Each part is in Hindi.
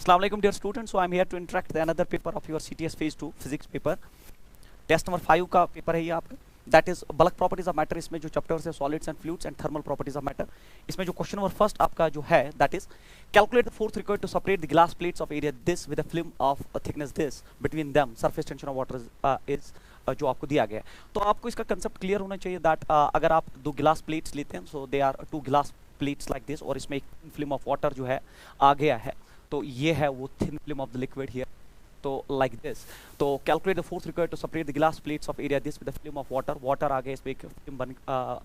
Assalamu alaikum dear students. So I'm here to interact with another paper of your CTS phase 2 physics paper. Test number 5 का पेपर है ये आपका, that is bulk properties of matter. इसमें जो चैप्टर्स है solids and fluids and thermal properties of matter. इसमें जो क्वेश्चन नंबर फर्स्ट आपका जो है that is calculate the force required to separate the glass plates of area this with a film of thickness this between them surface tension of water is जो आपको दिया गया है। तो आपको इसका कंसेप्ट क्लियर होना चाहिए दैट अगर आप दो गिलास प्लेट्स लेते हैं सो दे आर टू गिलास प्लेट्स लाइक दिस, और इसमें एक फिल्म ऑफ वाटर जो है आ गया है, तो ये है वो thin film of the liquid here, तो लाइक दिस। तो calculate the force required to separate the glass plates of area this with the film of water. Water आ गया, इसमें एक फिल्म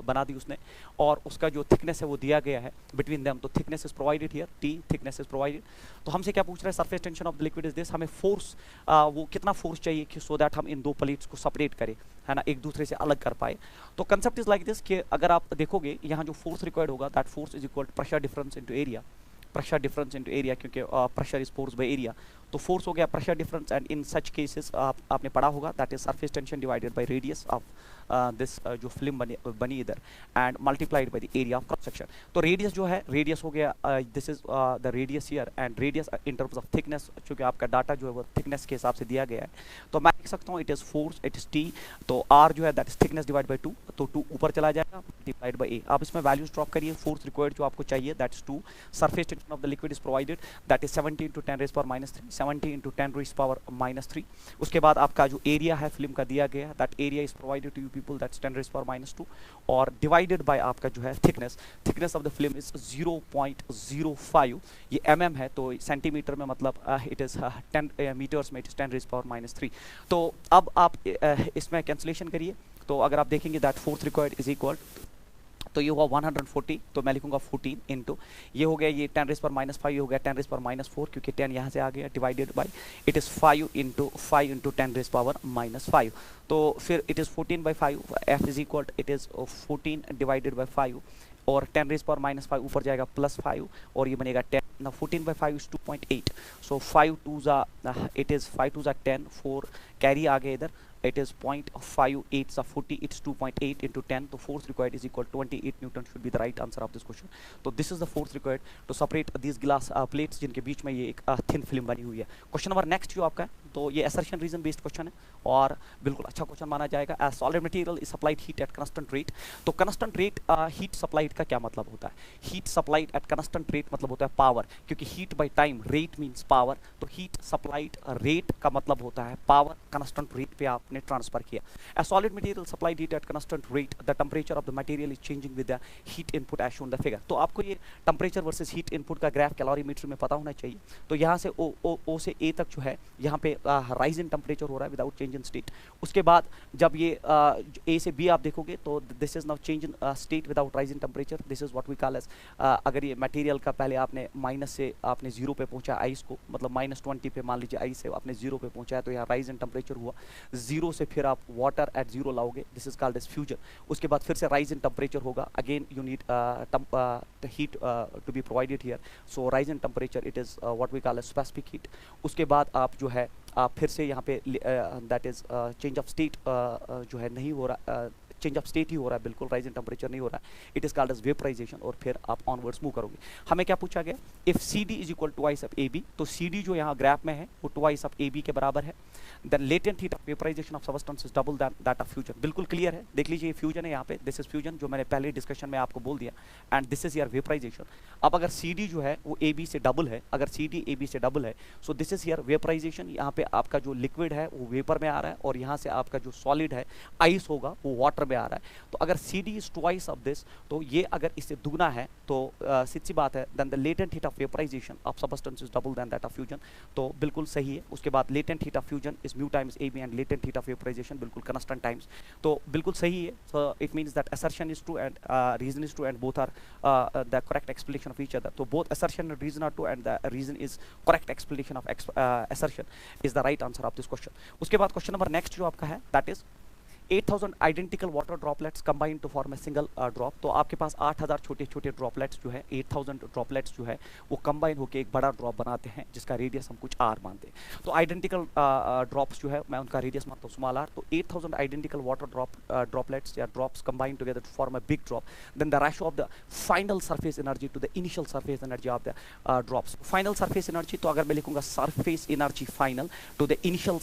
बना दी उसने, और उसका जो थिकनेस है वो दिया गया है बिटवीन देम। तो thickness is provided here, T thickness is provided. तो हमसे क्या पूछ रहा है, surface tension of the liquid is this. हमें फोर्स वो कितना फोर्स चाहिए कि सो दैट हम इन दो प्लेट्स को सेपरेट करें, है ना, एक दूसरे से अलग कर पाए। तो कंसेप्ट इज लाइक दिस कि अगर आप देखोगे यहाँ जो फोर्स रिक्वायर्ड होगा that force is equal to pressure difference into area. Pressure difference into area, क्योंकि pressure is force by area, तो फोर्स हो गया pressure difference. And in such cases आपने पढ़ा होगा that is surface tension divided by radius of this जो फिल्म बनी इधर and multiplied by the area of cross section. तो रेडियस जो है, रेडियस हो गया this is the radius here, and radius in terms of thickness, क्योंकि आपका डाटा जो है वो थिकनेस के हिसाब से दिया गया है। तो मैं लिख सकता हूँ it is force, it is T, तो आर जो है that is thickness divide by 2, तो 2 ऊपर चला जाएगा मल्टीप्लाइड बाय ए। आप इसमें वैल्यूज ड्रॉप करिए। फोर्स रिक्वायर्ड जो आपको चाहिए that is 2, surface tension of the liquid is provided that is 70 × 10⁻³ 70 × 10⁻³ उसके बाद आपका जो एरिया है फिल्म का दिया गया, that area is provided to you people that's 10⁻², और डिवाइडेड बाय आपका जो है thickness. Thickness of the film is 0.05, ये mm है, तो सेंटीमीटर में मतलब इट इज 10 मीटर्स में इट इज 10⁻³ तो अब आप इसमें कैंसिलेशन करिए। तो अगर आप देखेंगे that force required is equal, तो ये हुआ 140, तो मैं लिखूंगा 14 इंटू ये हो गया, ये 10⁻⁵, ये हो गया 10⁻⁴, क्योंकि 10 यहाँ से आ गया, divided by it is 5 into 10⁻⁻⁵। तो फिर it is 14/5, F is equal it is 14 divided by 5, और 10⁻⁵ ऊपर जाएगा +5, और ये बनेगा 10। Now 14/5 is 2.8, so 5 2s are it is 5 2s are 10, 4 carry आ गया इधर, it is 0.58 are 40, it's 2.8 into 10, तो force required is equal 28 Newton should be the right answer of this question. तो this is the force required to separate these glass plates जिनके बीच में ये एक thin film बनी हुई है। क्वेश्चन नंबर नेक्स्ट जो आपका है, तो ये assertion reason based क्वेश्चन है और बिल्कुल अच्छा क्वेश्चन माना जाएगा। as solid material is supplied heat at constant rate, तो constant rate heat supplied का क्या मतलब होता है? heat supplied at constant rate मतलब होता है पावर, क्योंकि heat by time, rate means power, तो heat supplied rate का मतलब होता है पावर, constant rate पे आपने ट्रांसफर किया। A solid material supplied heat at constant rate, the temperature of the material is changing with the heat input as shown in the figure। तो आपको ये टेम्परेचर वर्सेस हीट इनपुट का ग्राफ कैलोरीमीटर में पता होना चाहिए। तो यहाँ से ओ से ए तक जो है यहाँ पे राइज इन टेम्परेचर हो रहा है विदाउट चेंज इन स्टेट। उसके बाद जब ये ए से बी आप देखोगे तो this is now change in state without rise in temperature, this is what we call as, अगर ये मटेरियल का पहले आपने माइनस से आपने 0 पे पहुंचा आइस को, मतलब -20 पे मान लीजिए आइस से आपने 0 पे पहुंचाया, तो यहाँ राइज इन टेम्परेचर हुआ 0 से, फिर आप वाटर एट 0 लाओगे, this is called as fusion. उसके बाद फिर से राइज इन टेम्परेचर होगा, again you need heat to be provided here, so rise in temperature it is what we call as specific heat. उसके बाद आप जो है आप फिर से यहाँ पे that is change of state जो है नहीं हो रहा, चेंज ऑफ स्टेट ही हो रहा है, बिल्कुल राइज इन टेम्परेचर नहीं हो रहा है, it is called as vaporisation, और फिर आप ऑनवर्ड्स मूव करोगे। हमें क्या पूछा गया, if C D is equal to twice of A B, तो सी डी जो यहाँ ग्राफ में है वो ट्वाइस ऑफ ए बी के बराबर है, then latent heat of vaporisation of substance is double that of fusion. बिल्कुल क्लियर है, देख लीजिए फ्यूजन है यहाँ पे, दिस इज फ्यूजन जो मैंने पहले डिस्कशन में आपको बोल दिया, and this is your vaporisation. अब अगर सी डी जो है वो ए बी से डबल है, अगर सी डी ए बी से डबल है, so this is your vaporisation. यहाँ पे आपका जो लिक्विड है वो वेपर में आ रहा है, और यहाँ से आपका जो सॉलिड है आइस होगा वो वाटर में आ रहा है। तो अगर C D is twice of this, तो ये अगर इससे दुगना है तो सीधी बात है, then the latent heat of vaporisation of substance is double then that of fusion, तो बिल्कुल सही है। उसके बाद latent heat of fusion is mu times A B, and latent heat of vaporisation बिल्कुल कांस्टेंट टाइम्स, तो बिल्कुल सही है। So it means that assertion is true and reason is true, and both are the correct explanation of each other. So both assertion and reason are true, and the reason is correct explanation of assertion is the right answer of this question. उसके बाद क्वेश्चन नंबर नेक्स्ट जो आपका है that is 8000 identical water droplets combine to form a single drop. तो आपके पास 8000 छोटे छोटे ड्रॉपलेट्स जो है, 8000 ड्रॉपलेट्स जो है वो कंबाइन होकर एक बड़ा ड्रॉप बनाते हैं जिसका रेडियस हम कुछ आर मानते हैं। तो आइडेंटिकल ड्रॉप्स जो है मैं उनका रेडियस मानता हूँ स्मॉल आर। तो 8000 आइडेंटिकल वाटर ड्रॉपलेट्स या drops combine together to form a big drop, then the ratio of the final surface energy to the initial surface energy of the drops. Final surface energy, तो अगर मैं लिखूंगा surface energy final to the initial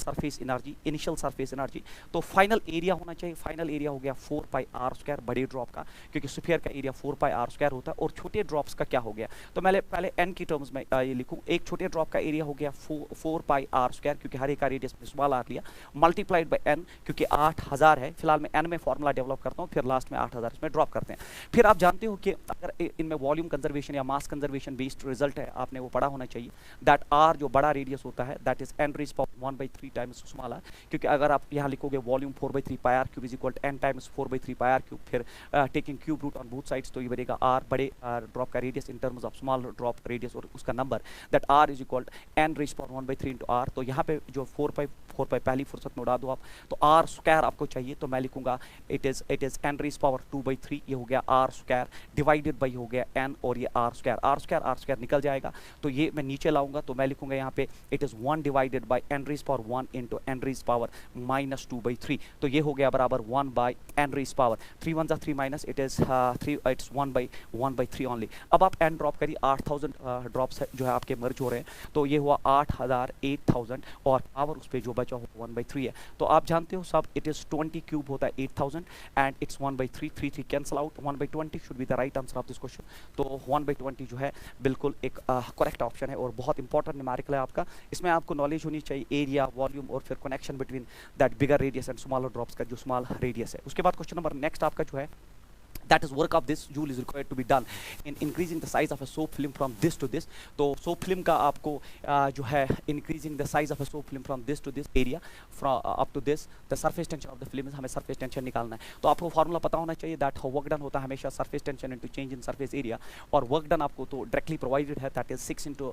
surface energy, तो फाइनल एरिया होना चाहिए। फाइनल एरिया हो गया 4 पाई आर स्क्वायर बड़े ड्रॉप का, क्योंकि स्फीयर का एरिया 4 पाई आर स्क्वायर होता है। और छोटे ड्रॉप्स का क्या हो गया, तो मैं पहले एन की टर्म्स में ये लिखूं, एक छोटे ड्रॉप का एरिया हो गया 4 पाई आर स्क्वायर, क्योंकि हर एक का रेडियस में स्मॉल आर लिया, मल्टीप्लाइड बाय एन, क्योंकि 8000 है। फिलहाल मैं एन में फॉर्मूला डेवलप करता हूँ, फिर लास्ट में 8000 इसमें ड्रॉप करते हैं। फिर आप जानते हो कि अगर इनमें वॉल्यूम कंजर्वेशन या मास कंजर्वेशन बेस्ड रिजल्ट है, आपने वो पढ़ा होना चाहिए, दैट आर जो बड़ा रेडियस होता है that is N raise power 1/3 times small R. क्योंकि अगर आप यहाँ लिखोगे volume 4/3 pi R cube is equal to N times 4/3 pi R cube, फिर taking cube root on both sides, तो ये बनेगा आर बड़े ड्रॉप का radius in terms of small drop radius और उसका number, that R is equal to N raise power 1/3 into R. तो यहाँ पे जो 4 पाई पहली फुर्सत में उड़ा दो आप, तो आर स्क्वायर आपको चाहिए, तो मैं लिखूंगा it is N raise power 2/3, ये हो गया आर स्क्वायर डिवाइडेड बाई हो गया एन, और ये आर स्क्वायर निकल जाएगा। तो ये मैं नीचे लाऊंगा, तो मैं लिखूंगा यहाँ पे it is 1 divided by n raise power 1 into n raise power minus 2/3, तो ये हो गया बराबर 1 by n raise power 3 1 3 minus it is 3, it's 1/3 only. अब आप एन ड्रॉप करिए, 8000 ड्रॉप्स जो है आपके मर्ज हो रहे हैं, तो ये हुआ 8000 और पावर उस पर जो बचा हो 1/3 है। तो आप जानते हो सब, इट इज 20 क्यूब होता है 8000 and it's 1/3, 3 cancel out, 1/20 should be the right answer of this question. तो 1/20 जो है बिल्कुल एक करेक्ट ऑप्शन है और बहुत इंपॉर्टेंट न्यूमेरिकल है आपका। इसमें आपको नॉलेज होनी चाहिए एरिया, वॉल्यूम और फिर connection between that bigger radius and smaller drops का जो स्मॉल रेडियस है। उसके बाद क्वेश्चन नंबर नेक्स्ट आपका जो है, that is work of this joule is required to be done in increasing the size of a soap film from this to this। तो soap film का आपको जो है increasing the size of a soap film from this to this area from up to this, the surface tension of the film is, हमें surface tension निकालना है। तो आपको फार्मूला पता होना चाहिए that work done होता है हमेशा surface tension into change in surface area, और work done आपको तो directly provided है, that is 6 into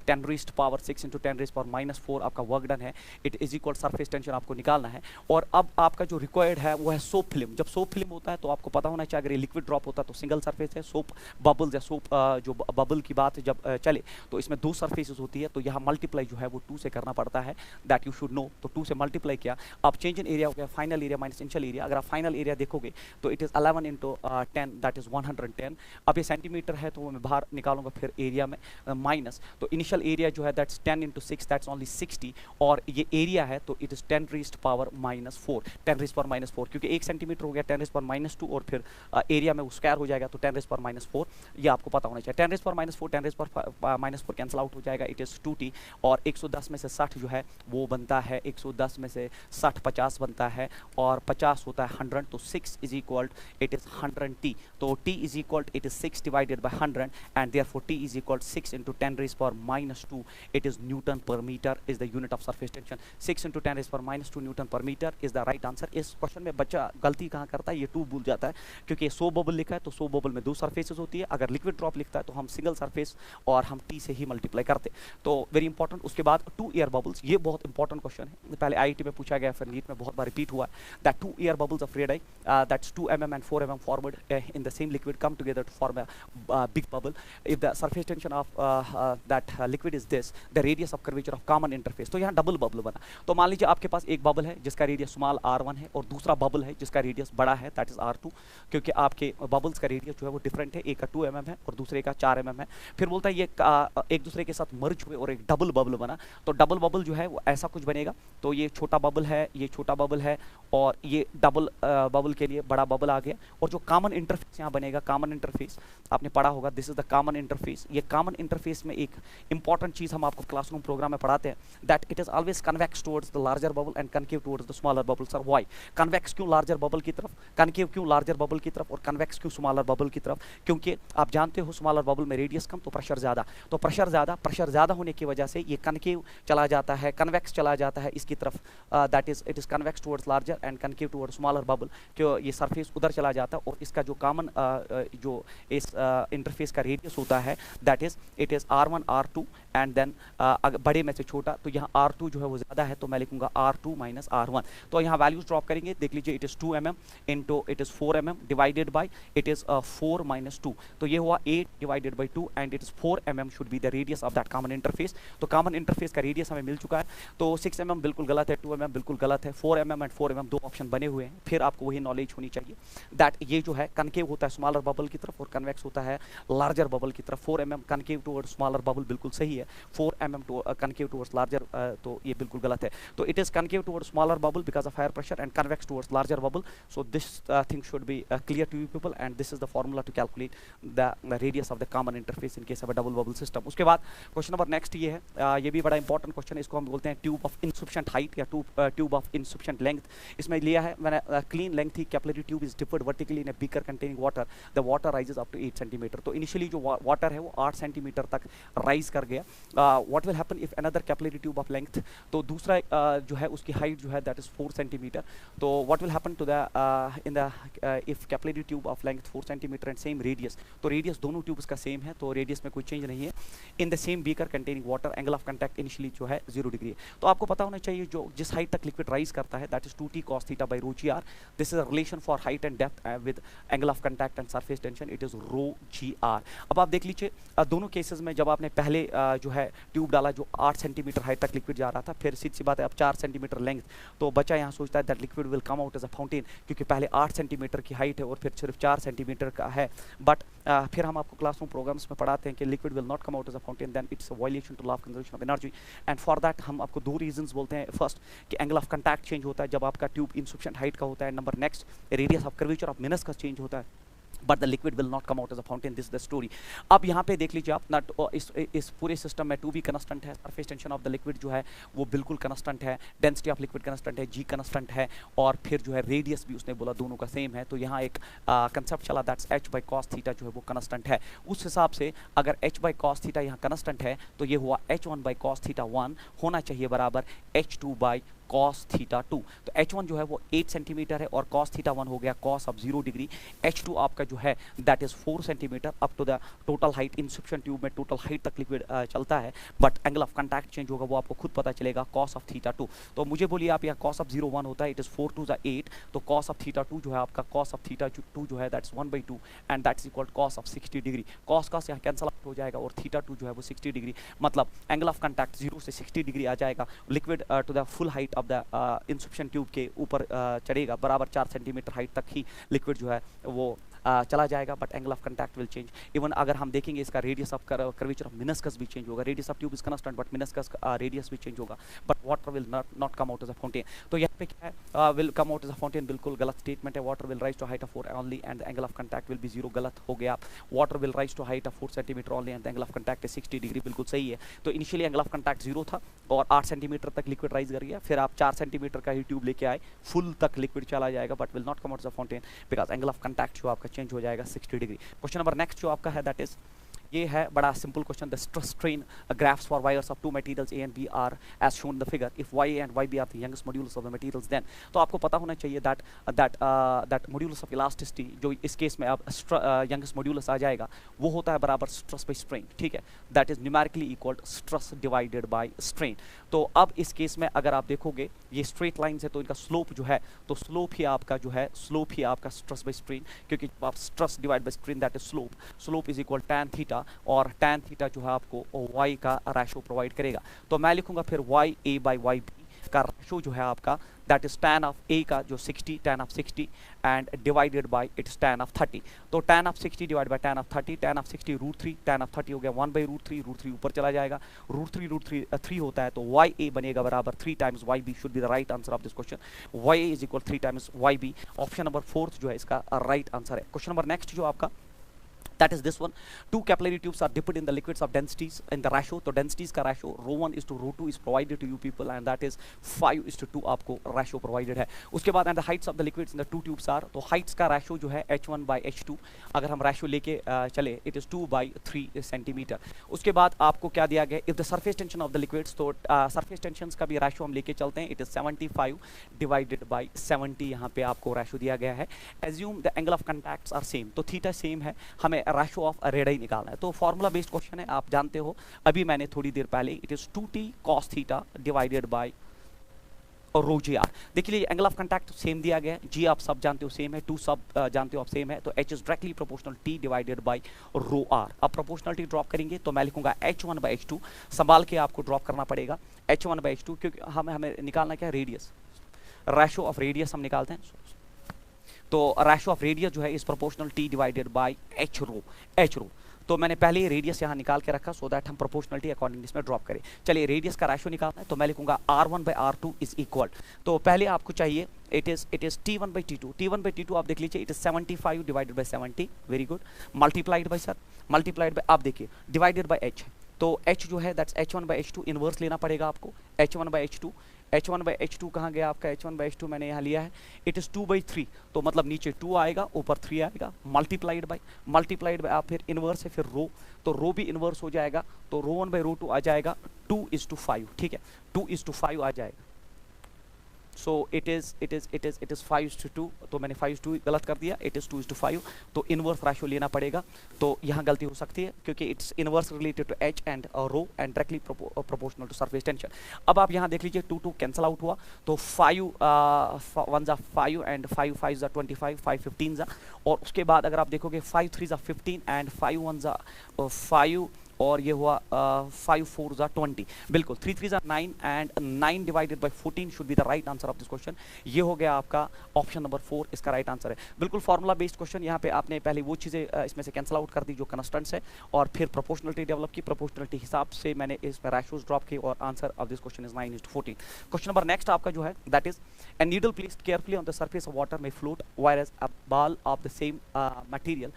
10 raised power 6 into 10 raised power minus 4 आपका work done है, it is equal surface tension आपको निकालना है। और अब आपका जो required है वो है soap film। जब soap film होता है तो आपको पता होना चाहिए, लिक्विड ड्रॉप होता तो सिंगल सरफेस है, सोप बबल्स या सोप जो बबल की बात जब चले तो इसमें 2 सरफेसेस होती है, तो यहाँ मल्टीप्लाई जो है वो 2 से करना पड़ता है, दैट यू शुड नो। तो 2 से मल्टीप्लाई किया, अब चेंज इन एरिया हो गया final area minus initial area. अगर आप फाइनल एरिया देखोगे तो it is 11 into 10 that is 110। अब ये सेंटीमीटर है तो मैं बाहर निकालूंगा फिर एरिया में माइनस, तो इनिशियल एरिया जो है दैट्स 10 इंटू 6 दैट्स ओनली 60, और ये एरिया है तो it is 10 raised power -4, 10 raised power -4, क्योंकि 1 सेंटीमीटर हो गया 10 रेज़्ड पावर -2 और फिर एरिया में स्क्वायर हो जाएगा तो 10 रेज़्ड पावर -4, ये आपको पता होना चाहिए। 10 raised power -4 10 raised power -4 cancel out हो जाएगा, इट इज 2t, और 110 में से 60 जो है वो बनता है, 110 में से 60 50 बनता है, और 50 होता है 100, तो 6 is equal it is 100t, तो t is equal it is 6 divided by 100 and therefore t is equal 6 into 10 raised power -2, it is newton per metre is the unit of surface tension. 6 into 10 raised power -2 newton per metre is the right answer. इस क्वेश्चन में बच्चा गलती कहाँ करता है, ये 2 भूल जाता है, क्योंकि 100 बबल लिखा है तो 100 बबल में 2 सरफेसेस होती है, अगर लिक्विड ड्रॉप लिखता है तो हम सिंगल सरफेस और हम टी से ही मल्टीप्लाई करते, तो वेरी इंपॉर्टेंट। उसके बाद 2 एयर बबल्स, ये बहुत इंपॉर्टेंट क्वेश्चन है, पहले आईआईटी में पूछा गया, फिर नीट में बहुत बार रिपीट हुआ है, that 2 air bubbles of red I that's 2 mm and 4 mm forward in the same liquid come together to form a big bubble if the surface tension of that liquid is this, the radius of curvature of common interface। तो यहाँ डबल बबल बना, तो मान लीजिए आपके पास एक बबल है जिसका रेडियस स्मॉल r1 है और दूसरा बबल है जिसका रेडियस बड़ा है दैट इज r2, क्योंकि आपके बबल्स का रेडियस जो है वो डिफरेंट है, एक का 2 mm है और दूसरे का 4 mm है। फिर बोलता है ये एक दूसरे के साथ मर्ज हुए और एक डबल बबल बना, तो डबल बबल जो है वो ऐसा कुछ बनेगा, तो ये छोटा बबल है, ये छोटा बबल है, और ये डबल बबल के लिए बड़ा बबल आ गया, और जो कॉमन इंटरफेस यहाँ बनेगा, कॉमन इंटरफेस आपने पढ़ा होगा, this is the common interface. ये कॉमन इंटरफेस में एक इंपॉर्टेंट चीज हम आपको क्लासरूम प्रोग्राम में पढ़ाते हैं, that it is always convex towards the larger bubble and concave towards the smaller bubble. Sir why convex क्यों लार्जर बबल की तरफ, कनकेव क्यों लार्जर बबल की तरफ, और कन्वेक्स क्यों स्मॉलर बबल की तरफ, क्योंकि आप जानते हो स्मॉलर बबल में रेडियस कम तो प्रेशर ज़्यादा, तो प्रेशर ज़्यादा होने की वजह से ये कनकेव चला जाता है, कन्वेक्स चला जाता है इसकी तरफ, that is it is convex towards larger and concave towards smaller bubble, क्यों ये सरफेस उधर चला जाता है और इसका जो कॉमन जो इस इंटरफेस का रेडियस होता है that is it is R1 R2 and then बड़े में से छोटा, तो यहाँ R2 जो है वो ज़्यादा है तो मैं लिखूंगा R2 माइनस R1। तो यहाँ वैल्यूज ड्रॉप करेंगे, देख लीजिए it is 2 mm into it is 4 mm divided by it is 4 minus 2, तो ये हुआ 8 divided by 2 and it is 4 mm should be the radius of that common interface. तो कॉमन इंटरफेस का रेडियस हमें मिल चुका है, तो 6 mm बिल्कुल गलत है, 2 mm बिल्कुल गलत है, 4 mm एंड 4 mm दो ऑप्शन बने हुए हैं। फिर आपको वही नॉलेज होनी चाहिए दैट ये जो है कनकेव होता है स्मॉलर बबल की तरफ और कन्वेक्स होता है लार्जर बबल की तरफ। 4 mm concave towards smaller bubble बिल्कुल सही है, 4 mm कनकेव टुवर्ड्स लार्जर तो ये बिल्कुल गलत है। तो it is concave towards smaller bubble because of higher pressure and convex towards larger bubble. So this thing should be clear to you people and this is the formula to calculate the radius of the common interface in case of a double bubble system. उसके बाद क्वेश्चन नंबर नेक्स्ट ये है, ये भी बड़ा इंपॉर्टेंट क्वेश्चन है, इसको हम बोलते हैं ट्यूब ऑफ इनसफिशिएंट हाइट या ट्यूब ऑफ इनसफिशिएंट लेंथ। इसमें लिया है मैंने क्लीन लेंथ थी, capillary tube is differed vertically in a beaker containing water, the water rises up to 8 centimetre. तो इनिशियली जो वाटर है वो 8 सेंटीमीटर तक राइज कर गया। What will happen if another capillary tube of length, तो दूसरा जो है उसकी हाइट जो है दैट इज 4 सेंटीमीटर। तो what will happen to the in the if capillary tube of length 4 centimetre and same radius, तो रेडियस दोनों ट्यूब्स का सेम है तो रेडियस में कोई चेंज नहीं है। In the same beaker containing water angle of contact initially जो है 0 डिग्री है। तो आपको पता होना चाहिए जो जिस हाइट तक लिक्विड राइज करता है that is 2t cos theta by rho g R. This is a relation for height and depth with angle of contact and surface tension, it is rho g R. अब आप देख लीजिए दोनों केसेस में जब आपने पहले जो है ट्यूब डाला जो 8 सेंटीमीटर हाइट तक लिक्विड जा रहा था, फिर सीधी सी बात है अब 4 सेंटीमीटर लेंथ, तो बच्चा यहाँ सोचता है that liquid will come out as a fountain, क्योंकि पहले 8 सेंटीमीटर की हाइट है और फिर सिर्फ 4 सेंटीमीटर का है। बट फिर हम आपको क्लासरूम प्रोग्राम्स में पढ़ाते हैं कि liquid will not come out as a fountain, then it's a violation to law of conservation of energy and for that हम आपको दो रीजंस बोलते हैं। फर्स्ट कि एंगल ऑफ कंटैक्ट चेंज होता है जब आपका ट्यूब इनसफिशिएंट हाइट का होता है, number next radius of curvature of meniscus change होता है, but the liquid will not come out as a fountain. This the story. अब यहाँ पे देख लीजिए आप नट इस पूरे सिस्टम में 2b कंस्टेंट है, surface tension of the liquid जो है वो बिल्कुल कंस्टेंट है, डेंसिटी ऑफ लिक्विड कंस्टेंट है, g कंस्टेंट है और फिर जो है रेडियस भी उसने बोला दोनों का सेम है। तो यहाँ एक कंसेप्ट चला that's h by cos theta जो है वो कंस्टेंट है। उस हिसाब से अगर h बाई cos थीटा यहाँ कंस्टेंट है तो ये हुआ h1 बाई cos थीटा 1 होना चाहिए बराबर h2 बाई cos थीटा 2। तो h1 जो है वो 8 सेंटीमीटर है और cos थीटा 1 हो गया cos ऑफ 0 डिग्री। h2 आपका जो है that is 4 centimetre up to the total height. Insufficient tube में टोटल हाइट तक लिक्विड चलता है, but angle of contact change होगा वो आपको खुद पता चलेगा cos ऑफ थीटा 2। तो मुझे बोलिए आप यहाँ cos ऑफ 0 1 होता है, इट इज 4 टू द 8, तो cos ऑफ थीटा 2 जो है आपका cos ऑफ थीटा 2 जो है that's 1/2 and that's equal cos of 60 degree. cos यहाँ कैंसल आउट हो जाएगा और थीटा 2 जो है वो 60 डिग्री, मतलब एंगल ऑफ कंटैक्ट 0 से 60 डिग्री आ जाएगा। Liquid to the full height of the insufficient tube के ऊपर चढ़ेगा, बराबर 4 सेंटीमीटर हाइट तक ही लिक्विड जो है वो चला जाएगा, but angle of contact will change. Even अगर हम देखेंगे इसका radius of curvature of meniscus भी चेंज होगा। Radius of tube is constant but meniscus radius भी चेंज होगा, but water will not come out as a fountain. तो यहाँ पे क्या है will come out as a fountain, बिल्कुल गलत स्टेटमेंट है। Water will rise to height of 4 only and the angle of contact will be 0, गलत हो गया। Water will rise to height of 4 centimetre only and the angle of contact is 60 degree, बिल्कुल सही है। तो इनिशियली एंगल ऑफ कंटैक्ट 0 था और 8 सेंटीमीटर तक लिक्विड राइज कर गया, फिर आप 4 सेंटीमीटर का ही ट्यूब लेके आए, फुल तक लिक्विड चला जाएगा but will not come out as a fountain because angle of contact जो आपका चेंज हो जाएगा 60 डिग्री। क्वेश्चन नंबर नेक्स्ट जो आपका है दैट इज ये है बड़ा simple question. The stress strain graphs for wires of two materials A and B are as shown the figure. If Y and Y B are the youngest modulus of the materials then, तो आपको पता होना चाहिए दैट मॉड्यूलस ऑफ इलास्टिसिटी जो इस केस में अब यंगेस्ट मॉड्यूलस आ जाएगा वो होता है बराबर स्ट्रेस बाई स्ट्रेन, ठीक है, that is numerically equal stress divided by strain. तो अब इस केस में अगर आप देखोगे ये स्ट्रेट लाइंस है तो इनका स्लोप जो है तो स्लोप ही आपका जो है स्लोप ही आपका स्ट्रेस बाई स्ट्रेन, क्योंकि आप stress divide by strain that is slope is equal tan theta और टैन थीटा जो है आपको y का रेशो प्रोवाइड करेगा। तो मैं लिखूंगा फिर y a by Y B का रेशो जो है आपका that is tan of a का जो 60 tan of 60 and divided by its tan of 30। तो tan of 60 divide by tan of 30, tan of 60 √3, tan of 30 हो गया 1/√3, √3 ऊपर चला जाएगा, √3 होता है तो ya बनेगा बराबर 3 times yb should be the right answer of this question. ya is equal 3 times yb, option number 4 जो है इसका राइट आंसर है। क्वेश्चन नंबर नेक्स्ट जो आपका that is this one. Two capillary tubes are dipped in the liquids of densities in the ratio. तो densities का ratio ρ1 is to ρ2 is provided to you people, and that is 5:2 आपको ratio provided है. उसके बाद and the heights of the liquids in the two tubes are, तो heights का ratio जो है h1/h2, अगर हम ratio लेके चले it is 2/3 सेंटीमीटर. उसके बाद आपको क्या दिया गया, if the surface tension of the liquids, तो surface tensions का भी ratio हम लेके चलते हैं, it is 75/70. यहाँ पे आपको ratio दिया गया है. assume the angle of contacts are same, तो थीटा सेम है, हमें रेशो ऑफ रेडियस निकालना है. तो फॉर्मूला बेस्ड क्वेश्चन है, आप जानते हो, अभी मैंने थोड़ी देर पहले, it is 2t cos theta divided by rho g r. देखिए एंगल ऑफ कांटेक्ट सेम दिया गया है, जी आप सब जानते हो सेम है, 2 सब जानते हो आप सेम है, तो h is directly proportional t divided by rho r. अब प्रोपोर्शनलिटी ड्रॉप करेंगे तो मैं लिखूंगा h1/h2, संभाल के आपको ड्रॉप करना पड़ेगा h1/h2, क्योंकि हमें निकालना क्या है, रेडियस, रेशो ऑफ रेडियस हम निकालते हैं. तो रेशो ऑफ रेडियस जो है is proportional t divided bye h रो. तो मैंने पहले ही रेडियस यहाँ निकाल के रखा, सो दैट हम प्रोपोर्शनलिटी अकॉर्डिंग इसमें ड्रॉप करें. चलिए रेडियस का रेशो निकालना है, तो मैं लिखूंगा r1/r2 इज इक्वल. तो पहले आपको चाहिए इट इज t1/t2. t1/t2 आप देख लीजिए, it is 75 divided by 70, very good, multiplied by sir, multiplied by, आप देखिए डिवाइडेड बाय h. तो h जो है दैट्स h1/h2, इनवर्स लेना पड़ेगा आपको, h1/h2. h1/h2 कहाँ गया आपका, h1/h2 मैंने यहाँ लिया है, इट इज़ 2/3, तो मतलब नीचे 2 आएगा, ऊपर 3 आएगा, मल्टीप्लाइड बाय आप फिर इनवर्स है, फिर रो, तो रो भी इनवर्स हो जाएगा, तो ρ1/ρ2 आ जाएगा 2:5. ठीक है, 2:5 आ जाएगा. सो इट इज 5:2, तो मैंने 5:2 गलत कर दिया, इट इज़ 2:5, तो इनवर्स रेशो लेना पड़ेगा. तो यहाँ गलती हो सकती है क्योंकि it's inverse related to h and rho and directly proportional to surface tension. अब आप यहाँ देख लीजिए 2 कैंसिल आउट हुआ, तो 5 1 जा 5 एंड 5 5 जा 25, 5 15 जा, और उसके बाद अगर आप देखोगे 5 3 जा 15 एंड 5 1 जा 5, और ये हुआ 5 4 जा 20, बिल्कुल 3 3 जा 9 and 9 divided by 14 should be the right answer of this question. ये हो गया आपका ऑप्शन नंबर 4, इसका राइट आंसर है. बिल्कुल फार्मूला बेस्ड क्वेश्चन. यहाँ पे आपने पहले वो चीज़ें इसमें से कैंसिल आउट कर दी जो कंस्टेंट्स है, और फिर प्रोपोर्शनलिटी डेवलप की, प्रोपोर्शनलिटी हिसाब से मैंने इसमें रेशियोज ड्रॉप किए, और answer of this question is 9:14. Question number next आपका जो है that is a needle placed carefully on the surface of water may float, whereas a ball of the same material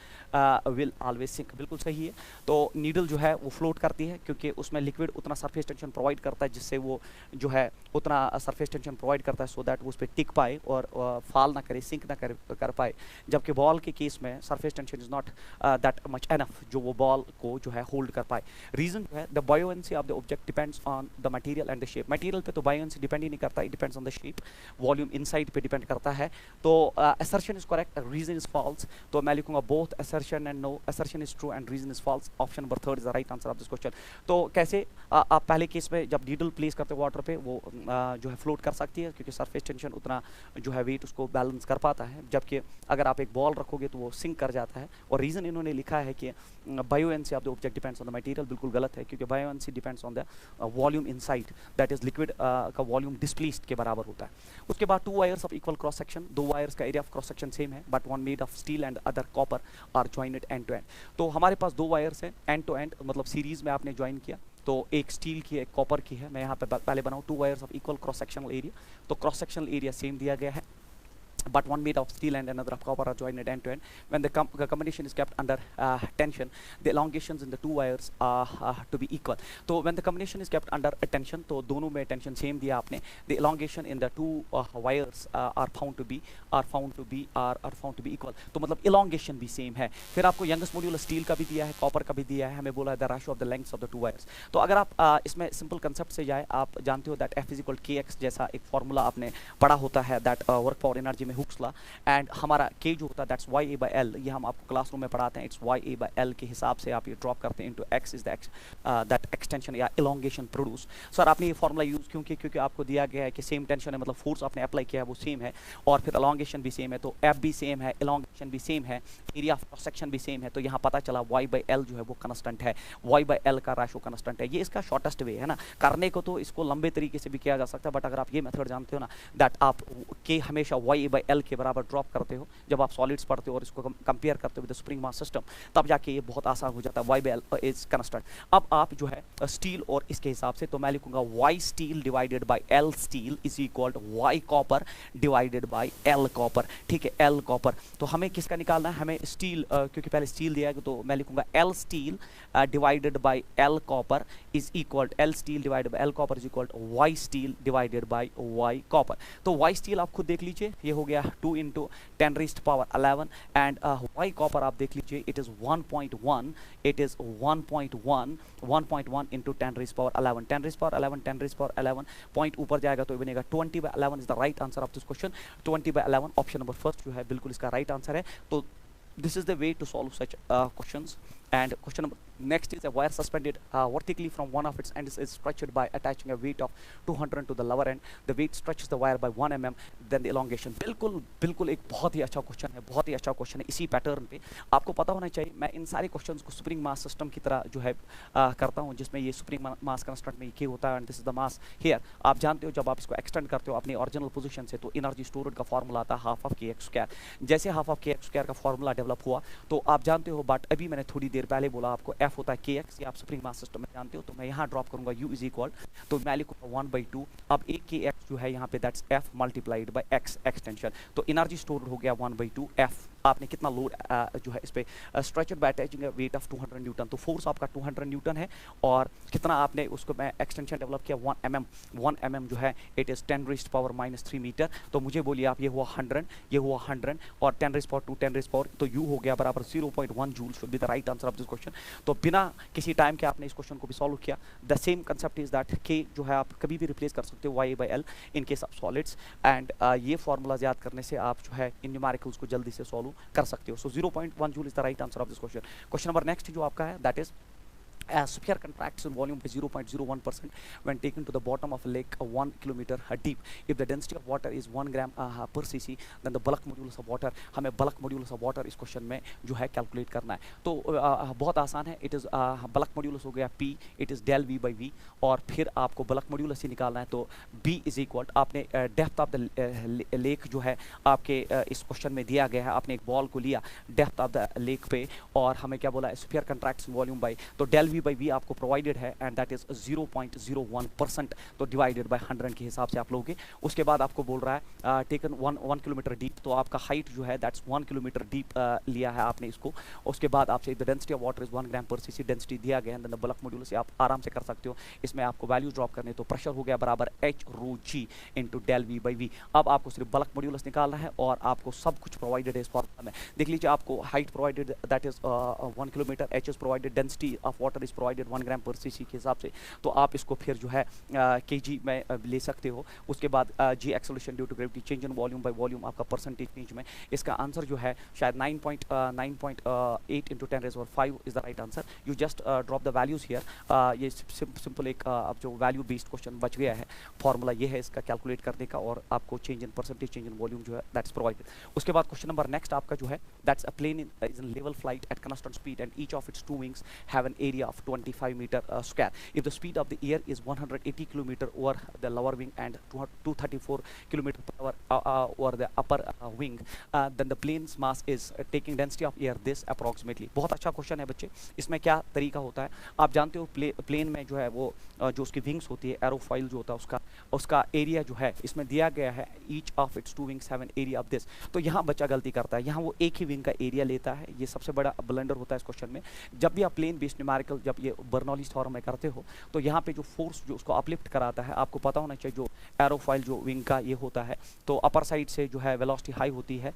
will always sink. बिल्कुल सही है. तो नीडल जो है वो फ्लोट करती है क्योंकि उसमें लिक्विड उतना सरफेस टेंशन प्रोवाइड करता है जिससे वो जो है उतना सरफेस टेंशन प्रोवाइड करता है, सो दैट वो उस पर टिक पाए और फॉल ना करे, सिंक ना कर पाए. जबकि बॉल के केस में surface tension is not that much enough जो वो बॉल को जो है होल्ड कर पाए. रीजन जो है the buoyancy of the object depends on the material and the shape. Material पे तो बायोएंसी डिपेंड ही नहीं करता, it depends on the shape, volume inside पे डिपेंड करता है. तो assertion is correct, reason is false. तो मैं लिखूंगा both assertion and no, assertion is true and reason is false. Option number 3 is the right answer of this question. तो कैसे आप पहले केस में जब नीडल प्लेस करते हैं वाटर पे, वो जो है फ्लोट कर सकती है क्योंकि सरफेस टेंशन उतना जो है वेट उसको बैलेंस कर पाता है, जबकि अगर आप एक बॉल रखोगे तो वो सिंक कर जाता है. और रीजन इन्होंने लिखा है कि buoyancy of the object depends on the material, बिल्कुल गलत है क्योंकि buoyancy depends on the volume inside, that is liquid का वॉल्यूम डिस्प्लेस्ड के बराबर होता है. उसके बाद 2 wires of equal cross section, 2 wires का area of cross section same है, but one made of steel and other copper are jointed end to end. तो हमारे पास 2 वायर्स हैं एंड टू एंड, मतलब सीरीज में आपने ज्वाइन किया, तो एक स्टील की एक कॉपर की है. मैं यहाँ पे पहले बनाऊँ 2 wires of equal cross sectional area, तो क्रॉस सेक्शनल एरिया सेम दिया गया है, but one made of steel and another of copper are joined end to end. When the combination is kept under tension, the elongations in the 2 wires are to be equal. So when the combination is kept under tension, तो दोनों में tension same दिया आपने. The elongation in the 2 wires are found to be equal. तो मतलब elongation भी same है. फिर आपको youngest modulus steel का भी दिया है, copper का भी दिया है, हमें बोला है the ratio of the lengths of the 2 wires. तो अगर आप इसमें simple concept से जाए, आप जानते हो that F is equal kx जैसा एक formula आपने पढ़ा होता है, that work power energy में हुक्स लॉ, एंड हमारा के जो होता है दैट्स YA/L, ये हम आपको क्लासरूम में पढ़ाते हैं. इट्स YA/L के हिसाब से आप ये ड्रॉप करते हैं, into x is the that extension या इलोंगेशन प्रोड्यूस. सर आपने ये फॉर्मूला यूज़ क्योंकि आपको दिया गया है कि सेम टेंशन है, मतलब फोर्स आपने अप्लाई किया है वो सेम है, और फिर इलोंगेशन भी सेम है, तो F भी सेम है, इलोंगेशन भी सेम है, एरिया ऑफ क्रॉस सेक्शन भी सेम है. तो यहाँ पता चला Y/L जो है वो कंस्टेंट है, Y/L का रेशो कंस्टेंट है. ये इसका शॉर्टेस्ट वे है ना करने को. तो इसको लंबे तरीके से भी किया जा सकता है, बट अगर आप ये मेथड जानते हो ना दैट आप के हमेशा एल के बराबर ड्रॉप करते हो जब आप सॉलिड्स पढ़ते हो और इसको कंपेयर करते हो विद स्प्रिंग मास सिस्टम, तब जाके ये बहुत आसान हो जाता है। Y by L is constant. अब आप जो है स्टील और इसके हिसाब से तो मैं लिखूंगा Y steel divided by L steel is equal to Y copper divided by L copper. ठीक है, एल कॉपर। तो हमें किसका निकालना है, हमें स्टील, क्योंकि पहले स्टील दिया है तो मैं लिखूंगा L steel divided by L copper is equal L steel divided by L copper is equal to Y steel divided by Y copper. तो वाई स्टील आप खुद देख लीजिए, ये हो गया 2 into 10 raised power 11 and Y copper आप देख लीजिए it is 1.1, it is 1.1 into 10 raised power 11, 10 raised power 11, 10 raised power 11 point ऊपर जाएगा तो बनेगा 20/11 is the right answer of this question. 20/11 option number first जो है बिल्कुल इसका राइट आंसर है। तो this is the way to solve such questions. And question number next is a wire suspended vertically from one of its ends is stretched by attaching a weight of 200 to the lower end. The weight stretches the wire by 1 mm, then the elongation. बिल्कुल एक बहुत ही अच्छा क्वेश्चन है, बहुत ही अच्छा क्वेश्चन है। इसी पैटर्न पे आपको पता होना चाहिए। मैं इन सारे क्वेश्चंस को स्प्रिंग मास सिस्टम की तरह जो है करता हूँ, जिसमें ये स्प्रिंग मास कंस्टेंट में ये होता है and this is the mass here. आप जानते हो जब आप इसको एक्सटेंड करते हो अपनी ओरिजिनल पोजीशन से तो एनर्जी स्टोर्ड का फॉर्मूला आता है हाफ ऑफ kx²। जैसे हाफ ऑफ kx² का फॉर्मूला डेवलप हुआ तो आप जानते हो, बट अभी मैंने थोड़ी देर पहले बोला आपको f होता है kx, ये आप स्प्रिंग मास सिस्टम में जानते हो। तो मैं यहाँ ड्रॉप करूंगा u इज इक्वल, तो मैं लिखूंगा 1/2। अब एक kx जो है यहाँ पे that's f multiplied by x extension, तो एनर्जी स्टोर्ड हो गया 1/2 f। आपने कितना लोड जो है इस पे stretched bye attaching a weight of 200 Newton, तो फोर्स आपका 200 न्यूटन है और कितना आपने उसको मैं एक्सटेंशन डेवलप किया 1 mm जो है it is 10 raised power -3 metre. तो मुझे बोलिए आप, ये हुआ 100, ये हुआ 100 और 10 रेज़्ड पावर 2 10 रेज़्ड पावर, तो u हो गया बराबर 0.1 joule should be the right answer of this question. तो बिना किसी टाइम के आपने इस क्वेश्चन को भी सॉल्व किया। The same concept is that k जो है आप कभी भी रिप्लेस कर सकते हो y/l in case of solids and ये फॉर्मूला याद करने से आप जो है इन न्यूमेरिकल्स को जल्दी से सॉल्व कर सकते हो। सो 0.1 joule is the right answer of this question. Question number next जो आपका है that is as sphere contracts in volume by 0.01% when taken to the bottom of a lake 1 kilometer deep. If the density of water is 1 gram per cc, then the bulk modulus of water, हमें bulk modulus of water इस क्वेश्चन में जो है कैलकुलेट करना है। तो बहुत आसान है। इट इज़ bulk modulus हो गया P, it is del V by V, और फिर आपको bulk modulus ही निकालना है। तो B इज इक्वल, आपने डेप्थ ऑफ द लेक जो है आपके इस क्वेश्चन में दिया गया है। आपने एक बॉल को लिया डेप्थ ऑफ द लेक पे और हमें क्या बोला, स्फीयर कंट्रैक्ट्स इन वॉल्यूम बाई, तो del V by V आपको प्रोवाइडेड है एंड दैट इज 0.01%, तो डिवाइडेड बाय 100 के हिसाब से आप लोगे। उसके बाद आपको बोल रहा है टेकन 1 किलोमीटर डीप, तो आपका हाइट जो है दैट्स 1 किलोमीटर डीप लिया है आपने इसको। उसके बाद आपसे the density of water is 1 ग्राम पर सीसी डेंसिटी दिया गया है, देन द बल्क मॉड्यूलस आप आराम से कर सकते हो। इसमें आपको वैल्यू ड्रॉप करने, तो प्रेशर हो गया बराबर h rho g into del V by V। अब आपको सिर्फ बल्क मॉड्यूलस निकालना है और आपको सब कुछ प्रोवाइडेड है इस फॉर्मूला में। देख लीजिए, आपको height provided that is 1 kilometre, h is provided, density of water is provided 1 ग्राम पर सीसी के हिसाब से, तो आप इसको फिर जो है kg में ले सकते हो। उसके बाद g acceleration due to gravity change in volume by volume आपका परसेंटेज चेंज में, इसका आंसर जो है शायद 9.8 into 10⁵ is the right answer. You just drop the values here. ये सिंपल एक अब जो वैल्यू बेस्ड क्वेश्चन बच गया है, फॉर्मूला ये है इसका कैलकुलेट करने का, और आपको change in percentage change in volume जो है दैट्स प्रोवाइडेड। उसके बाद क्वेश्चन नंबर नेक्स्ट आपका जो है that's a plane is in level flight at constant speed and each of its 2 wings have an area of 25 metre square. If the speed of the air is 180 km over the lower wing and 234 km per hour over the upper wing, then the plane's mass is taking density of air this approximately. बहुत अच्छा क्वेश्चन है बच्चे। इसमें क्या तरीका होता है, आप जानते हो प्लेन में जो है वो जो उसकी विंग्स होती है, एरोफॉइल जो होता है उसका एरिया जो है इसमें दिया गया है each of its 2 wings have an area of this. तो यहाँ बच्चा गलती करता है, यहाँ वो एक ही विंग का एरिया लेता है। ये सबसे बड़ा ब्लंडर होता है इस क्वेश्चन में। जब भी आप प्लेन बेस्ड न्यूमेरिकल जब ये बर्नौलीज फॉर्म में करते हो तो यहाँ पे जो फोर्स जो उसको अपलिफ्ट कराता है, आपको पता होना चाहिए जो एरोफॉइल जो विंग का ये होता है, तो अपर साइड से जो है वेलोसिटी हाई होती है,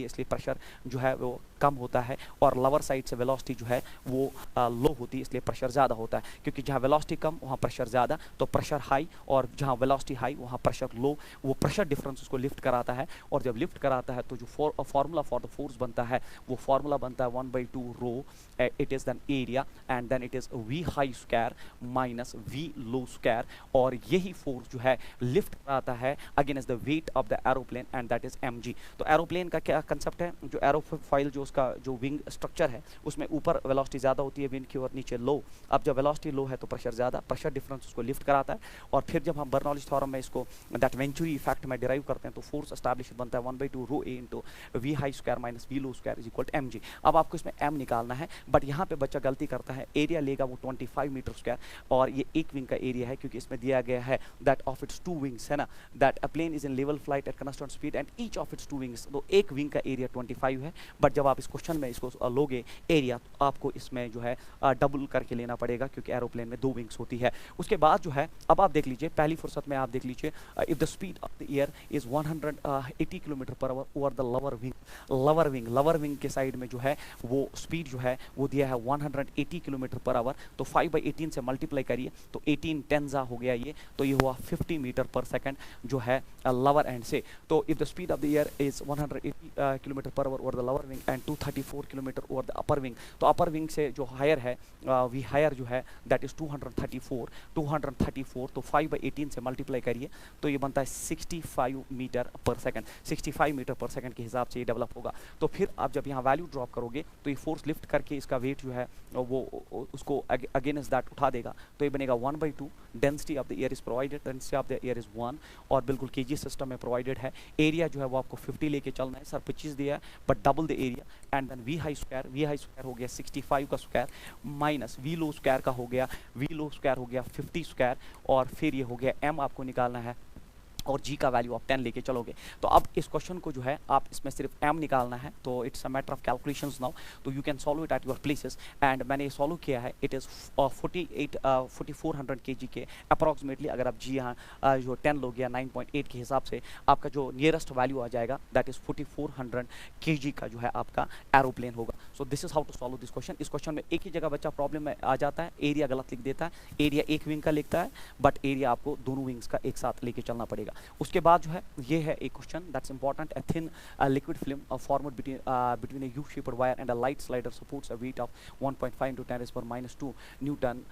इसलिए प्रेशर जो है वो कम होता है, और लोअर साइड से वेलोसिटी जो है वो लो होती है, इसलिए प्रेशर ज़्यादा होता है। क्योंकि जहाँ वेलोसिटी कम वहाँ प्रेशर ज़्यादा, तो प्रेशर हाई, और जहाँ वेलोसिटी हाई वहाँ प्रेशर लो, वो प्रेशर डिफरेंस उसको लिफ्ट कराता है। और जब लिफ्ट कराता है तो जो फार्मूला फॉर द फोर्स बनता है वो फार्मूला बनता है 1/2 rho, it is than area and then it is V high square minus we low square, और यही फोर्स जो है लिफ्ट कराता है against the weight of the aeroplane and that is mg। तो एरोप्लेन का क्या कंसेप्ट है, जो एरोफॉइल जो उसका जो विंग स्ट्रक्चर है उसमें ऊपर वेलोसिटी ज़्यादा होती है विंड की और नीचे लो। अब जब वेलोसिटी लो है तो प्रेशर ज़्यादा, प्रेशर डिफरेंस उसको लिफ्ट कराता है, और फिर जब हम बर्नौलीज थ्योरम में इसको दैट वेंचुरी इफेक्ट में डिराइव करते हैं तो फोर्स एस्टैब्लिश बनता है 1/2 rho A into V high square minus we low square is equal to mg। अब आपको इसमें m निकालना है, बट यहाँ पे बच्चा गलती करता है, एरिया लेगा वो 25 मीटर स्क्वायर, और ये एक विंग का एरिया है क्योंकि इसमें दिया गया है दैट ऑफ इट्स 2 विंग्स है ना, that a plane is in level flight at constant speed and each of its 2 wings. तो एक विंग का एरिया 25 है, बट जब आप इस क्वेश्चन में इसको लोगे एरिया तो आपको इसमें जो है डबल करके लेना पड़ेगा क्योंकि एरोप्लेन में 2 विंग्स होती है। उसके बाद जो है अब आप देख लीजिए, पहली फुर्सत में आप देख लीजिए, if the speed of the air is 180 kilometre per hour over the lower wing के साइड में जो है वो स्पीड जो है वो दिया है 180 किलोमीटर पर आवर, तो 5/18 से मल्टीप्लाई करिए तो 18 10 हो गया ये, तो ये हुआ 50 मीटर पर सेकंड जो है लोअर एंड से। तो if the speed of the air is 180 kilometre per hour over the lower wing and 234 kilometre over the upper wing, तो अपर विंग से जो हायर है वी हायर जो है दैट इज 234, तो 5/18 से मल्टीप्लाई करिए तो ये बनता है 65 metre per second, 65 metre per second के हिसाब से ये डेवलप होगा। तो फिर आप जब यहाँ वैल्यू ड्रॉप करोगे तो ये फोर्स लिफ्ट करके इसका वेट जो है वो उसको अगेंस्ट दैट उठा देगा, तो ये बनेगा 1/2 density of the air is provided, density of the air is 1, और बिल्कुल केजी सिस्टम में प्रोवाइडेड है। एरिया जो है वो आपको 50 लेके चलना है, सर 25 दिया है but double the area, and then v high square हो गया 65 का square minus we low square का हो गया 50 स्क्वायर, और फिर ये हो गया m आपको निकालना है और g का वैल्यू आप 10 लेके चलोगे। तो अब इस क्वेश्चन को जो है आप इसमें सिर्फ m निकालना है, तो it's a matter of calculations now, तो you can solve it at your places, and मैंने ये सॉल्व किया है, इट इज़ 4400 kg के अप्रॉक्सीमेटली। अगर आप g यहाँ जो 10 लोग या 9.8 के हिसाब से आपका जो नियरेस्ट वैल्यू आ जाएगा दैट इज़ 4400 kg का जो है आपका एरोप्लेन होगा। So this is how to solve this question. इस क्वेश्चन में एक ही जगह बच्चा प्रॉब्लम में आ जाता है, एरिया गलत लिख देता है, एरिया एक विंग का लिखता है बट एरिया आपको दोनों विंग्स का एक साथ लेके चलना पड़ेगा। उसके बाद जो है ये है एक question that's important, a thin liquid film formed between a U-shaped wire and a light slider supports a weight of 1.5 into 10 raised power minus 2 Newton.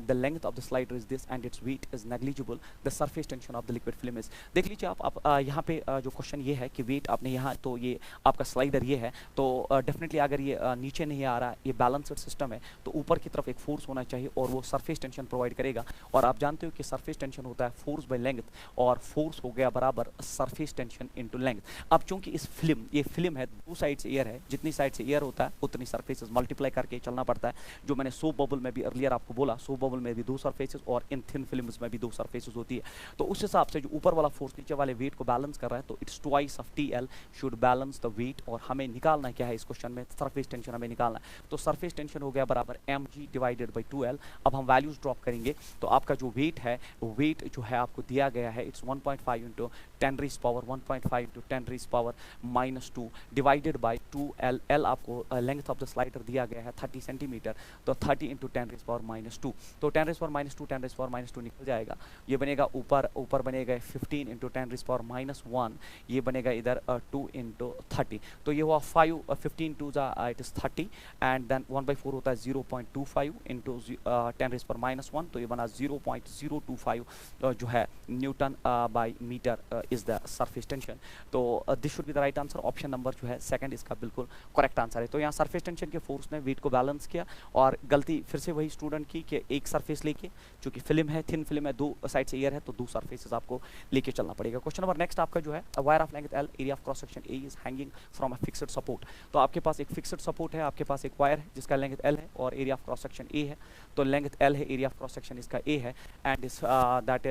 The length of the slider is this and its weight is negligible. The surface tension of the liquid film is, देख लीजिए आप यहाँ पे जो क्वेश्चन ये है कि वेट आपने यहाँ, तो ये आपका स्लाइडर ये है, तो डेफिनेटली अगर ये नीचे नहीं आ रहा, ये बैलेंस्ड सिस्टम है, तो ऊपर की तरफ एक फोर्स होना चाहिए और वो सरफेस टेंशन प्रोवाइड करेगा। और आप जानते हो कि सरफेस टेंशन होता है फोर्स बाय लेंथ, और फोर्स हो गया बराबर सरफेस टेंशन इनटू लेंथ। अब चूंकि इस फिल्म, ये फिल्म है, दो साइड से एयर है, जितनी साइड से एयर होता है उतनी सरफेसेस मल्टीप्लाई करके चलना पड़ता है। जो मैंने सोप बबल में भी अर्लियर आपको बोला, सोप बबल में भी 2 सरफेसेस और इन थिन फिल्म्स में भी 2 सरफेसेस होती है। तो उस हिसाब से जो ऊपर वाला फोर्स नीचे वाले वेट को बैलेंस कर रहा है, तो it's twice of TL should balance the weight. और हमें निकालना क्या है इस क्वेश्चन में, सरफेस टेंशन हमें निकालना है। तो सरफेस टेंशन हो गया बराबर mg डिवाइडेड बाई 2L। अब हम वैल्यूज ड्रॉप करेंगे तो आपका जो वेट है, वेट जो है आपको दिया गया है, it's 1.5 into 10 rays power 1.5 into 10 rays power -2 divided by 2L। L आपको लेंथ ऑफ द स्लाइडर दिया गया है 30 सेंटीमीटर, तो 30 इंटू 10 रेज़ पावर -2, तो 10 रेज़ पावर -2 10 रेज़ पावर -2 निकल जाएगा। ये बनेगा ऊपर बनेगा 15 इंटू 10 रेज़ पावर -1, ये बनेगा इधर 2 इंटू 30, तो ये हुआ 5 15 2 इट इज़ 30, एंड देन 1/4 होता है 0.25 इंटू 10 रेज़ पावर -1, तो ये बना 0.025 जो है newton by metre is the surface tension. तो this should be the right answer. Option number जो है सेकंड इसका बिल्कुल करेक्ट आंसर है। तो यहाँ सरफेस टेंशन के फोर्स ने वेट को बैलेंस किया, और गलती फिर से वही स्टूडेंट की कि एक सरफेस लेके, चूंकि फिल्म है, थिन फिल्म है, 2 साइड से एयर है, तो 2 सरफेसेस आपको लेके चलना पड़ेगा। क्वेश्चन नंबर नेक्स्ट आपका जो है, wire of length L, area of cross section A is hanging from a fixed support. तो आपके पास एक फिक्स्ड सपोर्ट है, आपके पास एक वायर है जिसका लेंथ L है और area of cross section A है। तो लेंथ L है, एरिया ऑफ क्रॉस सेक्शन इसका A है, and is that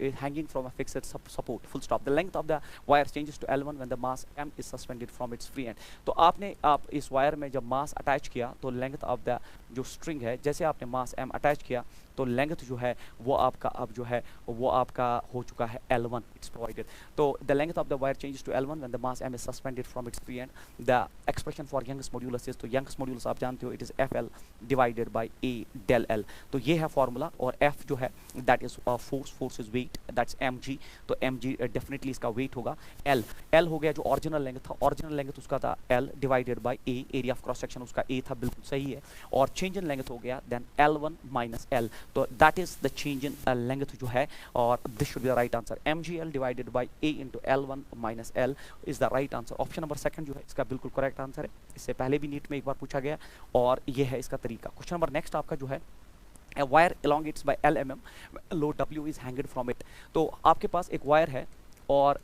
is hanging from a fixed support, full stop. The length of the wire changes to L1 when the mass M is suspended from its free end. तो आप इस वायर में जब मास अटैच किया तो लेंथ ऑफ द जो स्ट्रिंग है, जैसे आपने मास M अटैच किया तो लेंथ जो है वो आपका अब जो है वो आपका हो चुका है L1, इट्स प्रोवाइडेड। तो the length of the wire changes to L1 when the mass M is suspended from its free end. The expression for youngest modulus is, तो यंगस्ट मॉड्यूलस आप जानते हो, it is FL divided by A del L। तो ये है फॉर्मूला, और F जो है that is force is weight, that's mg। तो mg डेफिनेटली इसका वेट होगा। L हो गया जो ओरिजिनल लेंथ था, ओरिजिनल लेंथ उसका था L divided by A, area of cross section उसका A था, बिल्कुल सही है। और चेंज इन लेंथ हो गया देन L1 माइनस L, तो that is the change in length जो है, और this should be the right answer. mgl divided by a into L1 minus L is the right answer. Option number second जो है इसका बिल्कुल करेक्ट आंसर है, इससे पहले भी नीट में एक बार पूछा गया और ये है इसका तरीका। क्वेश्चन नंबर नेक्स्ट आपका जो है, a wire elongates by L mm, load W is hanged from it। तो आपके पास एक वायर है और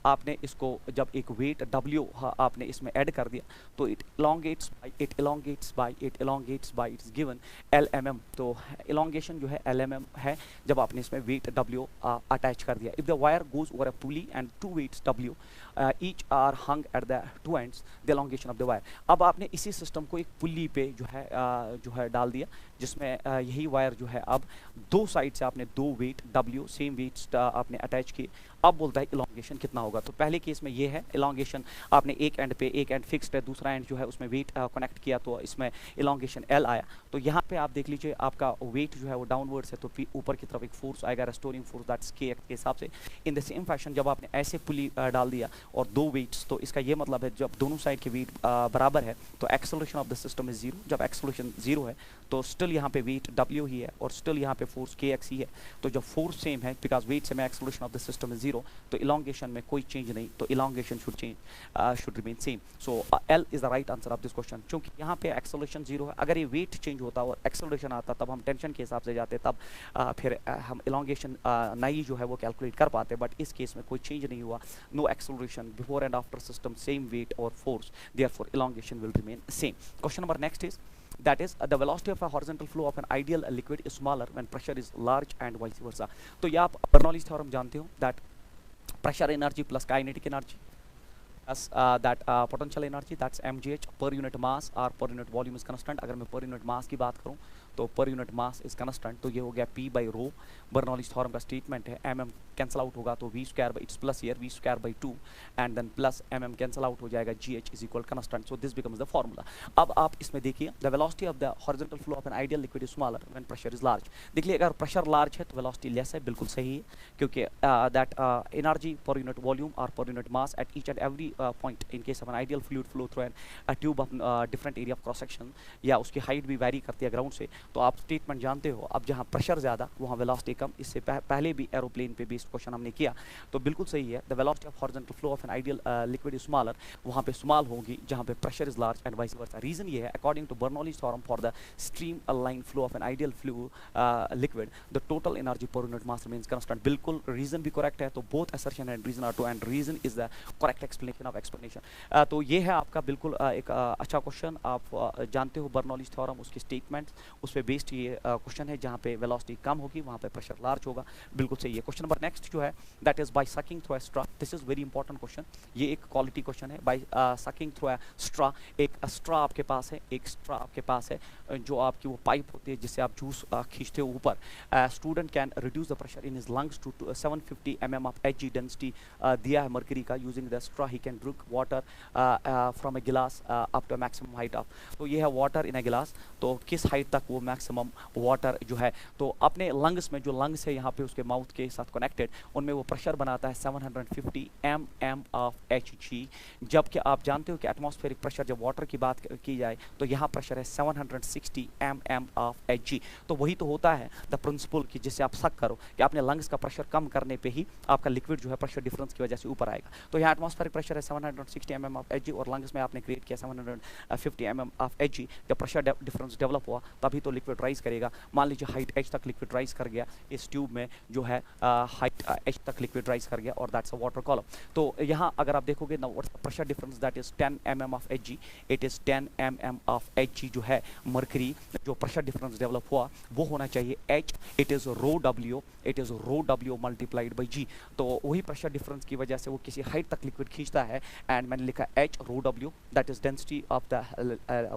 आपने इसको जब एक वेट W आपने इसमें ऐड कर दिया तो it elongates by it's given L mm। तो elongation जो है L mm है जब आपने इसमें वेट W अटैच कर दिया। If the wire goes over a pulley and two weights W each are hung at the two ends, the elongation of the wire. अब आपने इसी सिस्टम को एक पुली पे जो है डाल दिया, जिसमें यही वायर जो है अब दो साइड से आपने दो वेट W सेम वेट्स आपने अटैच किए। अब बोलता है इलॉन्गेशन कितना होगा। तो पहले केस में ये है इलॉन्गेशन, आपने एक एंड पे एक एंड फिक्स्ड है, दूसरा एंड जो है उसमें वेट कनेक्ट किया तो इसमें इलॉन्गेशन L आया। तो यहाँ पे आप देख लीजिए आपका वेट जो है वो डाउनवर्ड्स है तो ऊपर की तरफ एक फोर्स आएगा, रेस्टोरिंग फोर्स, दैट्स के हिसाब से। इन द सेम फैशन जब आपने ऐसे पुली डाल दिया और दो वेट्स, तो इसका ये मतलब है जब दोनों साइड के वेट बराबर है तो acceleration of the system is zero. जब एक्सेलरेशन जीरो है तो स्टिल यहाँ पे वेट W ही है और स्टिल यहाँ पे फोर्स kx ही है। तो जब फोर्स सेम है बिकॉज वेट से में acceleration of the system is zero, तो इलॉन्गेशन में कोई चेंज नहीं, तो elongation should remain same. So L is the right answer of this question. क्योंकि यहाँ पे एक्सेलरेशन जीरो है, अगर ये वेट चेंज होता और एक्सेलरेशन आता तब हम टेंशन के हिसाब से जाते, तब फिर हम इलॉन्गेशन नहीं जो है वो कैलकुलेट कर पाते, बट इस केस में कोई चेंज नहीं हुआ, no acceleration, before and after system same weight और force, therefore elongation will remain same. Question number next is, that is the velocity of a horizontal flow of an ideal liquid is smaller when pressure is large and vice versa। तो ये आप बर्नौलीज थ्योरम जानते हो, that pressure energy plus kinetic energy as that potential energy, that's mgh per unit mass or per unit volume is constant। अगर मैं per unit mass की बात करूँ तो पर यूनिट मास इज कंस्टेंट, तो ये हो गया P by rho. Bernoulli's theorem का स्टेटमेंट है, mm कैंसिल आउट होगा तो v square by, it's plus here v square by 2 and then plus mm cancel out हो जाएगा, gh is equal constant, so this becomes the formula. अब आप इसमें देखिए the velocity of the horizontal flow of an ideal liquid is smaller when pressure is large. देखिए अगर प्रेशर लार्ज है तो वेलोसिटी लेस है, बिल्कुल सही है, क्योंकि that energy per unit volume और per unit mass at each and every point in case of an ideal fluid flow through an tube of different area of cross section, या उसकी हाइट भी वैरी करती है ग्राउंड से, तो आप स्टेटमेंट जानते हो। अब जहाँ प्रेशर ज़्यादा वहाँ वेलोसिटी कम, इससे पहले भी एरोप्लेन पे बेस्ड क्वेश्चन हमने किया, तो बिल्कुल सही है। The velocity of horizontal flow of an ideal liquid is smaller, वहाँ पे स्मॉल होगी जहाँ पे pressure is large and vice versa. Reason ये है, according to Bernoulli's theorem for the stream line flow of an ideal flow liquid the total energy per unit mass remains constant. बिल्कुल रीजन भी करेक्ट है, तो both assertion and reason are true and reason is the correct explanation of explanation. तो ये है आपका बिल्कुल एक अच्छा क्वेश्चन। आप जानते हो बर्नौलीज थ्योरम, उसकी स्टेटमेंट, उस पर बेस्ड ये क्वेश्चन है, जहाँ पे वेलोसिटी कम होगी वहाँ पे प्रेशर लार्ज होगा, बिल्कुल सही है। क्वेश्चन नंबर नेक्स्ट जो है that is by sucking through a straw. This is very important question, ये एक क्वालिटी क्वेश्चन है। By sucking through a straw, एक स्ट्रा आपके पास है, एक स्ट्रा आपके पास है जो आपकी वो पाइप होती है जिससे आप जूस खींचते हो ऊपर। Student can reduce the pressure in his lungs to 750 mm of Hg density दिया है मर्करी का। Using the straw he can drink water from a glass up to maximum height of, तो ये है वाटर इन ए गिलास, तो किस हाइट तक वो मैक्सिमम वाटर जो है, तो अपने लंग्स में, जो लंग्स है यहाँ पे उसके माउथ के साथ कनेक्टेड, उनमें वो प्रेशर बनाता है 750 mm ऑफ Hg। जबकि आप जानते हो कि एटमॉस्फेरिक प्रेशर जब वाटर की बात की जाए तो यहाँ प्रेशर है 760 mm ऑफ Hg। तो वही तो होता है द प्रिंसिपल कि जिससे आप शक करो कि आपने लंग्स का प्रेशर कम करने पे ही आपका लिक्विड जो है प्रेशर डिफरेंस की वजह से ऊपर आएगा। तो यहाँ एटमॉस्फेरिक प्रेशर है 760 mm ऑफ Hg और लंग्स में आपने क्रिएट किया 750 mm ऑफ Hg। जब प्रेशर डिफरेंस डेवलप हुआ तभी तो लिक्विड राइज करेगा। मान लीजिए हाइट H तक लिक्विड राइज कर गया, इस ट्यूब में जो है हाइट H तक लिक्विड राइज कर गया और दैट्स अ वाटर कॉलम। तो यहाँ अगर आप देखोगे ना pressure difference that is 10 mm of Hg, it is 10 mm of Hg जो है मर्करी, जो प्रेशर डिफरेंस डेवलप हुआ वो होना चाहिए H, it is rho W, it is rho W multiplied by G। तो वही प्रेशर डिफरेंस की वजह से वो किसी हाइट तक लिक्विड खींचता है एंड मैंने लिखा H rho W, that is density of the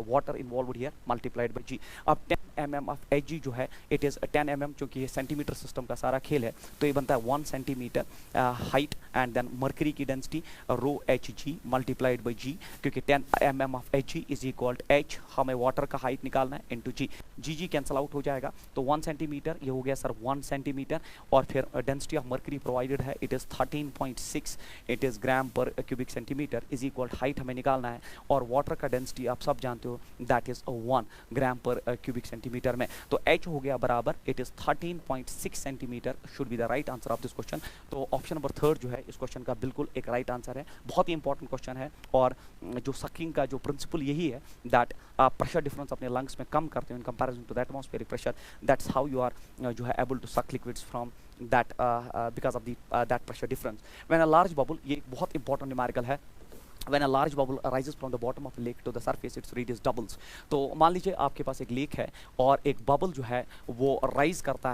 water involved here multiplied by G। अब 10 mm ऑफ एच जी जो है इट इज़ 10 mm, क्योंकि ये सेंटीमीटर सिस्टम का सारा खेल है, तो ये बनता है 1 centimetre height, and then mercury की density rho H G multiplied by G, क्योंकि 10 mm of H G is equal to H, हमें वाटर का हाइट निकालना है, into G, G cancel out हो जाएगा, तो 1 सेंटीमीटर ये हो गया सर 1 सेंटीमीटर, और फिर डेंसिटी ऑफ मर्करी प्रोवाइडेड है इट इज़ 13.6, इट इज़ ग्राम पर cubic centimetre, is equal height हमें निकालना है, और वाटर का डेंसिटी आप सब जानते हो दैट इज़ 1 ग्राम पर क्यूबिक सेंटीमीटर में, तो h हो गया बराबर it is 13.6 centimetre, should be the right answer of this question. तो ऑप्शन नंबर 3 जो है इस क्वेश्चन का बिल्कुल एक राइट आंसर है, बहुत ही इंपॉर्टेंट क्वेश्चन है, और जो सकिंग का जो प्रिंसिपल यही है दैट आप प्रेशर डिफरेंस अपने लंग्स में कम करते हो in comparison to the atmospheric pressure, that's how you are जो है able to suck liquids from that because of the that pressure difference. When a large bubble, ये एक बहुत important numerical है, when a large bubble arises from the bottom of a lake to the surface, its radius doubles. तो मान लीजिए आपके पास एक लेक है और एक बबल जो है वो राइज करता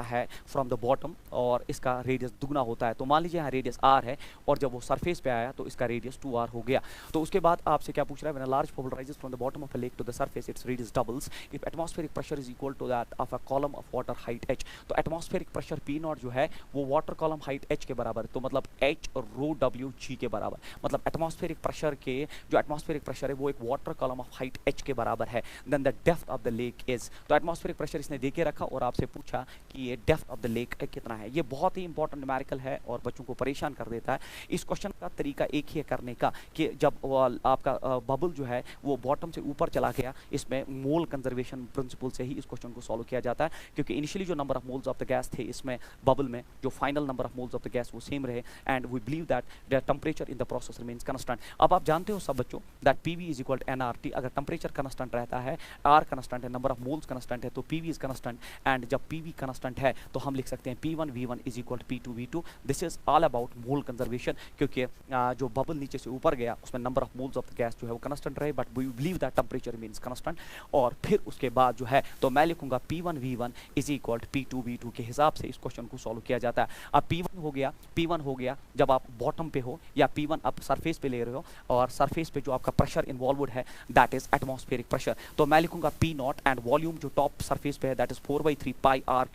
है फ्रॉम द बॉटम, और इसका रेडियस दुगना होता है, तो मान लीजिए यहाँ रेडियस r है, और जब वो सरफेस पे आया तो इसका रेडियस 2r हो गया। तो उसके बाद आपसे क्या पूछ रहा है, when a large bubble rises from the bottom of a lake to the surface, its radius doubles if atmospheric pressure is equal to that of a column of water height h. तो एटमॉस्फेरिक प्रेशर P नॉट जो है वो वाटर कॉलम हाइट h के बराबर, तो मतलब h रो w g के बराबर, मतलब एटमॉस्फेरिक प्रेशर के जो एटमॉस्फेरिक प्रेशर है वो एक water column of height h के बराबर है, then the depth of the lake is, तो एटमॉस्फेरिक प्रेशर इसने देके रखा और आपसे पूछा कि ये डेप्थ ऑफ द लेक कितना है। ये बहुत ही इंपॉर्टेंट न्यूमेरिकल है और बच्चों को परेशान कर देता है। इस क्वेश्चन का तरीका एक ही है करने का कि जब आपका बबल जो है वो बॉटम से ऊपर चला गया, इसमें मोल कंजर्वेशन प्रिंसिपल से ही इस क्वेश्चन को सॉल्व किया जाता है, क्योंकि इनिशियली जो number of moles of the gas थे इसमें बबल में, जो final number of moles of the gas वो सेम रहे, and we believe that the temperature in the process remains constant. अब आप जानते हो सब बच्चों that PV is equal to nRT, अगर टेम्परेचर कांस्टेंट रहता है, R कांस्टेंट है, नंबर ऑफ मोल्स कांस्टेंट है, तो PV इज कांस्टेंट, एंड जब PV कांस्टेंट है तो हम लिख सकते हैं P1 V1 is equal to P2 V2। This is all about mole conservation, क्योंकि जो बबल नीचे से ऊपर गया उसमें number of moles of the gas जो है वो कांस्टेंट रहे, but we believe that temperature remains constant. और फिर उसके बाद जो है तो मैं लिखूंगा P1 V1 is equal to P2 V2 के हिसाब से इस क्वेश्चन को सॉल्व किया जाता है। अब P1 हो गया जब आप बॉटम पे हो, या P1 आप सरफेस पे ले रहे हो, और सरफेस पे जो आपका प्रेशर इन्वॉल्वड है दैट इज एटमॉस्फेरिक प्रेशर, तो मैं लिखूंगा P नॉट, एंड वॉल्यूम जो टॉप सरफेस पे है that is 4/3 pi r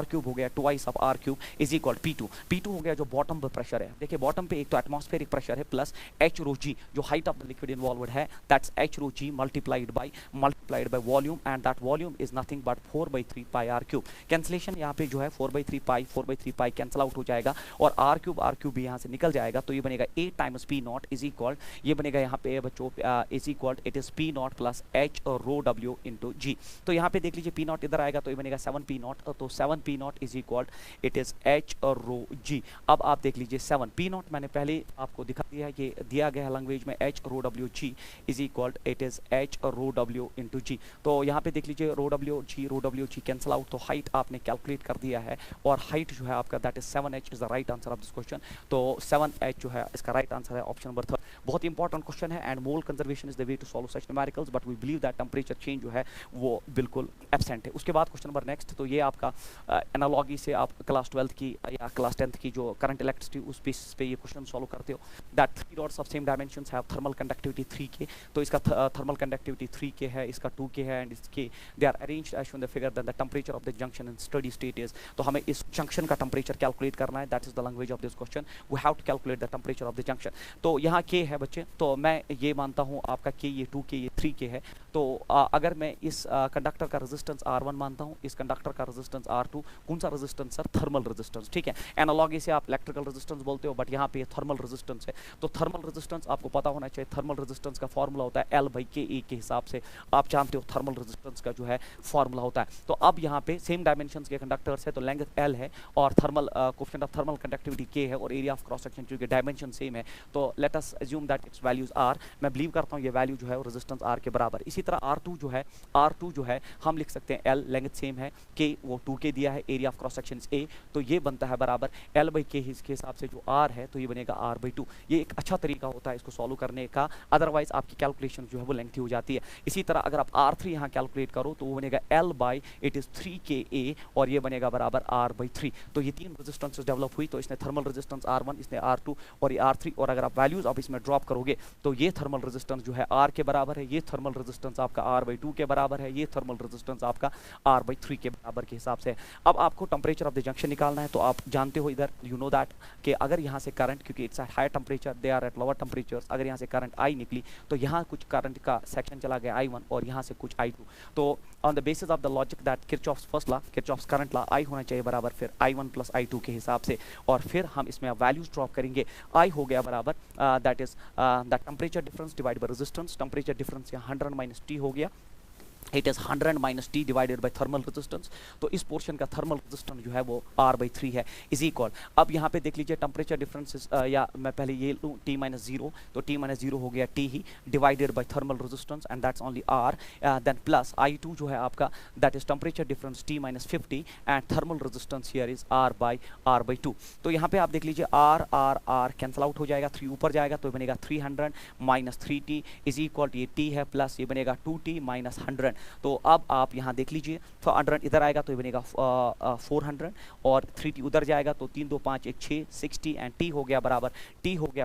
cube हो गया twice of r cube is equal P2 हो गया जो बॉटम पे प्रेशर है। देखिए बॉटम पे एक तो एटमॉस्फेरिक प्रेशर है प्लस h रो g जो height of the liquid involved है that's h rho g multiplied by volume, and that volume is nothing but 4/3 pi r cube. Cancellation यहाँ पे जो है 4/3 पाई कैंसिल आउट हो जाएगा, और r क्यूब भी यहाँ से निकल जाएगा, तो ये बनेगा 8 times P nought is equal, ये बनेगा यहाँ पे बच्चों is equal it is P nought plus h rho w into g। तो यहाँ पे देख लीजिए P नॉट इधर आएगा तो ये बनेगा 7 P नॉट, तो 7 P nought is equal it is h rho g। अब आप देख लीजिए 7 P नॉट मैंने पहले आपको दिखा दिया है, ये दिया गया है लैंग्वेज में h rho w g is equal it is h rho w into g। तो यहाँ पे देख लीजिए rho w g cancel out, तो हाइट आपने कैलकुलेट कर दिया है, और हाइट जो है आपका that is 7h is the right answer of this question. तो 7h जो है इसका राइट आंसर है ऑप्शन नंबर 3। बहुत इंपॉर्टेंट क्वेश्चन है, and mole conservation is the way to solve such numericals, but we believe that temperature change जो है वो बिल्कुल एब्सेंट है। उसके बाद क्वेश्चन नंबर नेक्स्ट, तो ये आपका एनालॉगी से आप क्लास 12th की या क्लास 10th की जो करंट इलेक्ट्रिसिटी उस बेसिस पे ये क्वेश्चन सॉल्व करते हो, that 3 rods of same dimensions have thermal conductivity 3K, तो इसका थर्मल कंडक्टिविटी 3K है, इसका 2K है, एंड इसके they are arranged as shown the figure that the temperature of the junction in steady state is, तो हमें इस जंक्शन का टेम्परेचर कैलकुलेट करना है, that is the language of this question, we have to calculate the temperature of the junction. तो यहाँ K है बच्चे, तो मैं ये मानता हूँ आपका K ये 2K ये 3K है, तो अगर मैं इस कंडक्टर का रेजिस्टेंस R1 मानता हूँ, इस कंडक्टर का रेजिस्टेंस R2, कौन सा रेजिस्टेंस सर, थर्मल रेजिस्टेंस, ठीक है। एनालॉगी से आप इलेक्ट्रिकल रेजिस्टेंस बोलते हो, बट यहाँ पे थर्मल रेजिस्टेंस है, तो थर्मल रेजिस्टेंस आपको पता होना चाहिए, थर्मल रेजिस्टेंस का फॉर्मूला होता है L/KA के हिसाब से, आप जानते हो थर्मल रेजिस्टेंस का जो है फॉर्मूला होता है। तो अब यहाँ पे सेम डायमेंशंस के कंडक्टर्स है, तो लेंथ L है, और thermal coefficient of thermal conductivity K है, और एरिया ऑफ क्रॉस सेक्शन क्योंकि डायमेंशन सेम है, तो let us assume that it's values R। मैं बिलीव करता हूँ ये वैल्यू जो है वो रेजिस्टेंस R के बराबर। इसी तरह R2 जो है हम लिख सकते हैं L, लेंथ सेम है, K वो 2K दिया है, area of cross section A, तो ये बनता है बराबर L/K इसके हिसाब से जो R है तो ये बनेगा R/2। ये एक अच्छा तरीका होता है इसको सॉल्व करने का, अदरवाइज आपकी कैलकुलेशन जो है वो लेंथी हो जाती है। इसी तरह अगर आप R3 यहाँ कैलकुलेट करो तो वो बनेगा L/3KA, और ये बनेगा बराबर R/3। तो ये 3 रेजिस्टेंसेस डेवलप हुई, तो इसने थर्मल रेजिस्टेंस R1, इसने R2, और ये R3 और और अगर आप वैल्यूज आप इसमें ड्रॉप करोगे तो ये थर्मल रेजिस्टेंस जो है R के बराबर है, ये थर्मल रेजिस्टेंस आपका R/2 के बराबर है, ये थर्मल रेजिस्टेंस आपका R/3 के बराबर के हिसाब से। अब आपको टेम्परेचर ऑफ द जंक्शन निकालना है, तो आप जानते हो इधर यू नो दैट कि अगर यहाँ से करंट, क्योंकि it's at higher temperature, they are at lower temperatures, अगर यहाँ से करंट I निकली तो यहाँ कुछ करंट का सेक्शन चला गया I1 और यहाँ से कुछ I2। तो on the basis of the logic that Kirchhoff's first law, Kirchhoff's current law, I होना चाहिए बराबर फिर I1 प्लस I2 के हिसाब से, और फिर हम इसमें वैल्यूज ड्रॉप करेंगे। I हो गया बराबर that is the temperature difference divide by resistance, temperature difference यहाँ 100 माइनस T हो गया, it is 100 minus T divided by thermal resistance. तो इस पोर्शन का थर्मल रेजिस्टेंस जो है वो R/3 है, इज इक्वल। अब यहाँ पे देख लीजिए टेम्परेचर डिफरेंस या मैं पहले ये लूँ T माइनस 0, तो T माइनस 0 हो गया T ही divided by thermal resistance and that's only R, then plus I2 जो है आपका that is temperature difference T minus 50 and thermal resistance here is R/2। तो यहाँ पे आप देख लीजिए R कैंसल आउट हो जाएगा, 3 ऊपर जाएगा तो बनेगा 300 माइनस 3T इज इक्वल, ये T है प्लस ये बनेगा 2T माइनस 100। तो अब आप यहाँ देख लीजिए, तो 100 इधर आएगा तो ये बनेगा 400 और 3T उधर जाएगा तो 3 2 5 1 6 60 एंड T हो गया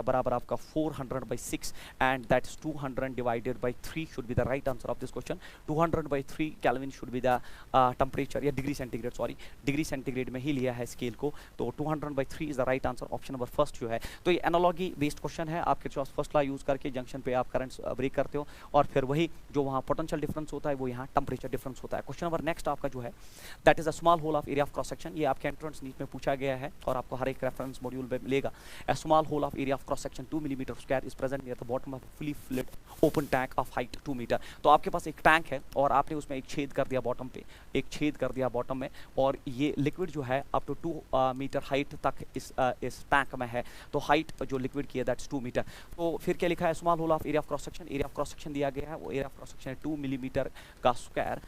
बराबर आपका 400/6 and that's 200 divided by 3 should be the right answer of this question. 200/3 kelvin should be the temperature, या degree centigrade, sorry degree centigrade में ही लिया है स्केल को, तो 200/3 is the right answer, option number first जो है। तो ये एनालॉजी बेस्ड क्वेश्चन है, आप किरचॉफ्स फर्स्ट लॉ यूज करके जंक्शन पे आप करंट ब्रेक करते हो और फिर वही जो वहाँ पोटेंशियल डिफरेंस होता है वो यहाँ टेम्परेचर डिफरेंस होता है। क्वेश्चन नंबर नेक्स्ट आपका जो है that is a small hole of area of cross section, ये आपके एंट्रेंस नीट में पूछा गया है और आपको हर एक रेफरेंस मॉड्यूल में मिलेगा। a small hole of area of cross section 2 mm square is present near the bottom of a fully filled open tank of height 2 metre. तो आपके पास एक टैंक है और आपने उसमें एक छेद कर दिया बॉटम पे, एक छेद कर दिया बॉटम में, और ये लिक्विड जो है अप टू 2 मीटर हाइट तक इस टैंक में है। तो हाइट जो लिक्विड की है दैट्स 2 मीटर। तो फिर क्या लिखा है, small hole of area of cross section, area of cross section दिया गया है, वो area of cross section 2 millimetre का square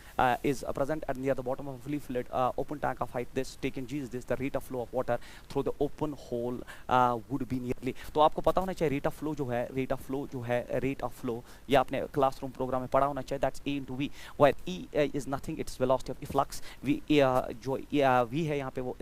is present at near the bottom of a fully filled open tank of height this taken G is this, the rate of flow of water through the open hole would be nearly। तो आपको पता होना चाहिए रेट ऑफ फ्लो जो है, रेट ऑफ फ्लो या आपने क्लासरूम प्रोग्राम में पढ़ा होना चाहिए, that's A into V, where E is nothing, it's velocity of efflux, V जो V है यहाँ पे वो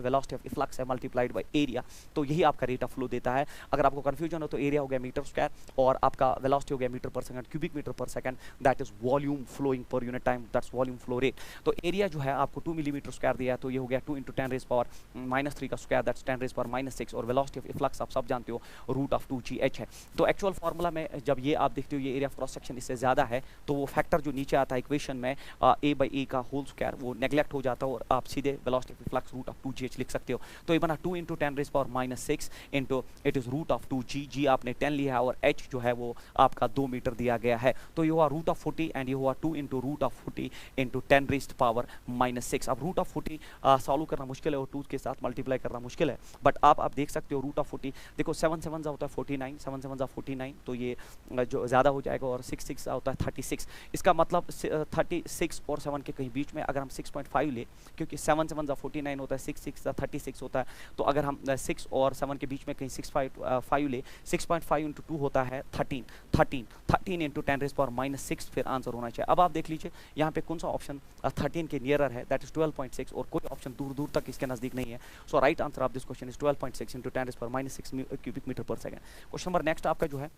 velocity of efflux है multiplied by area, तो यही आपका रेट ऑफ फ्लो देता है। अगर आपको कंफ्यूजन हो तो एरिया हो गया मीटर स्क्वायर और आपका वेलोसिटी हो गया metre per second, cubic metre per second, that is volume flowing per unit time, that's volume flow rate. तो एरिया जो है आपको 2 मिलीमीटर स्क्वायर दिया है, तो ये हो गया 2 × 10⁻³ का स्क्वायर, दैट्स 10⁻⁻⁶, और वेलोसिटी ऑफ इफ्लक्स आप सब जानते हो √2gh है। तो एक्चुअल फार्मूला में जब ये आप देखते हो ये एरिया ऑफ क्रॉस सेक्शन इससे ज़्यादा है तो वो फैक्टर जो नीचे आता है इक्वेशन में A/A का होल स्क्वायर वो नेग्लेक्ट हो जाता है और आप सीधे वेलोसिटी ऑफ इफ्लक्स √2gh लिख सकते हो। तो ये बना 2 × 10⁻⁶ into it is √2g, g आपने 10 लिया है और h जो है वो आपका 2 मीटर दिया गया है। तो ये हुआ √40 एंड ये हुआ 2 × √40 इंटू 10⁻⁻⁶। अब √40 सॉल्व करना मुश्किल है और 2 के साथ मल्टीप्लाई करना मुश्किल है, बट आप देख सकते हो √40, देखो 7 7 होता है 49, 7 7 49, तो ये जो ज़्यादा हो जाएगा, और 6 6 होता है 36। इसका मतलब 36 और 7 के कहीं बीच में अगर हम 6.5 ले, क्योंकि 7 7 49 होता है, 6 6 36 होता है, तो अगर हम 6 और 7 के बीच में कहीं 6.5 ले, 6.5 × 2 होता है 13 × 10⁻⁻⁶ फिर आंसर होना चाहिए। अब आप देख लीजिए यहाँ पे कौन सा ऑप्शन 13 के नियरर है, दैट इज 12.6, और कोई ऑप्शन दूर दूर तक इसके नज़दीक नहीं है। So right answer of this question is 12.6 × 10⁻⁻⁶ cubic metre per second. Question number next आपका जो है,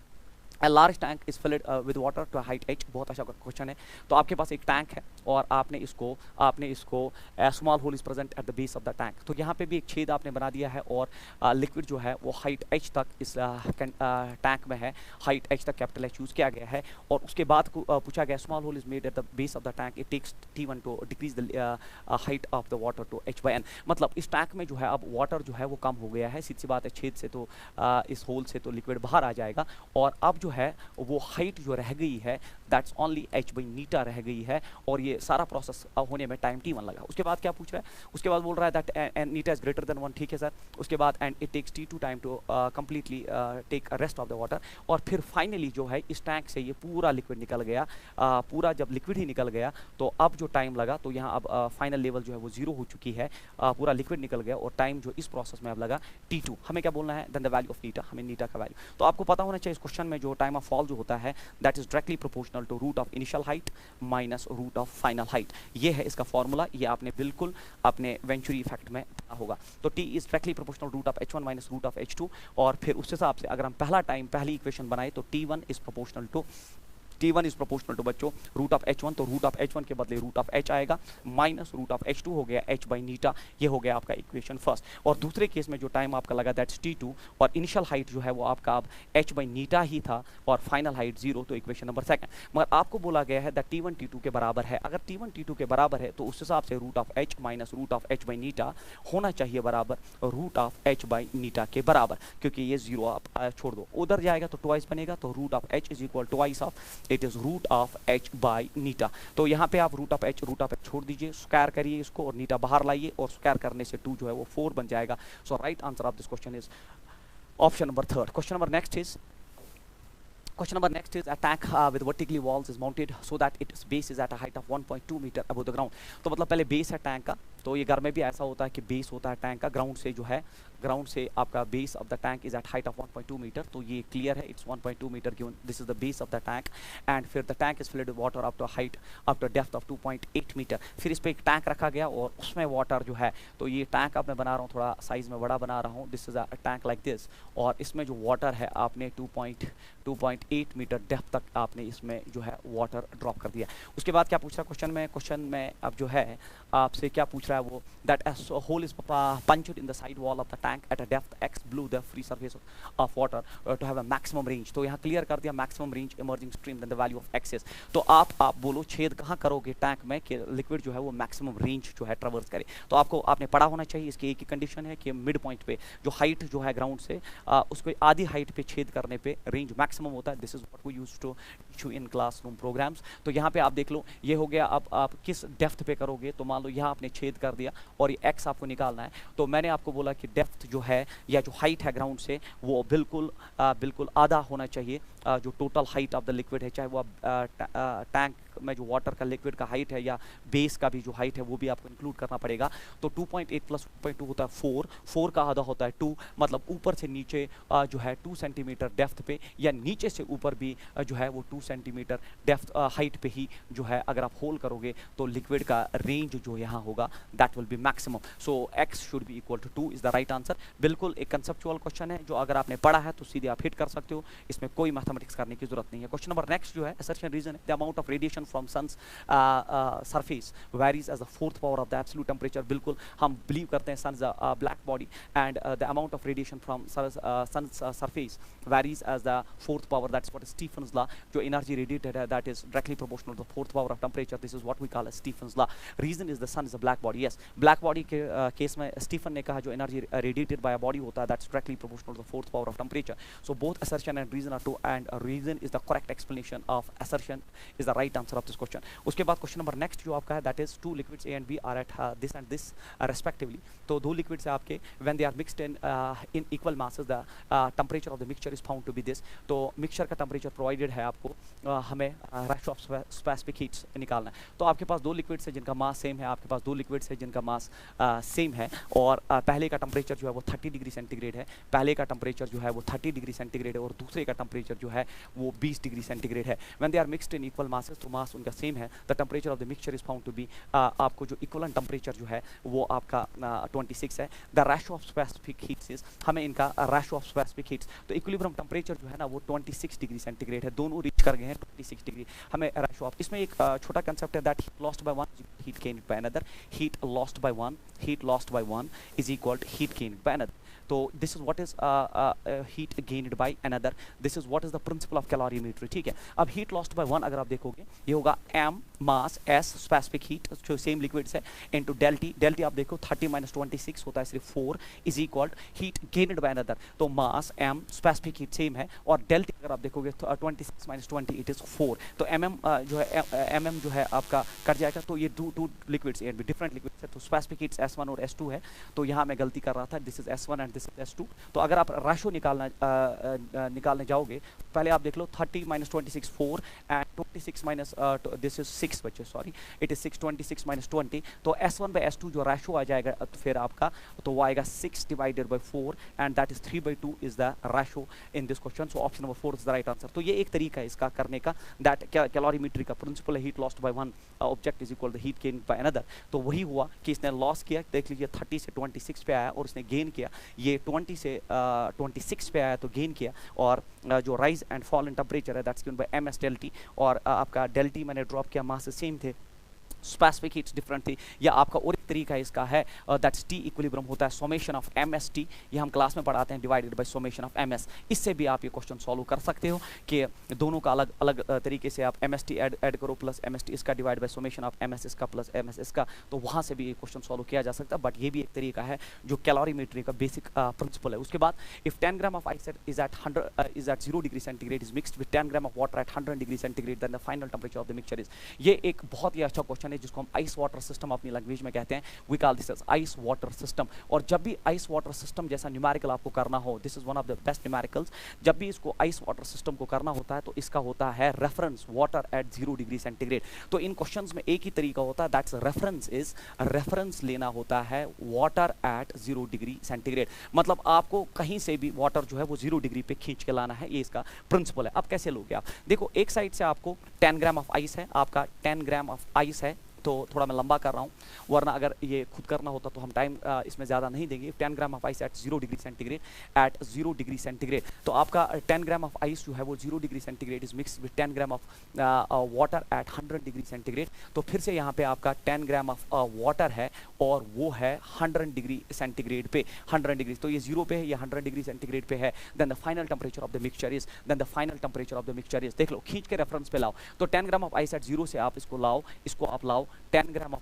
A large tank is filled with water to a height h, बहुत अच्छा क्वेश्चन है। तो आपके पास एक टैंक है और आपने इसको small hole is present at the base of the tank, तो यहाँ पे भी एक छेद आपने बना दिया है और लिक्विड जो है वो हाइट h तक इस टैंक में है, हाइट h तक कैपिटल H यूज़ किया गया है, और उसके बाद पूछा गया small hole is made at the base of the tank, it takes T1 to decrease the height of the water to h/n। मतलब इस टैंक में जो है अब वाटर जो है वो कम हो गया है, सीधी सी बात है, छेद से तो इस होल से तो लिक्विड बाहर आ जाएगा, और अब जो है वो हाइट जो रह गई है दैट्स ओनली h/मीटर रह गई है, और ये सारा प्रोसेस होने में टाइम T1 लगा। उसके बाद क्या पूछ रहा है, उसके बाद बोल रहा है that metre is greater than 1, ठीक है सर। उसके बाद and it takes T2 time to completely take rest of the water, और फिर फाइनली जो है इस टैंक से ये पूरा लिक्विड निकल गया, पूरा जब लिक्विड ही निकल गया तो अब जो टाइम लगा, तो यहाँ अब फाइनल लेवल जो है वो 0 हो चुकी है, पूरा लिक्विड निकल गया, और टाइम जो इस प्रोसेस में अब लगा T2। हमें क्या बोलना है, देन द वैल्यू ऑफ नीटा, हमें नीटा का वैल्यू। तो आपको पता होना चाहिए इस क्वेश्चन में जो टाइम ऑफ फॉल जो होता है that is directly proportional to root of initial height minus root of final height. ये है इसका फॉर्मूला, ये आपने बिल्कुल अपने वेंचुरी इफेक्ट में पढ़ा होगा। तो T is directly proportional root of h1 minus root of h2, और फिर उस हिसाब से अगर हम पहली इक्वेशन बनाए तो t1 इज प्रोपोर्शनल टू बच्चों रूट ऑफ h1, तो रूट ऑफ h1 के बदले रूट ऑफ h आएगा माइनस रूट ऑफ h2 हो गया h बाई नीटा। ये हो गया आपका इक्वेशन फर्स्ट। और दूसरे केस में जो टाइम आपका लगा दैट्स t2 और इनिशियल हाइट जो है वो आपका अब h बाई नीटा ही था और फाइनल हाइट 0, तो इक्वेशन नंबर सेकंड। मगर आपको बोला गया है दैट t1 t2 के बराबर है। अगर t1 t2 के बराबर है तो उस हिसाब से root of h minus root of h by eta होना चाहिए बराबर root of h by eta के बराबर, क्योंकि ये 0 आप छोड़ दो, उधर जाएगा तो ट्वाइस बनेगा, तो root of h is equal twice of it is root of h by eta. तो यहाँ पे आप रूट ऑफ h छोड़ दीजिए, स्क्वायर करिए इसको और नीटा बाहर लाइए और स्क्वायर करने से 2 जो है वो 4 बन जाएगा। So right answer of this question is option number third. Question number next is a tank with vertically walls is mounted so that its base is at a height of 1.2 meter above the ground। तो मतलब पहले बेस है टैंक का, तो ये घर में भी ऐसा होता है कि बेस होता है टैंक का, ग्राउंड से जो है ग्राउंड से आपका base of the tank is at height of 1.2 metre. तो ये क्लियर है, it's 1.2 metre given, this is the base of the tank and फिर the tank is filled with water up to height up to depth of 2.8 metre. फिर इस पर एक टैंक रखा गया और उसमें वाटर जो है, तो ये टैंक अब मैं बना रहा हूँ थोड़ा साइज में बड़ा बना रहा हूँ, this is a tank like this, और इसमें जो वाटर है आपने 2.8 मीटर डेप्थ तक आपने इसमें जो है वाटर ड्रॉप कर दिया। उसके बाद क्या पूछ रहा है क्वेश्चन में अब जो है आपसे क्या पूछ रहा है वो that a hole is punctured in the side wall of the tank at a depth x below the free surface of water to have a maximum range। तो यहाँ क्लियर कर दिया maximum range emerging stream then the value of x is। तो आप बोलो छेद कहाँ करोगे टैंक में कि लिक्विड जो है वो मैक्सिमम रेंज जो है ट्रैवर्स करे। तो आपने पढ़ा होना चाहिए, इसकी एक ही कंडीशन है कि मिड पॉइंट पे जो हाइट जो है ग्राउंड से उसको आधी हाइट पे छेद करने पे रेंज मैक्सिमम होता है। This is what we use to teach in classroom programmes. तो यहाँ पे आप देख लो ये हो गया। अब आप किस डेप्थ पे करोगे, तो मान लो यहाँ आपने छेद कर दिया और ये x आपको निकालना है, तो मैंने आपको बोला कि डेप्थ जो है या जो हाइट है ग्राउंड से वो बिल्कुल आधा होना चाहिए जो total height of the liquid है, चाहे वो टैंक में जो वाटर का लिक्विड का हाइट है या बेस का भी जो हाइट है वो भी आपको इंक्लूड करना पड़ेगा। तो 2.8 प्लस 2.2 होता है 4 का आधा होता है 2, मतलब ऊपर से नीचे जो है 2 सेंटीमीटर डेप्थ पे या नीचे से ऊपर भी जो है वो 2 सेंटीमीटर डेप्थ हाइट पे ही जो है अगर आप होल करोगे तो लिक्विड का रेंज जो यहाँ होगा that will be maximum. So x should be equal to 2 is the right answer. बिल्कुल एक कंसेप्चुअल क्वेश्चन है जो अगर आपने पढ़ा है तो सीधे आप हिट कर सकते हो, इसमें कोई मैथमेटिक्स करने की जरूरत नहीं है। क्वेश्चन नंबर नेक्स्ट जो है assertion reason है the amount of radiation from sun's surface varies as the fourth power of the absolute temperature। बिल्कुल हम बिलीव करते हैं sun is a black body and the amount of radiation from sun's surface varies as the fourth power, that's what is Stephen's law। जो energy radiated है that is directly proportional to the fourth power of temperature, this is what we call as Stephen's law। reason is the sun is a black body, yes black body के केस में स्टीफन ने कहा जो energy radiated by a body होता है that's directly proportional to the fourth power of temperature। so both assertion and reason are true and reason is the correct explanation of assertion is the right answer of this question। उसके बाद क्वेश्चन नंबर नेक्स्ट जो आपका है that is 2 liquids A and B are at this and this respectively। तो 2 liquids है आपके when they are mixed in equal masses the temperature of the mixture is found to be this। तो मिक्सचर का टेम्परेचर प्रोवाइडेड है आपको, हमें रेशियो ऑफ स्पेसिफिक हीट्स निकालना है। तो आपके पास 2 liquids है जिनका मास सेम है, आपके पास 2 liquids है जिनका मास सेम है और पहले का टेम्परेचर जो है वो 30 डिग्री सेंटीग्रेड है, पहले का टेम्परेचर जो है वो 30 डिग्री सेंटीग्रेड है और दूसरे का टेम्परेचर जो है वो 20 डिग्री सेंटीग्रेड है। When they are mixed in equal masses तो मास उनका सेम है, the temperature of the mixture is found to be आपको जो इक्वलेंट टेम्परेचर जो है वो आपका 26 है। The ratio of specific heats is, हमें इनका रेशियो ऑफ स्पेसिफिक हीट्स, तो इक्विलिब्रियम टेम्परेचर जो है ना वो 26 डिग्री सेंटीग्रेड है, दोनों रीच कर गए हैं 26 डिग्री। हमें रेशियो ऑफ, इसमें एक छोटा कंसेप्ट है that heat lost by one heat gained by another, heat lost by one is equal to heat gained by another. तो this is what is heat gained by another, this is what is the principle of calorimetry. ठीक है, अब हीट लॉस्ट बाय वन अगर आप देखोगे ये होगा m मास s स्पेसिफिक हीट जो सेम लिक्विड्स है इनटू डेल्टी आप देखो 30 माइनस 26 होता है सिर्फ 4 is equal heat gained by another. तो मास m स्पेसिफिक हीट सेम है और डेल्टी अगर आप देखोगे तो 26 माइनस 20 इट इज 4। तो mm जो है आपका कट जाएगा। तो ये टू लिक्विड्स डिफरेंट लिक्विड्स है, तो स्पेसिफिक हीट्स S1 और S2 है। तो यहाँ मैं गलती कर रहा था, this is S1 S1 and this is S2। तो अगर आप रेशो निकालने जाओगे, पहले आप देख लो 30 minus 26 4 and 26 minus this is 6 बच्चे, सॉरी इट इज 6, 26 माइनस 20, तो S1 बाई S2 जो रेशो आ जाएगा तो फिर आपका तो वो आएगा 6 divided by 4 and that is 3/2 is the ratio in this question. So option number 4 is the right answer. तो ये एक तरीका है इसका करने का, दैट कैलोरीमेट्री का प्रिंसिपल है heat lost by one object is equal to heat gain by another. तो वही हुआ कि इसने लॉस किया, देख लीजिए 30 से 26 पे आया और इसने गेन किया, ये 20 से 26 पे आया तो गेन किया, और जो rise and fall in temperature है that's given by M S del T, और आपका डेल टी मैंने ड्रॉप किया, मास सेम थे, स्पेसिफिक हीट्स डिफरेंट थी। या आपका और एक तरीका इसका है दैट्स टी इक्विलिब्रियम होता है summation of M S T, ये हम क्लास में पढ़ाते हैं, divided by summation of M S. इससे भी आप ये क्वेश्चन सॉल्व कर सकते हो कि दोनों का अलग अलग तरीके से आप एम एस टी ऐड करो प्लस एम एस टी इसका divide by summation of M S इसका प्लस एम एस इसका, तो वहाँ से भी ये क्वेश्चन सॉल्व किया जा सकता है। बट ये भी एक तरीका है जो कैलोरीमेट्री का बेसिक प्रिंसिपल है। उसके बाद if 10 gram of ice is at 0 degree centigrade is mixed with 10 gram of water at 100 degree centigrade, then the final temperature of the mixture is. ये एक बहुत ही अच्छा क्वेश्चन है जिसको हम आइस वाटर सिस्टम अपनी लैंग्वेज में कहते हैं, we call this as ice water system. और जब भी आइस वाटर सिस्टम जैसा न्यूमेरिकल आपको करना हो, this is one of the best numericals, जब भी इसको आइस वाटर सिस्टम को करना होता है तो इसका होता है reference water at 0 degree centigrade. तो इन क्वेश्चंस में एक ही तरीका होता है, दैट्स रेफरेंस लेना होता है वाटर एट 0 डिग्री सेंटीग्रेड, मतलब आपको कहीं से भी वाटर जो है वो 0 डिग्री पे खींच के लाना है, ये इसका प्रिंसिपल है। अब कैसे लोगे आप, देखो एक साइड से आपको 10 ग्राम ऑफ आइस है, आपका 10 ग्राम ऑफ आइस है, तो थोड़ा मैं लंबा कर रहा हूँ, वरना अगर ये खुद करना होता तो हम टाइम इसमें ज़्यादा नहीं देंगे। 10 gram of ice eight 0 degree centigrade, तो आपका 10 ग्राम ऑफ आइस जो है वो 0 degree centigrade is mix with 10 gram of water at 100 degree centigrade. तो फिर से यहाँ पे आपका 10 ग्राम ऑफ वाटर है और वो है 100 डिग्री सेंटीग्रेड पे, 100 डिग्री, तो ये 0 पे है, ये 100 डिग्री सेंटीग्रेड पे है। Then the final temperature of the mixture is, देख लो खींच के रेफरेंस पे लाओ, तो 10 ग्राम ऑफ आइस एट 0 से आप इसको लाओ, इसको आप लाओ 10 ग्राम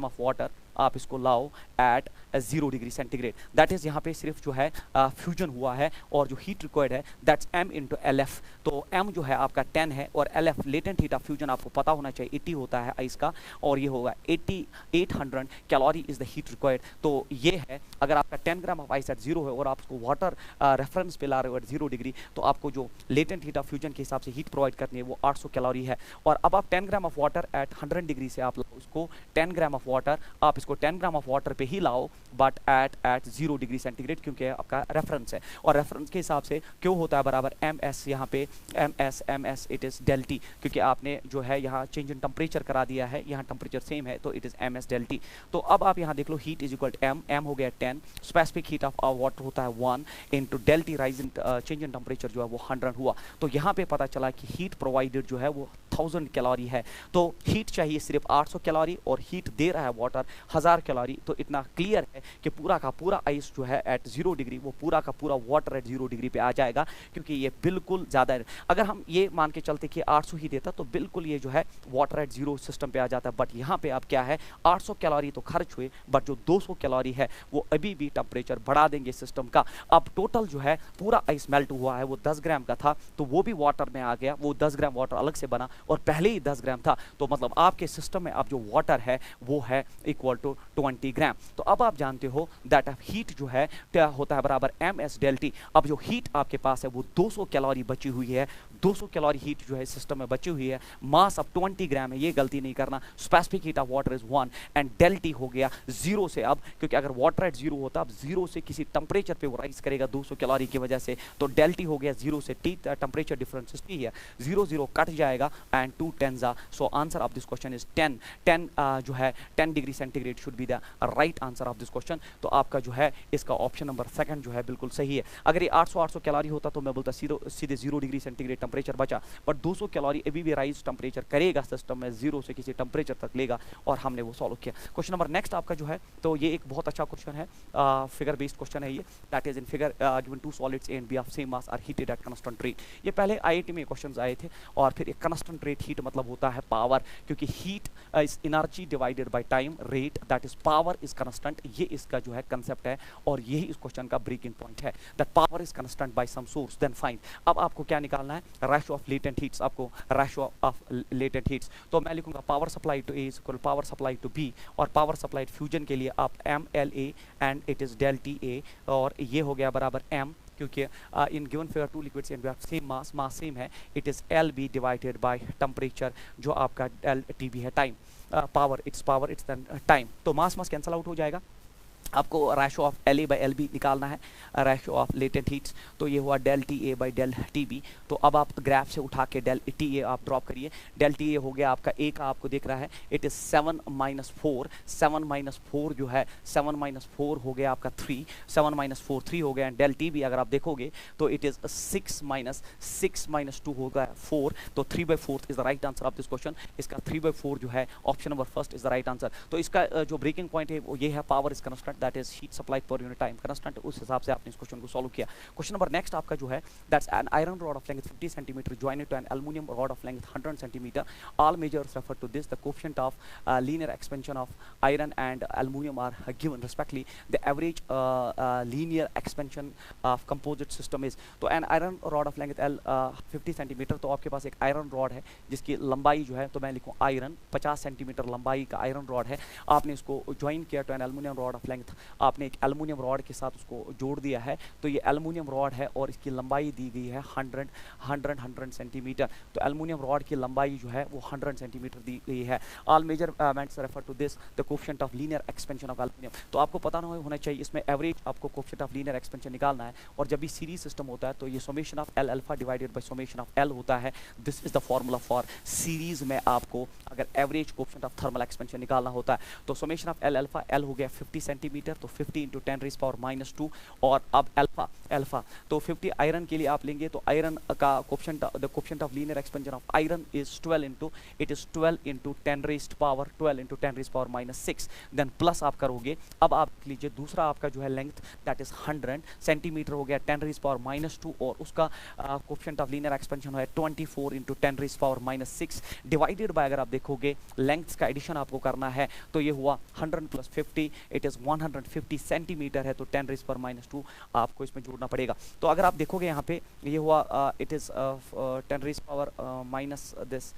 ऑफ वाटर आप इसको लाओ at 0 degree centigrade, that is यहाँ पे सिर्फ जो है फ्यूजन हुआ है, और जो हीट रिक्वायर्ड है that's m into L F. तो m जो है आपका 10 है और L F latent heat of fusion आपको पता होना चाहिए 80 होता है आइस का, और ये होगा 800 calorie is the heat required. तो ये है, अगर आपका 10 ग्राम ऑफ आइस एट 0 है और आप उसको वाटर रेफरेंस पे ला रहे हो एट 0 डिग्री, तो आपको जो लेटेंट हीट ऑफ फ्यूजन के हिसाब से हीट प्रोवाइड करनी है वो 800 कैलोरी है। और अब आप 10 gram of water at 100 degree से आप उसको 10 ग्राम ऑफ वाटर, आप इसको 10 ग्राम ऑफ वाटर पे ही लाओ बट एट 0 डिग्री सेंटीग्रेड, क्योंकि आपका रेफरेंस है, और रेफरेंस के हिसाब से क्यों होता है बराबर एम एस, यहाँ पे M S it is del T, क्योंकि आपने जो है यहाँ चेंज इन टेम्परेचर करा दिया है, यहाँ टेम्परेचर सेम है तो it is M S del T. तो अब आप यहाँ देख लो heat is equal to M हो गया 10, स्पेसिफिक हीट ऑफ वाटर होता है 1 into del T, rise in change in temperature जो है वो 100 हुआ। तो यहाँ पे पता चला कि हीट प्रोवाइडेड जो है वो 1000 कैलोरी है, तो हीट चाहिए सिर्फ 800 कैलोरी और हीट दे रहा है वाटर 1000 कैलोरी। तो इतना क्लियर है कि पूरा का पूरा आइस जो है एट 0 डिग्री, वो पूरा का पूरा वाटर एट 0 डिग्री पे आ जाएगा, क्योंकि ये बिल्कुल ज़्यादा है। अगर हम ये मान के चलते कि 800 ही देता तो बिल्कुल ये जो है वाटर एट 0 सिस्टम पे आ जाता है, बट यहाँ पे आप क्या है 800 कैलोरी तो खर्च हुए, बट जो 200 कैलोरी है वो अभी भी टेम्परेचर बढ़ा देंगे सिस्टम का। अब टोटल जो है पूरा आइस मेल्ट हुआ है वो 10 ग्राम का था, तो वो भी वाटर में आ गया, वो 10 ग्राम वाटर अलग से बना और पहले ही 10 ग्राम था, तो मतलब आपके सिस्टम में अब जो वाटर है वो है इक्वल टू 20 ग्राम। तो अब आप जानते हो दैट हीट जो है क्या होता है बराबर एम एस डेल टी। अब जो हीट आपके पास है वो 200 कैलोरी बची हुई है, 200 कैलोरी हीट जो है सिस्टम में बची हुई है, मास अब 20 ग्राम है, ये गलती नहीं करना, specific heat of water is 1 and del T हो गया 0 से, अब क्योंकि अगर वाटर एट 0 होता अब 0 से किसी टेम्परेचर पे वो राइज करेगा 200 कैलोरी की वजह से, तो डेल टी हो गया 0 से टी, टेम्परेचर डिफरेंस टी है, 0 कट जाएगा and 2 10 so answer of this question is 10 जो है 10 degree centigrade should be the right answer of this question. तो आपका जो है इसका ऑप्शन नंबर सेकंड जो है बिल्कुल सही है। अगर ये 800 कैलोरी होता तो मैं बोलता सीधे 0 डिग्री सेंटीग्रेड टेम्परेचर बचा, बट 200 कैलोरी अभी भी राइज टेम्परेचर करेगा सिस्टम में, 0 से किसी टेम्परेचर तक लेगा, और हमने वो सॉल्व किया। क्वेश्चन नंबर नेक्स्ट आपका जो है, तो ये एक बहुत अच्छा क्वेश्चन है, फिगर बेस्ड क्वेश्चन है ये, that is in figure given 2 solids A and B of same mass are heated at constant rate. ये पहले आईआईटी में क्वेश्चंस आए थे, और फिर एक कांस्टेंट रेट हीट मतलब होता है पावर, क्योंकि heat is energy divided by time, rate that is power is constant, ये इसका जो है कंसेप्ट है और यही इस क्वेश्चन का ब्रेकिंग पॉइंट है, that power is constant by some source, then find. अब आपको क्या निकालना है, रेशियो ऑफ लेटेंट हीट्स, आपको रेशियो ऑफ लेटेंट हीट्स, तो मैं लिखूंगा power supply to A is equal power supply to B, और पावर सप्लाइड फ्यूजन के लिए आप M L A and it is del T A, और ये हो गया बराबर एम, क्योंकि in given figure two liquids and we have same mass same है, it is L B divided by temperature, जो आपका डेल टी बी है टाइम, पावर इट्स टाइम, तो मास कैंसल आउट हो जाएगा। आपको ratio of L A by L B निकालना है, रेशियो ऑफ लेटेंट हीट्स, तो ये हुआ del T A by del T B. तो अब आप ग्राफ से उठा के डेल टी ए आप ड्रॉप करिए, डेल टी ए हो गया आपका ए का आपको दिख रहा है, इट इज 7 - 4, 7 - 4 जो है 7 - 4 हो गया आपका 3, 7 - 4 3 हो गया, एंड डेल टी बी अगर आप देखोगे तो इट इज 6 - 2 होगा 4, तो 3/4 is the right answer of this question. इसका 3/4 जो है option number first is the right answer. तो इसका जो ब्रेकिंग पॉइंट है वो ये है, power is constant, that is heat supplied per unit time constant, उस हिसाब से आपने इस क्वेश्चन को सॉल्व किया। क्वेश्चन नंबर नेक्स्ट आपका जो है, that's an iron rod of length 50 centimetre jointed to an aluminium rod of length 100 centimetre, all measures refer to this, the coefficient of linear expansion of iron and aluminium are given respectively, the average linear expansion of composite system is, तो an iron rod of length L 50 centimetre, तो आपके पास एक आयरन रॉड है जिसकी लंबाई जो है, तो मैं लिखूँ आयरन 50 सेंटीमीटर लंबाई का आयरन रॉड है, आपने इसको ज्वाइन किया to an aluminium rod of length, आपने एक एल्युमिनियम रॉड के साथ उसको जोड़ दिया है, तो ये एल्युमिनियम रॉड है और इसकी लंबाई दी गई है 100 सेंटीमीटर, तो एल्युमिनियम रॉड की लंबाई जो है वो 100 सेंटीमीटर दी गई है। All measurements refer to this, the coefficient of linear expansion of aluminium, तो आपको पता होना चाहिए इसमें एवरेज आपको कोएफिशिएंट ऑफ लीनियर एक्सपेंशन निकालना है, और जब भी सीरीज सिस्टम होता है तो ये summation of L alpha divided by summation of L होता है, this is the formula for series में। आपको अगर average coefficient of thermal expansion निकालना होता है तो summation of L alpha, L हो गया 50 सेंटीमीटर, तो 50 × 10⁻⁻², और अब अल्फा तो 50 आयरन के लिए आप लेंगे, तो आयरन का coefficient, the coefficient of linear expansion of iron is 12 × 10⁻⁻6, then plus आप करोगे। अब आप लीजिए दूसरा आपका जो है लेंथ, दैट इज 100 सेंटीमीटर हो गया 10⁻⁻², और उसका कोएफिशिएंट ऑफ लीनियर एक्सपेंशन है 24 × 10⁻⁻6 डिवाइडेड बाय, अगर आप देखोगे लेंथ्स का एडिशन आपको करना है, तो ये हुआ 100 + 50, इट इज 150 सेंटीमीटर है, तो 10⁻⁻² आपको इसमें जोड़ना पड़ेगा। तो अगर आप देखोगे यहाँ पे ये हुआ it is 10⁻⁻, this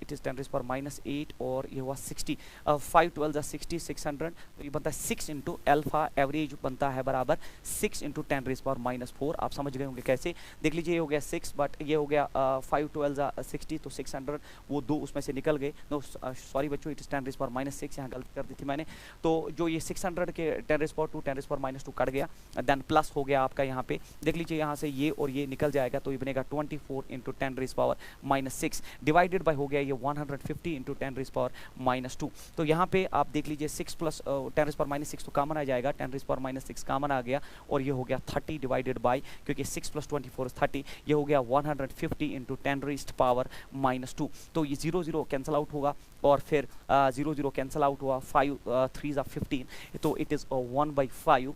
it is 10⁻⁸, और ये हुआ 60, 5 12 60, 600, तो ये बनता है 6 × अल्फा, एवरेज बनता है बराबर 6 × 10⁻⁴। आप समझ गए होंगे कैसे, देख लीजिए ये हो गया 6, बट ये हो गया 5 12 60, तो 600, वो दो उसमें से निकल गए, नो सॉरी बच्चों, इट इज 10⁻⁻6, यहाँ गलती कर दी थी मैंने, तो जो ये 600 के 10⁻², 10⁻⁻² कट गया, देन प्लस हो गया आपका यहाँ पे, देख लीजिए यहाँ से ये और ये निकल जाएगा, तो ये बनेगा 24 × 10⁻⁻6 डिवाइडेड बाय हो गया ये 150 × 10⁻⁻²। तो यहाँ पे आप देख लीजिए 6 + 10⁻⁻6 तो कॉमन आ जाएगा, 10⁻⁻6 कॉमन आ गया, और ये हो गया 30 डिवाइडेड बाय, क्योंकि 6 + 24 = 30, ये हो गया 150 × 10⁻⁻²। तो ये 0 0 कैंसिल आउट होगा, और फिर 0 0 कैंसिल आउट हुआ, 5 3 = 15, तो इट इज़ 1/5,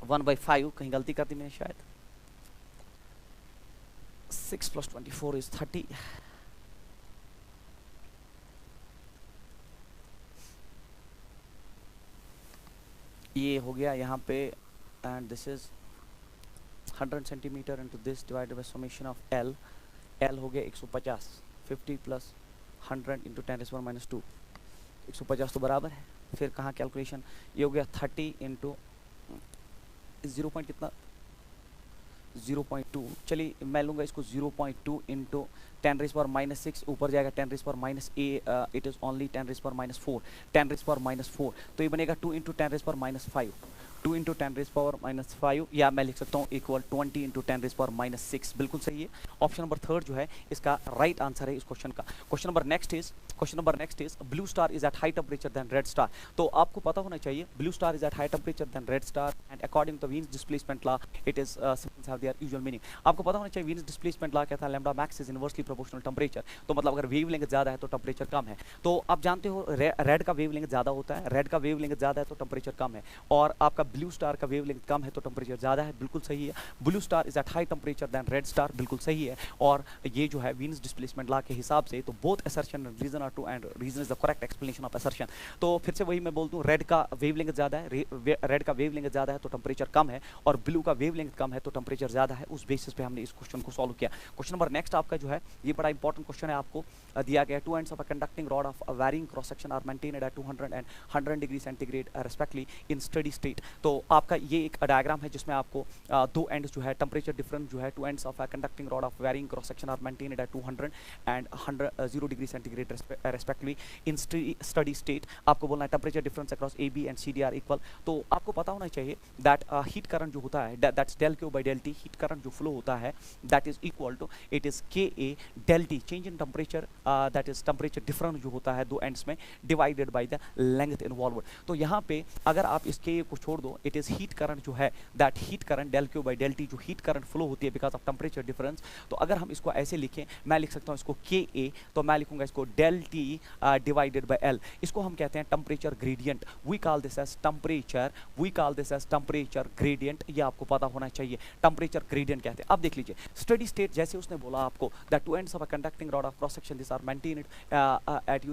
1/5, कहीं गलती कर दी मैंने शायद, 6 + 24 = 30, ये हो गया यहाँ पे, and this is 100 centimetre into this divided by summation of L, L हो गया 150, 50 + 100 × 10⁻⁻², 150 तो बराबर है, फिर कहाँ कैलकुलेशन, ये हो गया 30 × 0 पॉइंट कितना, 0.2, चलिए मैं लूँगा इसको 0.2 × 10⁻⁻6, ऊपर जाएगा 10⁻⁸, इट इज़ ओनली 10⁻⁴, 10⁻⁴, तो ये बनेगा 2 × 10⁻⁵, 2 × 10⁻⁵, या मैं लिख सकता हूँ इक्वल 20 × 10⁻�6, बिल्कुल सही है। ऑप्शन नंबर 3 जो है इसका राइट आंसर है इस क्वेश्चन का। Question number next is blue star is at high temperature than red star, तो आपको पता होना चाहिए blue star is at high temperature than red star, and according to Wien's displacement law it is symbols have their usual meaning. आपको पता होना चाहिए वीन्स डिस्प्लेसमेंट लॉ क्या था, lambda max is inversely proportional temperature, तो मतलब अगर वेवलेंथ ज़्यादा है तो टेम्परेचर कम है। तो आप जानते हो रेड का वेवलेंथ ज़्यादा होता है, रेड का वेवलेंथ ज़्यादा है तो टेम्परेचर कम है, और आपका ब्लू स्टार का वेवलेंथ कम है तो टेम्परेचर ज़्यादा है, बिल्कुल सही है। Blue star is at high temperature than red star, बिल्कुल सही है। और ये जो है वीनस डिस्प्लेसमेंट लॉ के हिसाब से, तो both assertion and reason or true and reason is the correct explanation of assertion. तो फिर से वही मैं बोल दूं, रेड का वेवलेंथ ज़्यादा है, रेड का वेवलेंथ ज़्यादा है तो टेम्परेचर कम है, और ब्लू का वेवलेंथ कम है तो टेम्परेचर ज़्यादा है। उस बेसिस पे हमने इस क्वेश्चन को सॉल्व किया। क्वेश्चन नंबर नेक्स्ट आपका जो है ये बड़ा इंपॉर्टेंट क्वेश्चन है, आपको दिया गया, two ends of a conducting rod of varying cross section are maintained at 200 and 100 degree centigrade respectively in steady state. तो आपका ये एक डायग्राम है जिसमें आपको दो एंड्स जो है टेम्परेचर डिफरेंस जो है, two ends of a conducting rod of varying cross section are maintained at 200 and 0 degree centigrade respectively in steady state. आपको बोलना है temperature difference across A B and C D are equal. तो आपको पता होना चाहिए दैट हीट करंट जो होता है that's del Q by del T, heat current जो फ्लो होता है that is equal to it is K A del T, change in temperature that is temperature difference जो होता है दो एंड्स में divided by the length involve. तो यहाँ पे अगर आप इसके को छोड़ दो, इट इज हीट करंट जो है that heat current del Q by del T, जो हीट करंट फ्लो होती है बिकॉज ऑफ टेम्परेचर डिफरेंस। तो अगर हम इसको ऐसे लिखें, मैं लिख सकता हूँ इसको के ए, तो मैं लिखूंगा इसको del T divided by L. इसको हम कहते हैं temperature gradient, we call this as temperature, we call this as temperature gradient. ये आपको पता होना चाहिए, टेम्परेचर ग्रेडियंट कहते हैं। अब देख लीजिए स्टडी स्टेट, जैसे उसने बोला आपको that two ends of a conducting rod of cross section this are maintained at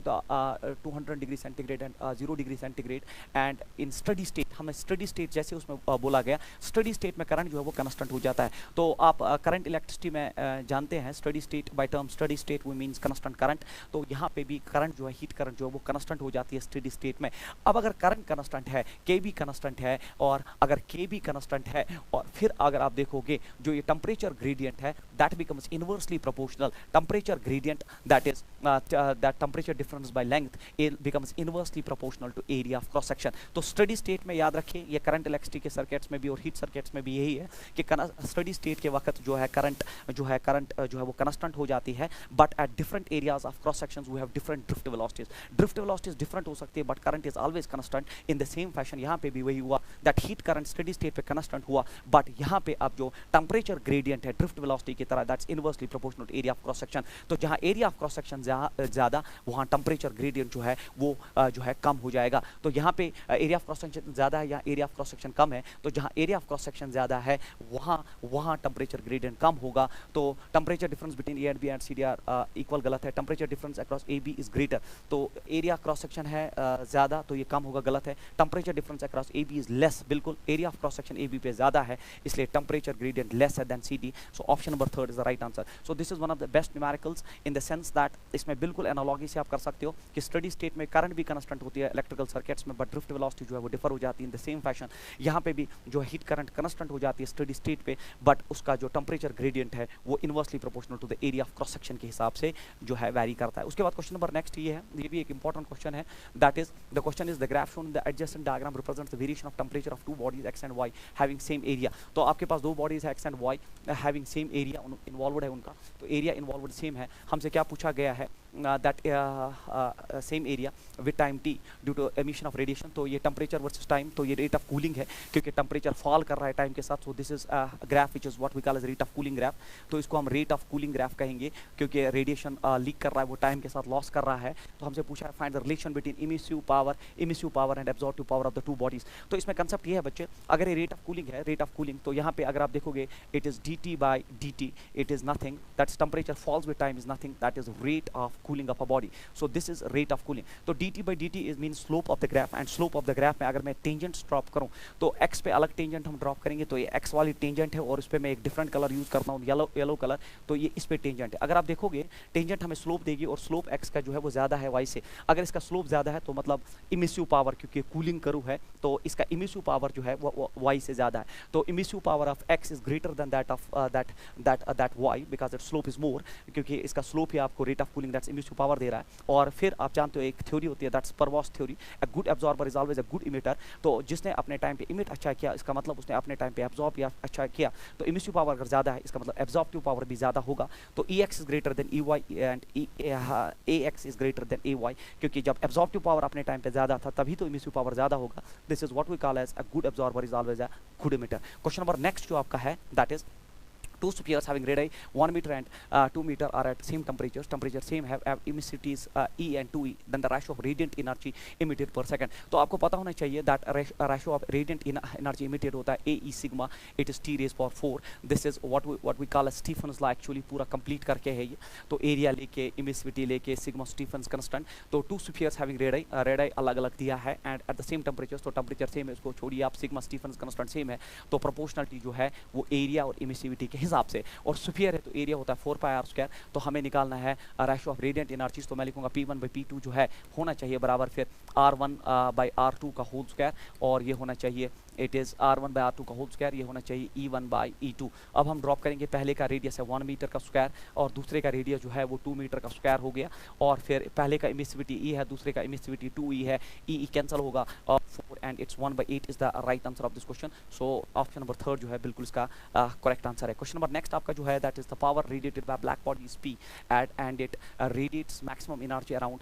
200 degree centigrade and 0 degree centigrade and in steady state. हमें स्टडी स्टेट जैसे उसमें बोला गया, स्टडी स्टेट में करंट जो है वो कांस्टेंट हो जाता है। तो आप करंट इलेक्ट्रिसिटी में जानते हैं steady state by term steady state we means constant current. तो यहाँ पे भी करंट जो है, हीट करंट जो है वो कांस्टेंट हो जाती है स्टडी स्टेट में। अब अगर करंट कांस्टेंट है, के भी कांस्टेंट है, और अगर के भी कांस्टेंट है, और फिर अगर आप देखोगे जो ये टेम्परेचर ग्रेडियंट है that becomes inversely proportional, temperature gradient that is that temperature difference by length becomes inversely proportional to area of cross section. तो स्टडी स्टेट में याद रखिए, ये करंट इलेक्ट्रिसिटी के सर्किट्स में भी और हीट सर्किट्स में भी यही है कि स्टडी स्टेट के वक्त जो है करंट जो है वो कांस्टेंट हो जाती है, but at different areas of cross sections we have different drift velocities. Drift velocities different हो सकती है but current is always constant. In the same fashion यहाँ पे भी वही हुआ that heat current steady state पे कांस्टेंट हुआ, बट यहाँ पे अब जो टेम्परेचर ग्रेडियंट है ड्रिफ्ट वेलोसिटी की तरह that's inversely proportional to area of cross section. तो जहाँ एरिया ऑफ क्रॉस सेक्शन ज़्यादा, वहाँ टेम्परेचर ग्रेडियंट जो है वो जो है कम हो जाएगा। तो यहाँ पे एरिया ऑफ क्रॉस सेक्शन ज़्यादा है, यहाँ एरिया ऑफ क्रॉस सेक्शन कम है। तो जहाँ एरिया ऑफ क्रॉस सेक्शन ज़्यादा है वहाँ टेम्परेचर ग्रेडियंट कम होगा। तो temperature difference between A and B and C D are equal गलत है, temperature difference across A B is greater. तो एरिया क्रॉस सेक्शन है ज़्यादा तो ये कम होगा, गलत है। Temperature difference across A B is less, बिल्कुल area of cross section A B पे ज़्यादा है, इसलिए टेम्परेचर ग्रेडियंट लेस है than C D. So option number 3 is the right answer. So this is one of the best numericals in the sense that इसमें बिल्कुल एनालॉजी से आप कर सकते हो कि स्टडी स्टेट में करंट भी कांस्टेंट होती है इलेक्ट्रिकल सर्किट्स में, बट ड्रिफ्ट वेलोसिटी जो है वो डिफर हो जाती है। इन द सेम फैशन यहाँ पे भी जो हीट करंट कांस्टेंट हो जाती है स्टडी स्टेट पे, बट उसका जो टेम्परेचर ग्रेडियंट है वो inversely proportional to the area of cross section के हिसाब से जो है वैरी करता है। उसके बाद क्वेश्चन नंबर नेक्स्ट ये है, ये भी एक इंपॉर्टेंट क्वेश्चन है, that is the question is the graph shown in the adjacent diagram represents the variation of temperature of two bodies X and Y having same area. तो आपके पास दो बॉडीज है X and Y having same area involved है उनका, तो एरिया इन्वॉल्वड सेम है। हमसे क्या पूछा गया है that same area with time T due to emission of radiation. तो ये टेम्परेचर वर्सेस टाइम, तो ये रेट ऑफ कूलिंग है क्योंकि टेम्परेचर फॉल कर रहा है टाइम के साथ। So this is graph which is what we call as rate of cooling graph. तो इसको हम रेट ऑफ कूलिंग ग्राफ कहेंगे क्योंकि रेडिएशन लीक कर रहा है, वो टाइम के साथ लॉस कर रहा है। तो हमसे पूछा है find the relation between emissive power and absorptive power of the two bodies. तो इसमें कंसेप्ट ये है बच्चे, अगर ये रेट ऑफ कूलिंग है, रेट ऑफ कूलिंग, तो यहाँ पे अगर आप देखोगे it is D T by D T, it is nothing that's temperature falls with time is nothing, that is rate of cooling of a body. So this is rate of cooling. तो D T by D T is mean slope of the graph, and slope of the graph में अगर मैं टेंजेंट्स ड्रॉप करूँ तो एक्स पे अलग टेंजेंट हम ड्रॉप करेंगे, तो ये एक्स वाली टेंजेंट है और उस पर मैं एक डिफरेंट कलर यूज करता हूँ येलो कलर, तो ये इस पे टेंजेंट है। अगर आप देखोगे टेंजेंट हमें स्लोप देगी और स्लोप एक्स का जो है वो ज़्यादा है वाई से। अगर इसका स्लोप ज़्यादा है तो मतलब इमिसिव पावर, क्योंकि कूलिंग करू है तो इसका इमिसिव पावर जो है वो वाई से ज़्यादा है। तो emissive power of X is greater than that of that Y because that slope is more, क्योंकि इसका स्लोप ही आपको rate of cooling that's emissive power दे रहा है। और फिर आप जानते हो एक थ्योरी होती है that's Prevost's theory, a good absorber is always a good emitter. तो जिसने अपने टाइम पे इमिट अच्छा किया, इसका मतलब उसने अपने टाइम पे एब्जॉर्ब या अच्छा किया। तो इमिसिव पावर अगर ज़्यादा है इसका मतलब एब्जॉर्बिव पावर भी ज़्यादा होगा। तो E X is greater than E Y and A X is greater than A Y, क्योंकि जब एब्जॉर्बिव पावर अपने टाइम पे ज़्यादा था तभी तो इमिसिव पावर ज़्यादा होगा। This is what we call as a good absorber is always a good emitter. Question number next जो आपका है that is two spheres having radii 1 meter and 2 meter are at same temperature same have emissivities E and 2E, then the ratio of radiant energy emitted per second. तो आपको पता होना चाहिए that ratio of radiant energy emitted होता है AE sigma, it is T raised power 4. This is what we call as Stephen's law. Actually पूरा complete करके है ये, तो एरिया लेके emissivity लेके सिग्मा स्टीफन्स constant, तो two spheres having radii अलग अलग दिया है and at the same temperatures, तो टेम्परेचर सेम है, इसको छोड़िए आप, सिग्मा स्टीफन्स constant सेम है, तो प्रोपोर्शनलिटी जो है वो एरिया और इमिसिविटी के हिसाब से, और स्फीयर है तो एरिया होता है 4πr², तो हमें निकालना है रेशियो ऑफ रेडिएंट एनर्जीज, तो मैं लिखूंगा P1/P2 जो है होना चाहिए बराबर फिर R1/R2 का होल स्क्वायर, और ये होना चाहिए इट इज़ R1/R2 का होल स्क्वायर, ये होना चाहिए E1/E2। अब हम ड्रॉप करेंगे, पहले का रेडियस है 1 मीटर का स्क्वायर और दूसरे का रेडियस जो है वो 2 मीटर का स्क्वायर हो गया, और फिर पहले का इमिसिविटी E है, दूसरे का इमिसिविटी 2E है, E कैंसिल होगा और 4 and it's 1/8 is the right answer of this question. So option number 3 जो है बिल्कुल इसका करेक्ट आंसर है। क्वेश्चन नंबर नेक्स्ट आपका जो है that is the power radiated by black body is P and it radiates maximum energy around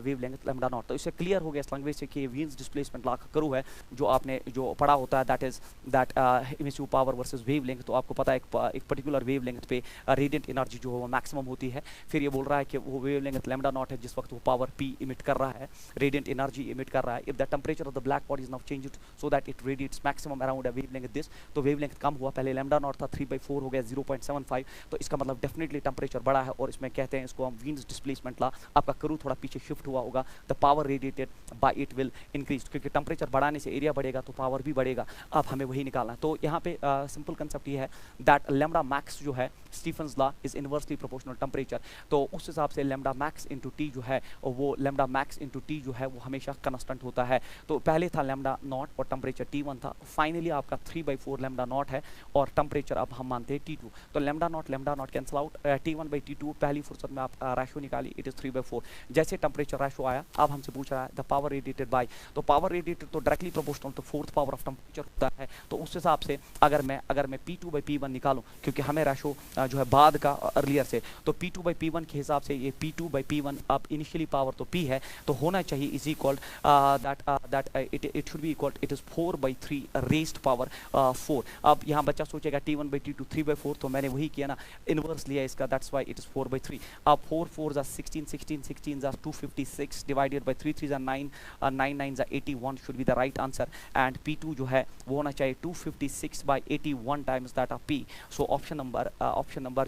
wavelength lambda naught. तो इससे क्लियर हो गया इस लैंग्वेज से कि वीन्स डिस्प्लेसमेंट लॉ का करू है जो आपने जो पढ़ा होता है that is that emissive power versus wavelength. तो आपको पता है एक पर्टिकुलर वेवलेंथ पे रेडिएंट एनर्जी जो है वो मैक्सिमम होती है। फिर ये बोल रहा है कि वो वेवलेंथ लैम्डा नॉट है जिस वक्त वो पावर P इमिट कर रहा है, रेडिएंट एनर्जी इमिट कर रहा है। If the temperature of the black body is now changed so that it radiates maximum around a wavelength this, तो वेवलेंथ कम हुआ, पहले लैम्डा नॉट था 3/4 हो गया 0.75, तो इसका मतलब डेफिनेटली टेम्परेचर बढ़ा है, और इसमें कहते हैं इसको हम वीन्स डिस्प्लेसमेंट ला। आपका करू थोड़ा पीछे शिफ्ट हुआ होगा, the power radiated by it will increase, क्योंकि टेम्परेचर बढ़ाने से एरिया बढ़ेगा तो पावर भी बढ़ेगा। अब हमें वही निकालना है। तो यहाँ पे सिंपल कंसेप्ट ये है दैट लैम्डा मैक्स जो है Stefan's law is inversely proportional temperature, तो उस हिसाब से लैम्डा मैक्स इंटू टी जो है वो लैम्डा मैक्स इंटू टी जो है वो हमेशा कांस्टेंट होता है। तो पहले था लैम्डा नॉट और टेम्परेचर T1 था, फाइनली आपका 3/4 लैम्डा नॉट है और टेम्परेचर अब हम मानते हैं T2, तो lambda naught cancel out, T1/T2 पहली फुर्सत में आप रेशो निकाली, इट इज 3/4। जैसे टेम्परेचर रेशो आया अब हमसे पूछ रहा है द पावर रेडिएटेड बाय, तो पावर रेडिएटेड तो डायरेक्टली प्रोपोर्शनल तो 4th पावर ऑफ टेम्परेचर होता है, तो उस हिसाब से अगर मैं P2/P1 निकालूं, क्योंकि हमें रेशो जो है बाद का अर्लियर से, तो P2/P1 के हिसाब से ये P2/P1 अब इनिशियली पावर तो P है तो होना चाहिए is equal that it should be equal, it is 4/3 raised power 4। अब यहाँ बच्चा सोचेगा T1/T2 3/4, तो मैंने वही किया ना, इनवर्स लिया इसका, दैट्स व्हाई इट इज 4/3। अब 4 4s are 16, 16 16s are 256 divided by 3 3s are 9, 9 9s are 81 should be the right answer, and P2 जो है वो होना चाहिए 256/81 times that of P, so option number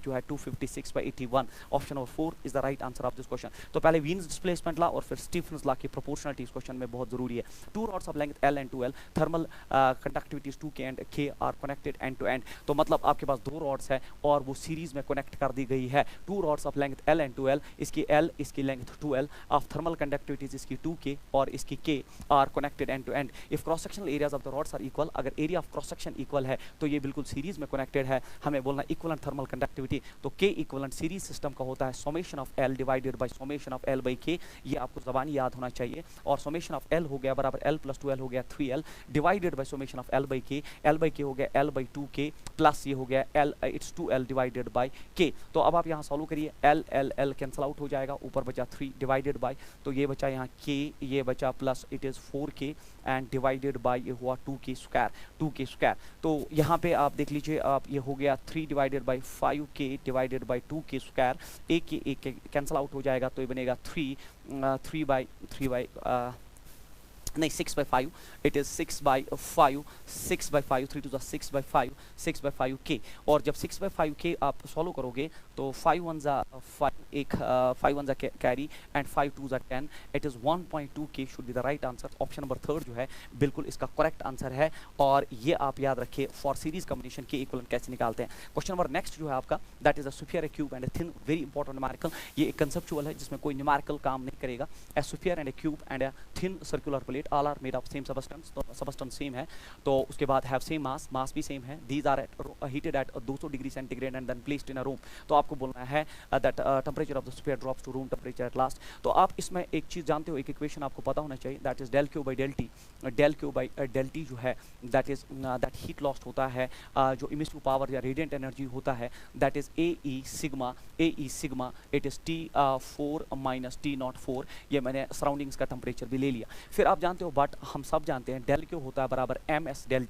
जो है 256/81, option number 4 is the right answer of this question। तो पहले वीन्स डिस्प्लेसमेंट लॉ और फिर स्टीफन्स लॉ की प्रोपोर्शनलिटी इस क्वेश्चन में बहुत जरूरी है। Two rods of length L and 2L, thermal conductivities 2K and K are connected end to end, तो मतलब आपके पास दो रॉड्स है और वो सीरीज में कनेक्ट कर दी गई है। Two rods of length L and 2L, इसकी L इसकी length 2L, of thermal conductivities इसकी 2K और इसकी K are connected end to end. If cross sectional areas of the rods are equal, अगर area of cross section equal है तो ये बिल्कुल सीरीज में कनेक्टेड है। हमें बोलना इक्वलेंट थर्मल कंडक्टिविटी, तो K इक्वलेंट सीरीज सिस्टम का होता है summation of L divided by summation of L by K, ये आपको ज़बानी याद होना चाहिए। और समेशन ऑफ L हो गया बराबर L + 2L हो गया 3L divided by summation of L by K हो गया L बाई 2K प्लस ये हो गया L it's 2L divided by K। तो अब आप यहाँ सॉल्व करिए, L कैंसिल आउट हो जाएगा, ऊपर बचा 3 डिवाइडेड बाय, तो ये बचा यहाँ K, ये बचा plus it is 4K and divided bye ये हुआ 2K स्क्वायर। तो यहाँ पे आप देख लीजिए, आप ये हो गया 3 divided by 5K divided by 2K square, एक कैंसिल आउट हो जाएगा तो ये बनेगा 3 by 6/5, it is 6/5 3 to the 6/5 6/5K, और जब 6/5K आप सॉल्व करोगे तो 5 1s are 5, एक 5 1s are carry and 5 2s are 10, it is 1.2K should be the right answer. Option number 3 जो है बिल्कुल इसका करेक्ट आंसर है, और ये आप याद रखिए फॉर सीरीज कॉम्बिनेशन के इक्विवेलेंट कैसे निकालते हैं। क्वेश्चन नंबर नेक्स्ट जो है आपका that is a sphere, A cube and a thin, very important numerical, ये एक कंसेप्चुअल है जिसमें कोई न्यूमेरिकल काम नहीं करेगा। ए sphere and A cube and a thin circular plate all are made of same substance, तो substance सेम है, तो उसके बाद have same mass भी सेम है, these are heated at 200 degree centigrade and then placed in a room, तो आपको बोलना है that temperature of the sphere drops to room temperature at last। तो आप इसमें एक चीज़ जानते हो, एक इक्वेशन आपको पता होना चाहिए, that is del Q by del T, del Q by del T जो है that is that heat lost होता है, जो emissive power या radiant energy होता है that is AE sigma, it is T4 minus T04, ये मैंने सराउंडिंग्स का टेम्परेचर भी ले लिया। फिर आप जानते हो, बट हम सब जानते हैं डेल क्यू होता है बराबर MS del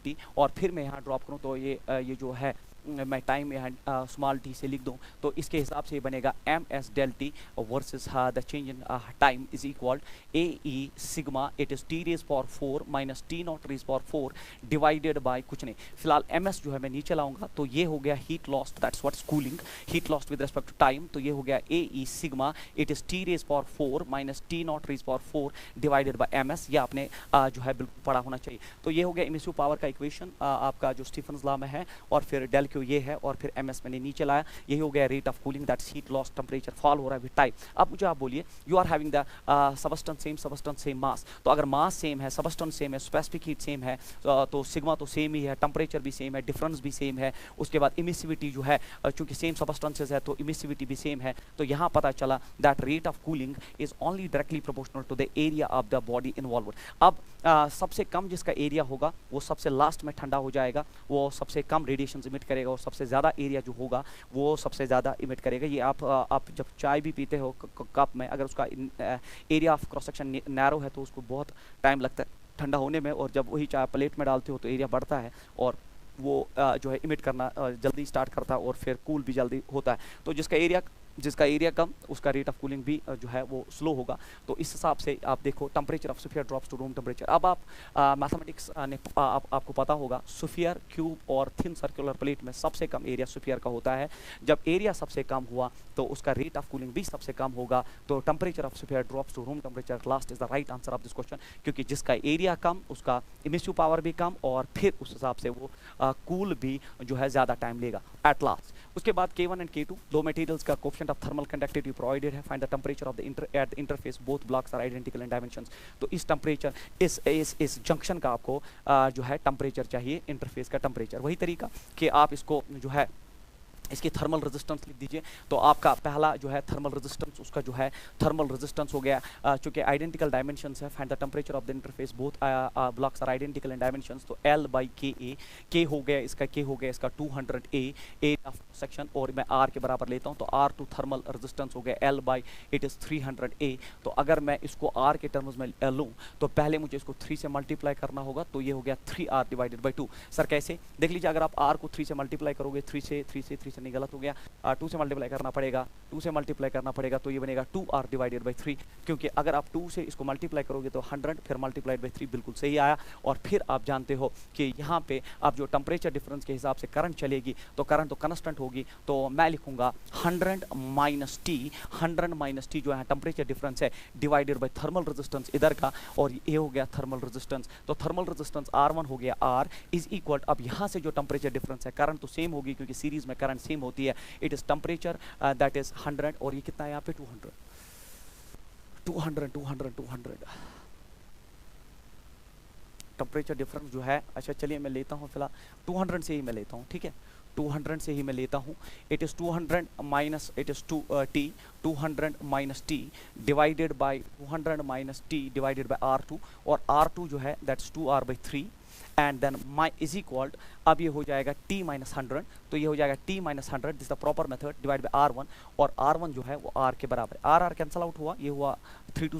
T, और फिर मैं यहाँ ड्रॉप करूँ तो ये जो है मैं टाइम यहाँ स्मॉल टी से लिख दूँ तो इसके हिसाब से बनेगा M S del T versus the change in time is equal A E sigma it is T raise power 4 minus T not raise power 4 divided by कुछ नहीं, फिलहाल एम एस जो है मैं नीचे लाऊंगा तो ये हो गया heat lost, that's what's cooling, heat lost with respect to time, तो ये हो गया A E sigma it is T raise power 4 minus T not raise power 4 divided by M S, ये आपने जो है बिल्कुल पढ़ा होना चाहिए। तो ये हो गया इमिसिव पावर का इक्वेशन आपका जो स्टीफन्स लॉ में है, और फिर डेल क्यू ये है, और फिर एम एस मैंने नीचे लाया, यही हो गया rate of cooling, that's heat loss, temperature fall हो रहा है विद टाइम। अब मुझे आप बोलिए you are having the substance same mass, तो अगर मास सेम है, सबस्टेंस सेम है, स्पेसिफिक हीट सेम है, तो सिग्मा तो सेम ही है, टेम्परेचर भी सेम है, डिफरेंस भी सेम है, उसके बाद इमिसिविटी जो है चूंकि सेम सबस्टेंसेस है तो इमिसिविटी भी सेम है, तो यहाँ पता चला that rate of cooling is only directly proportional to the area of the body involve. अब सबसे कम जिसका एरिया होगा वो सबसे लास्ट में ठंडा हो जाएगा, वो सबसे कम रेडिएशन इमिट करेगा, और सबसे ज़्यादा एरिया जो होगा वो सबसे ज़्यादा इमिट करेगा। ये आप जब चाय भी पीते हो कप में, अगर उसका area of cross section narrow है तो उसको बहुत टाइम लगता है ठंडा होने में, और जब वही चाय प्लेट में डालते हो तो एरिया बढ़ता है और वो जो है इमिट करना जल्दी स्टार्ट करता है और फिर कूल भी जल्दी होता है। तो जिसका एरिया कम उसका रेट ऑफ कूलिंग भी जो है वो स्लो होगा। तो इस हिसाब से आप देखो temperature of sphere drops to room temperature. अब आप मैथमेटिक्स ने आपको पता होगा स्फीयर, क्यूब और थिन सर्कुलर प्लेट में सबसे कम एरिया स्फीयर का होता है। जब एरिया सबसे कम हुआ तो उसका रेट ऑफ कूलिंग भी सबसे कम होगा, तो temperature of sphere drops to room temperature last is the right answer of this question, क्योंकि जिसका एरिया कम उसका इमिसिव पावर भी कम, और फिर उस हिसाब से वो कूल भी जो है ज़्यादा टाइम लेगा एट लास्ट। उसके बाद K1 एंड K2 दो मटेरियल्स का coefficient of thermal conductivity provided है, find the temperature of the at the interface both blocks are identical in dimensions. तो इस टेंपरेचर इस जंक्शन का आपको जो है टेंपरेचर चाहिए, इंटरफेस का टेंपरेचर। वही तरीका कि आप इसको जो है इसकी थर्मल रेजिस्टेंस लिख दीजिए, तो आपका पहला जो है थर्मल रेजिस्टेंस, उसका जो है थर्मल रेजिस्टेंस हो गया चूंकि आइडेंटिकल डायमेंशंस है, find the temperature of the interface both blocks are identical in dimensions, तो L बाई K हो गया इसका, K हो गया इसका 200 A ऑफ सेक्शन, और मैं R के बराबर लेता हूँ तो R2 थर्मल रेजिस्टेंस हो गया L by it is 300 A। तो अगर मैं इसको R के टर्म्स में लूँ तो पहले मुझे इसको 3 से मल्टीप्लाई करना होगा, तो ये हो गया 3R डिवाइडेड बाई 2। सर कैसे? देख लीजिए, अगर आप R को 3 से मल्टीप्लाई करोगे, 3 से नहीं, गलत हो गया, 2 से मल्टीप्लाई करना पड़ेगा, 2 से मल्टीप्लाई करना पड़ेगा, तो ये बनेगा 2R डिवाइडेड बाई 3, क्योंकि अगर आप 2 से इसको मल्टीप्लाई करोगे तो 100 फिर मल्टीप्लाइड बाई 3 बिल्कुल सही आया। और फिर आप जानते हो कि यहाँ पे आप जो टेम्परेचर डिफरेंस के हिसाब से करंट चलेगी तो करंट तो कांस्टेंट होगी, तो मैं लिखूंगा 100 माइनस टी जो है टेम्परेचर डिफरेंस है डिवाइडेड बाई थर्मल रेजिस्टेंस इधर का, और ये हो गया थर्मल रेजिस्टेंस। तो थर्मल रेजिस्टेंस R1 हो गया, R इज इक्वल, अब यहाँ से जो टेम्परेचर डिफरेंस है, करंट तो सेम होगी क्योंकि सीरीज में करंट सेम होती है, it is temperature that is 100, और ये कितना है यहाँ पे 200 टेम्परेचर डिफरेंस जो है। अच्छा चलिए मैं लेता हूँ फिलहाल 200 से ही मैं लेता हूँ, ठीक है, 200 से ही मैं लेता हूँ। It is 200 minus it is 200 minus T divided by 200 minus T divided by R2, और R2 जो है that's 2R by 3 and then my is equal, अब ये हो जाएगा t माइनस 100, तो ये हो जाएगा t minus 100, this the proper method, divide by R1, और R1 जो है वो R के बराबर है, R कैंसल आउट हुआ, ये हुआ 3 2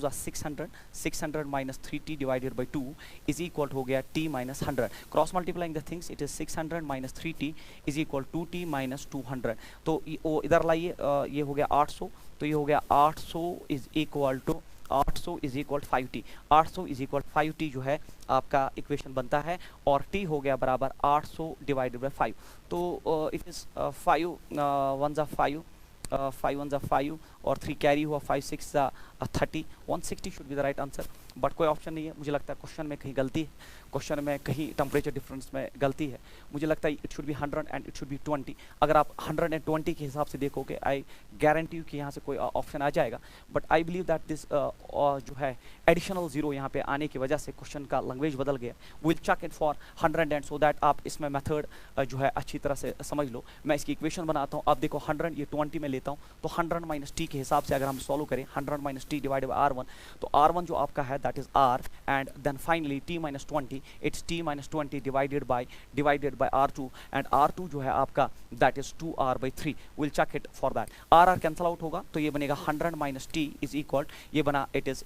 600 minus 3t divided by 2 is equal हो गया t minus 100, cross multiplying the things, it is 600 minus 3t is equal 2t minus 200, तो इधर लाइए, ये हो गया 800, तो ये हो गया 800 is equal to 800 is equal 5t, 800 is equal 5t जो है आपका इक्वेशन बनता है, और t हो गया बराबर 800 डिवाइडेड बाई 5, तो इट इज़ 5 1 जा 5 5 1 जा 5 और 3 कैरी हुआ, 5 6 जा 30, 160 should be the right answer, but कोई ऑप्शन नहीं है, मुझे लगता है क्वेश्चन में कहीं गलती है, क्वेश्चन में कहीं टेम्परेचर डिफरेंस में गलती है, मुझे लगता है it should be 100 and it should be 20। अगर आप 120 के हिसाब से देखोगे, आई गारंटी यू कि यहाँ से कोई ऑप्शन आ जाएगा, but I believe that this जो है एडिशनल जीरो यहाँ पे आने की वजह से क्वेश्चन का लैंग्वेज बदल गया। Will check it for 100 and so that आप इसमें मेथड जो है अच्छी तरह से समझ लो। मैं इसकी इक्वेशन बनाता हूँ, अब देखो 100 ये 20 में लेता हूँ, तो 100 माइनस टी के हिसाब से अगर हम सॉल्व करें 100 minus T divided by R1, तो R1 जो आपका है that is R, and then finally T minus 20, it's T minus 20 divided by R2, and R2 जो है आपका that is 2R/3. Will check it for that. R cancel out होगा तो ये बनेगा 100 माइनस टी इज इक्वल, ये बना it is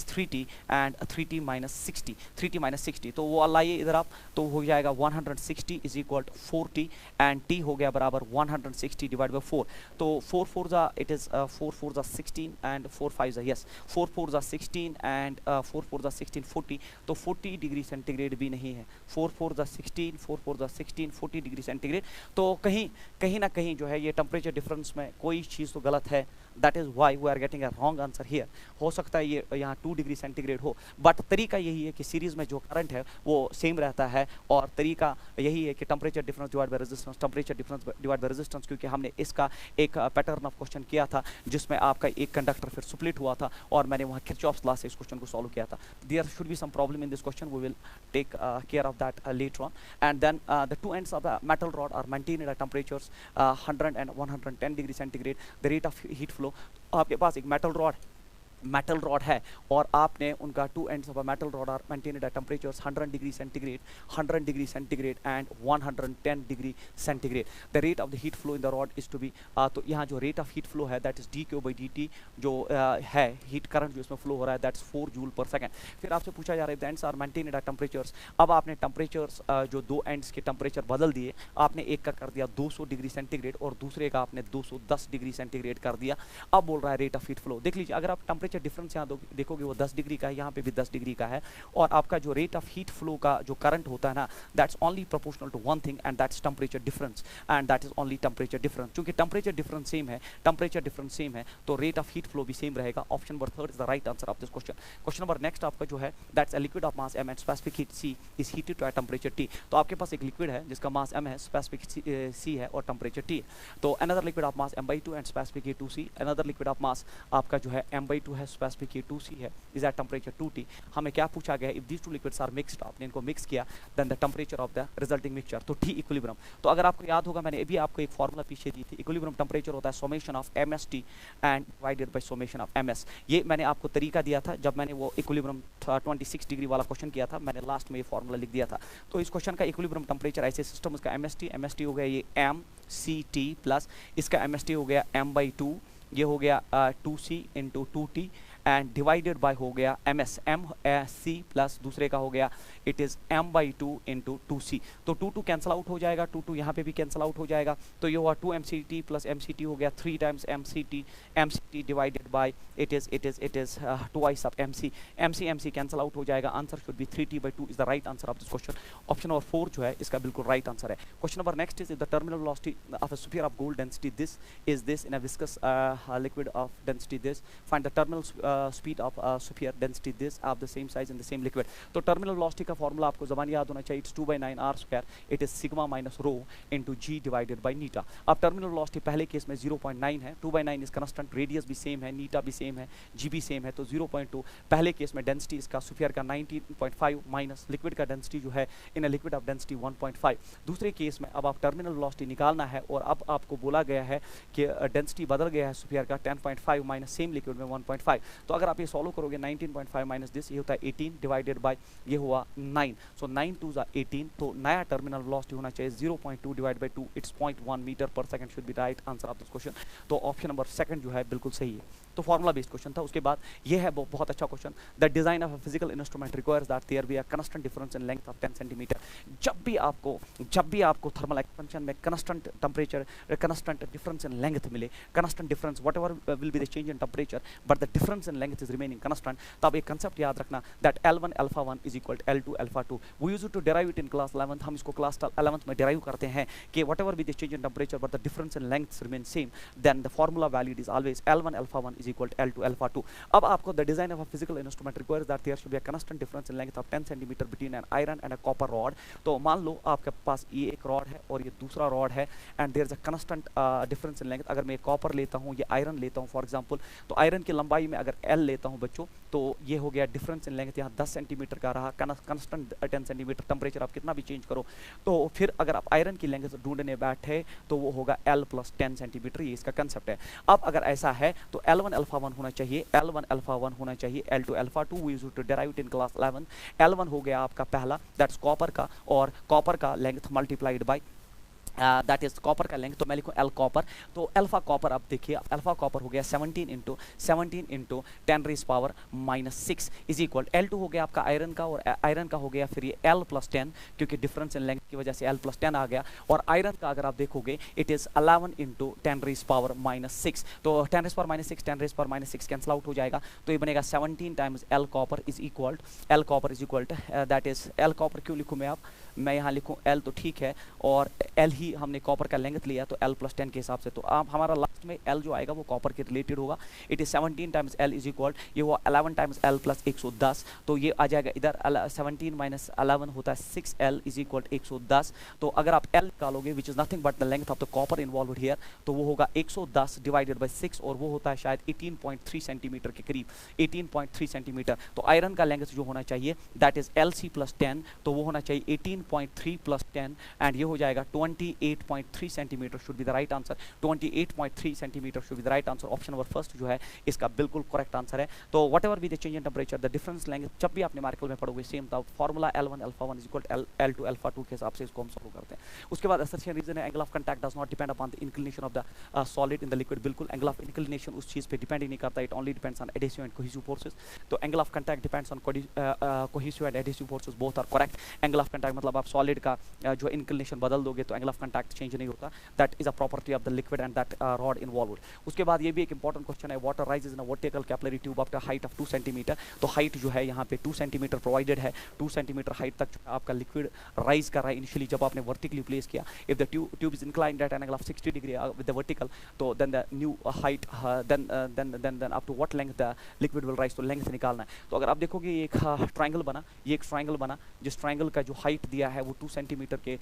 3t and 3t minus 60. तो वो लाइए इधर आप, तो हो जाएगा 160 is equal 4t, and t हो गया बराबर 160 डिवाइड बाय 4. तो 4 4 जा इट इज 4 4 जा 16 एंड 4 5 जा यस 4 4 जा 16 एंड 4 4 जा 16 40. तो 40 डिग्री सेंटीग्रेड भी नहीं है. 4 4 जा 16 4 4 जा 16 40 डिग्री सेंटीग्रेड. तो कहीं ना कहीं जो है ये टेम्परेचर डिफरेंस में कोई चीज़ तो गलत है. That is why we are getting a wrong answer here. हो सकता है ये यहाँ 2 डिग्री सेंटीग्रेड हो, बट तरीका यही है कि सीरीज में जो करंट है वो सेम रहता है, और तरीका यही है कि temperature difference divide by resistance, temperature difference divide by resistance, क्योंकि हमने इसका एक पैटर्न ऑफ क्वेश्चन किया था जिसमें आपका एक कंडक्टर फिर स्प्लिट हुआ था, और मैंने वहाँ किरचॉफ्स लॉ से इस क्वेश्चन को सॉल्व किया था. There should be some problem in this question, we will take care of that later on. And then the two ends of the metal rod are maintained at temperatures 100 and 110 degree centigrade. The rate of heat flow, आपके पास एक मेटल रॉड है और आपने उनका two ends of a metal rod are maintained at temperatures 100 degree centigrade and 110 degree centigrade. The rate of the heat flow in the rod is to be, तो यहाँ जो रेट ऑफ हीट फ्लो है दैट इज dQ/dt, जो है हीट करंट जो इसमें फ्लो हो रहा है दैट्स 4 जूल पर सेकंड. फिर आपसे पूछा जा रहा है the ends are maintained at temperatures. अब आपने टेम्परेचर्स जो दो एंड्स के टेम्परेचर बदल दिए, आपने एक का कर दिया 200 डिग्री सेंटीग्रेड और दूसरे का आपने 210 डिग्री सेंटीग्रेड कर दिया. अब बोल रहा है रेट ऑफ हीट फ्लो. देख लीजिए, अगर आप टेम्परेचर डिफरेंस यहाँ देखोगे वो 10 डिग्री का है, यहाँ पे भी 10 डिग्री का है, और आपका जो रेट ऑफ हीट फ्लो का जो करंट होता है ना that's only proportional to one thing and that's temperature difference, and that is only temperature difference. क्योंकि टेम्परेचर डिफरेंस सेम है तो रेट ऑफ हीट फ्लो भी सेम रहेगा. Option number 3 is the right answer of this question. Question number next आपका जो है that's a liquid of mass m and specific heat c is heated to a temperature t. तो आपके पास एक लिक्विड है जिसका मास m है, स्पेसिफिक c है और टेम्परेचर t है. तो another liquid of mass m/2 and specific heat 2c. Another liquid of मास आपका जो है m/2 है, स्पेसिफिक हीट 2c है, इज एट टेम्परेचर 2t. हमें क्या पूछा गया है, if these two liquids are mixed, आपने इनको मिक्स किया, then the temperature of the resulting mixture, तो t इक्विलिब्रियम. तो अगर आपको याद होगा मैंने अभी आपको एक फार्मूला पीछे दी थी. इक्विलिब्रियम टेम्परेचर होता है summation of mst and divided by summation of ms. ये मैंने आपको तरीका दिया था जब मैंने वो इक्विलिब्रियम 26 डिग्री वाला क्वेश्चन किया था, मैंने लास्ट में ये फार्मूला लिख दिया था. तो इस क्वेश्चन का इक्विलिब्रियम टेम्परेचर ऐसे सिस्टम, इसका mst हो गया ये mct प्लस इसका mst हो गया m/2, ये हो गया 2c into 2t and divided bye हो गया ms mc प्लस दूसरे का हो गया it is m/2 into 2c. तो 2 कैंसिल आउट हो जाएगा, 2 यहाँ पे भी कैंसिल आउट हो जाएगा. तो ये हुआ 2 mct प्लस mct हो गया 3 times mct divided by it is twice of mc cancel out हो जाएगा. Answer should be 3t/2 is the right answer of this question. Option number 4 जो है इसका बिल्कुल राइट आंसर है. Question number next is the terminal velocity of a sphere of gold density this in a viscous liquid of density this. Find the terminal speed of sphere density this of the same size in the same liquid. तो टर्मिनल वेलोसिटी का फॉर्मूला आपको ज़बान याद होना चाहिए. It's 2/9 r square, it is sigma minus rho into g divided by eta. अब टर्मिनल वेलोसिटी पहले केस में 0.9 है, 2/9 इज कंस्टेंट, रेडियस भी सेम है, नीटा भी सेम है, g भी सेम है, तो 0.2. पहले केस में डेंसिटी इसका स्फीयर का 19.5 माइनस लिक्विड का डेंसिटी जो है इन अ लिक्विड ऑफ डेंसिटी 1.5. दूसरे केस में अब आप टर्मिनल वेलोसिटी निकालना है और अब आपको बोला गया है कि डेंसिटी बदल गया है स्फीयर का 10.5 माइनस सेम लिक्विड में 1.5. तो अगर आप ये सॉल्व करोगे 19.5 माइनस दिस, ये होता है 18 डिवाइडेड बाय ये हुआ 9. सो 9 2 18. तो नया टर्मिनल वेलोसिटी होना चाहिए 0.2 divide by 2, it's 0.1 metre per second should be right answer of this question. तो ऑप्शन नंबर 2 जो है बिल्कुल सही है. तो फार्मूला बेस्ड क्वेश्चन था. उसके बाद ये है बहुत अच्छा question. The design of a physical instrument requires that there be a constant difference in length of 10 centimetre. जब भी आपको थर्मल एक्सपेंशन में constant temperature, constant difference in length मिले, constant difference whatever will be the change in temperature but the difference in length is remaining constant, तब एक कंसेप्ट याद रखना that L1 alpha 1 is equal to L2 alpha 2. We used to derive it in class 11th. हम इसको क्लास 11th में derive करते हैं कि whatever be the change in temperature but the difference in lengths remain same, then the formula value is always L1 alpha 1 is equal to L2 alpha 2. अब आपको the design of a physical instrument requires that there should be a constant difference in length of 10 centimeter between an iron and a copper rod. तो मान लो आपके पास ये एक रॉड है और ये दूसरा रॉड है and there is a constant difference in length. अगर मैं कॉपर लेता हूँ, ये आयरन लेता हूँ फॉर एग्जाम्पल, तो आयरन की लंबाई में अगर L लेता हूँ बच्चों, तो ये हो गया डिफरेंस इन लेंथ यहाँ 10 सेंटीमीटर का रहा, कंस्टेंट 10 सेंटीमीटर. टेम्परेचर आप कितना भी चेंज करो, तो फिर अगर आप आयरन की लेंथ ढूंढने बैठे तो वो होगा L प्लस 10 सेंटीमीटर. ये इसका कंसेप्ट है. अब अगर ऐसा है तो L1 अल्फा 1 होना चाहिए, L1 अल्फा 1 होना चाहिए, L2 alpha 2 we used to derive in class 11। L1 हो गया आपका पहला, दैट्स कॉपर का, और कॉपर का length multiplied by that is copper का लेंथ, तो मैं लिखूँ एल कॉपर। तो अल्फा कॉपर, अब देखिए अल्फा कॉपर हो गया 17 into 10 raise power -6 is equal, L2 हो गया आपका आयरन का, और आयरन का हो गया फिर ये L + 10, क्योंकि डिफरेंस इन लेंथ की वजह से L + 10 आ गया, और आयरन का अगर आप देखोगे it is 11 into 10 raise power -6, तो 10 raise power -6 10 raise power -6 cancel out हो जाएगा, तो ये बनेगा 17 times L copper is equal that is L copper क्यों लिखूँ मैं यहाँ लिखूँ L तो ठीक है, और L ही हमने कॉपर का लेंथ लिया, तो L + 10 के हिसाब से, तो आप हमारा लास्ट में L जो आएगा वो कॉपर के रिलेटेड होगा। It is 17 times L is equal, ये हुआ 11 टाइम्स L + 110, तो ये आ जाएगा इधर 17 - 11 होता है 6L इज इक्वल 110। तो अगर आप L निकालोगे which is nothing but the length of the copper involved here, तो वो होगा 110 डिवाइडेड बाय 6, और वो होता है शायद 18.3 सेंटीमीटर के करीब, 18.3 सेंटीमीटर। तो आयरन का लेंथ जो होना चाहिए दैट इज Lc + 10, तो वो होना चाहिए 18.3 + 10, एंड ये हो जाएगा 28.3 centimetre should be the right answer. 28.3 centimetre should be the right answer. Option number first जो है इसका बिल्कुल करेक्ट आंसर है। तो what ever be the change in temperature, the difference लेंगे, जब भी आप न्यूमेरिकल में पढ़ोगे सेम था, formula L1 alpha 1 is equal L2 alpha 2 के हिसाब से इसको हम सॉल्व करते हैं। उसके बाद असर्शन रीजन है angle of contact does not depend upon the inclination of the solid in the liquid, बिल्कुल एंगल ऑफ इंक्लिनेशन उस चीज पे डिपेंड ही नहीं करता, it only depends on adhesive and cohesive forces. तो angle of contact depends on cohesive and adhesive forces, both are correct. Angle of contact मतलब आप सॉलिड का जो इंक्लिनेशन बदल दोगे तो एंगल ऑफ कंटैक्ट चेंज नहीं होता, that is a property of the liquid and that rod involved. उसके बाद ये भी एक इंपॉर्टेंट क्वेश्चन है, water rises in a vertical capillary tube after height of 2 centimetre, तो हाइट जो है यहाँ पे 2 सेंटीमीटर प्रोवाइडेड है, 2 सेंटीमीटर हाइट तक आपका लिक्विड राइज कर रहा है इनिशियली जब आपने वर्टिकली प्लेस किया। If the tube is inclined at an angle of 60 degree with the vertical, तो then the new height then up to what length the liquid will rise, तो लेंथ निकालना है। तो अगर आप देखोगे ये एक ट्रायंगल बना, ये एक ट्रायंगल बना, जिस ट्रायंगल का जो हाइट दिया है वो 2 सेंटीमीटर के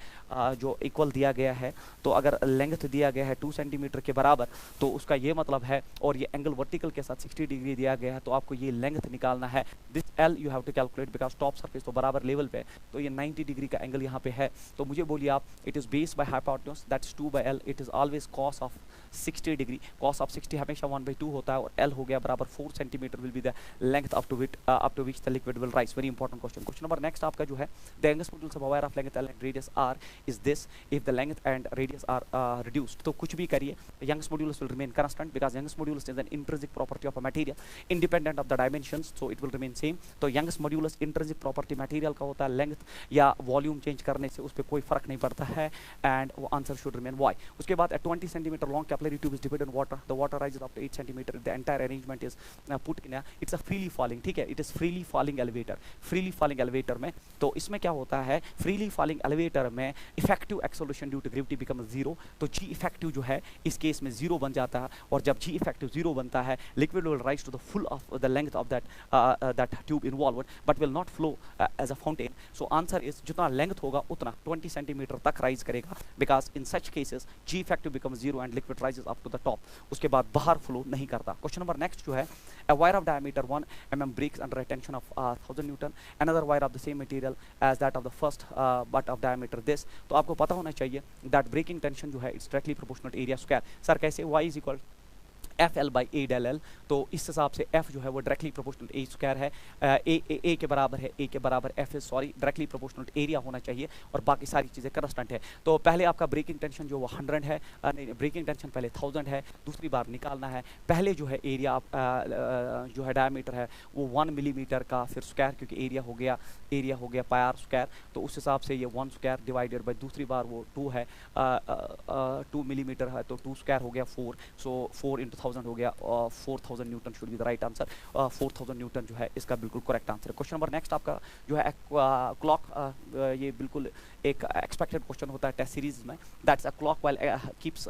जो इक्वल दिया गया है, तो अगर लेंथ दिया गया है 2 सेंटीमीटर के बराबर, तो उसका ये मतलब है, और ये एंगल वर्टिकल के साथ 60 डिग्री दिया गया है, तो आपको ये लेंथ निकालना है। This L you have to calculate because top surface तो बराबर लेवल पे है, तो ये 90 डिग्री का एंगल यहाँ पे है, तो मुझे बोलिए आप, it is base by hypotenuse that's 2/L, it is always cos of 60 degree, cos of 60 हमेशा 1/2 होता है, और L हो गया बराबर 4 centimetre will be the length up to which the liquid will rise. Very important question. Question number next आपका जो है, the Young's modulus of a wire of length L and radius R is this if the length and radius are reduced, तो कुछ भी करिए youngest modulus will remain constant because youngest modulus is an intrinsic property of a material independent of the dimensions, so it will remain same। तो youngest modulus intrinsic property material का होता है, लेंथ या वॉल्यूम चेंज करने से उस पर कोई फर्क नहीं पड़ता है, एंड वो आंसर शुड रिमेन y। उसके बाद 20 centimetre long capillary tube is depend on water, the water rises up to 8 centimetre, the entire arrangement is put in it's a freely falling, ठीक है, it is freely falling elevator. Freely falling elevator में तो इसमें क्या होता है, फ्रीली फॉलिंग एलिवेटर में effective acceleration due to gravity become 0, तो जी इफेक्टिव जो है इस केस में 0 बन जाता है, और जब जी इफेक्टिव 0 बनता है liquid will rise to the full of the length of that tube involved but will not flow as a fountain. So answer is जितना लेंथ होगा उतना 20 सेंटीमीटर तक राइज करेगा, because in such cases g effective become 0 and liquid rises up to the top, उसके बाद बाहर फ्लो नहीं करता। क्वेश्चन नंबर नेक्स्ट जो है, a wire of diameter 1 mm breaks under a tension of 1000 Newton, another wire of the same material as that of the first but of diameter this, तो आपको पता होना चाहिए that breaking tension जो है it's directly proportional area square। Sir कैसे, y is equal FL by A del L, तो इस हिसाब से F जो है वो डायरेक्टली प्रोपोर्शनल A स्क्वायर है, A के बराबर है, A के बराबर F is directly proportional area होना चाहिए, और बाकी सारी चीज़ें कांस्टेंट है। तो पहले आपका ब्रेकिंग टेंशन जो वो 100 है, नहीं ब्रेकिंग टेंशन पहले 1000 है, दूसरी बार निकालना है, पहले जो है एरिया जो है डायमीटर है वो 1 मिलीमीटर का, फिर स्क्वायर क्योंकि एरिया हो गया पाई आर स्क्वायर, तो उस हिसाब से ये 1 स्क्वायर डिवाइडेड बाई दूसरी बार वो 2 है, 2 मिलीमीटर है, तो 2 स्क्वायर हो गया 4, सो 4 इंटू 1000 हो गया, 4000 Newton should be the right answer. 4000 Newton जो है इसका बिल्कुल करेक्ट आंसर है। क्वेश्चन नंबर नेक्स्ट आपका जो है क्लॉक, ये बिल्कुल एक एक्सपेक्टेड क्वेश्चन होता है टेस्ट सीरीज में, that's a clock while keeps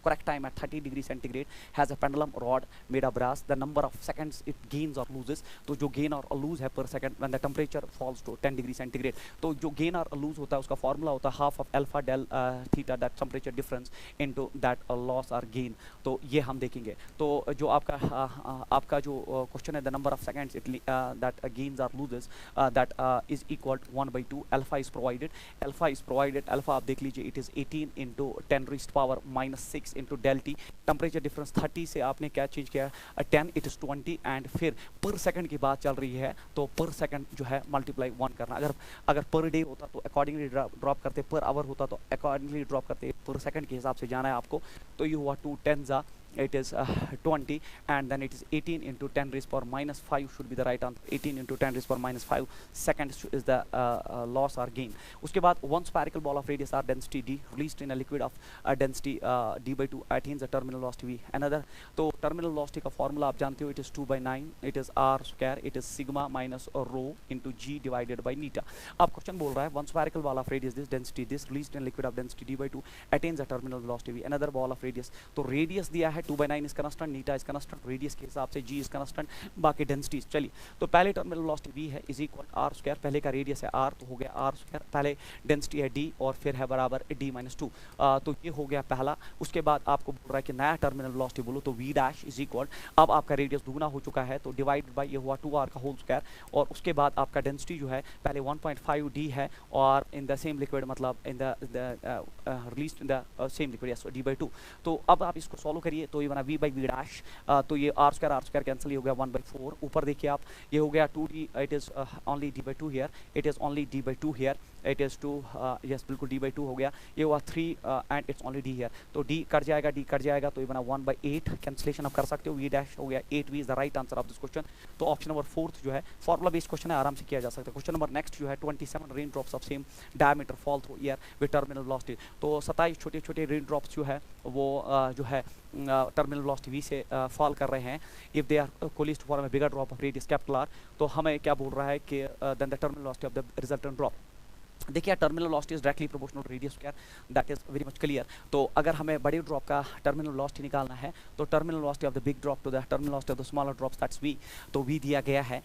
correct time at 30 degree centigrade has a pendulum rod made of brass, the number of seconds it gains or loses, तो जो gain और lose है per second when the temperature falls to 10 degree centigrade, तो जो gain और lose होता है उसका formula होता है half of alpha del theta, that temperature difference into that loss or gain, तो ये हम देखेंगे। तो जो आपका जो क्वेश्चन है, the number of seconds it that gains or loses that is equal to 1/2, alpha is provided, alpha आप देख लीजिए, it is 18 into 10 raised power -6 x into del T, temperature difference 30 से आपने क्या चेंज किया 10, इट इज़ 20 एंड फिर पर सेकंड की बात चल रही है तो पर सेकंड जो है मल्टीप्लाई 1 करना। अगर पर डे होता तो अकॉर्डिंगली ड्रॉप करते, पर आवर होता तो अकॉर्डिंगली ड्रॉप करते, पर सेकंड के हिसाब से जाना है आपको। तो ये हुआ 2 10 it is 20 and then it is 18 into 10 raised power minus 5 should be the right answer. 18 into 10 raised power minus 5 seconds is the loss or gain. उसके बाद one spherical ball of radius r density d released in a liquid of density d by 2 attains a terminal velocity v. Another, तो terminal velocity का formula आप जानते हो, it is 2 by 9, it is r square, it is sigma minus rho into g divided by neta. अब क्वेश्चन बोल रहा है one spherical ball of radius this density this released in a liquid of density d by 2 attains a terminal velocity v. Another ball of radius, तो radius दिया है 2 by 9 इसका कांस्टेंट, नीटा इसका कांस्टेंट, रेडियस के हिसाब से g इसका कांस्टेंट, बाकी डेंसिटीज। चलिए, तो पहले टर्मिनल वेलोसिटी v है इज इक्वल r स्क्वायर, पहले का रेडियस है r तो हो गया r स्क्वायर, पहले डेंसिटी है d और फिर है बराबर d माइनस 2। तो ये हो गया पहला। उसके बाद आपको बोल रहा है कि नया टर्मिनल वेलोसिटी बोलो तो v डैश इज इक्वल, अब आपका रेडियस दुगना हो चुका है तो डिवाइडेड बाय ये हुआ 2r का होल स्क्वायर, और उसके बाद आपका डेंसिटी जो है पहले 1.5 d है और इन द सेम लिक्विड, मतलब in the released in the same liquid, yes d by 2। तो अब आप इसको सॉल्व करिए तो ये बना v by v डैश, तो ये r स्क्वायर कैंसिल, ये हो गया 1/4। ऊपर देखिए आप, ये हो गया 2d, it is only d by 2 here, it is only d by 2 here, it is 2, yes बिल्कुल d by 2 हो गया, ये हुआ 3 and it's only d here, तो d कट जाएगा, d कट जाएगा तो ये बना 1/8, कैंसिलेशन आप कर सकते हो, v डैश हो गया 8v is the right answer of this question. तो ऑप्शन नंबर 4 जो है फॉर्मुला बेस्ड क्वेश्चन है, आराम से किया जा सकता है। क्वेश्चन नंबर नेक्स्ट जो है 27 rain drops of same diameter fall through air with terminal velocity, तो 27 छोटे छोटे रेन ड्रॉप्स जो है वो जो है टर्मिनल वेलोसिटी v से फॉल कर रहे हैं, if they are collided form a bigger drop of radius capital R, तो हमें क्या बोल रहा है कि then the terminal velocity of the resultant drop. देखिए terminal velocity is directly proportional to radius square, that is very much clear. तो अगर हमें बड़े ड्रॉप का टर्मिनल वेलोसिटी निकालना है तो terminal velocity of the big drop to the terminal velocity of the smaller drops, that's v, तो v दिया गया है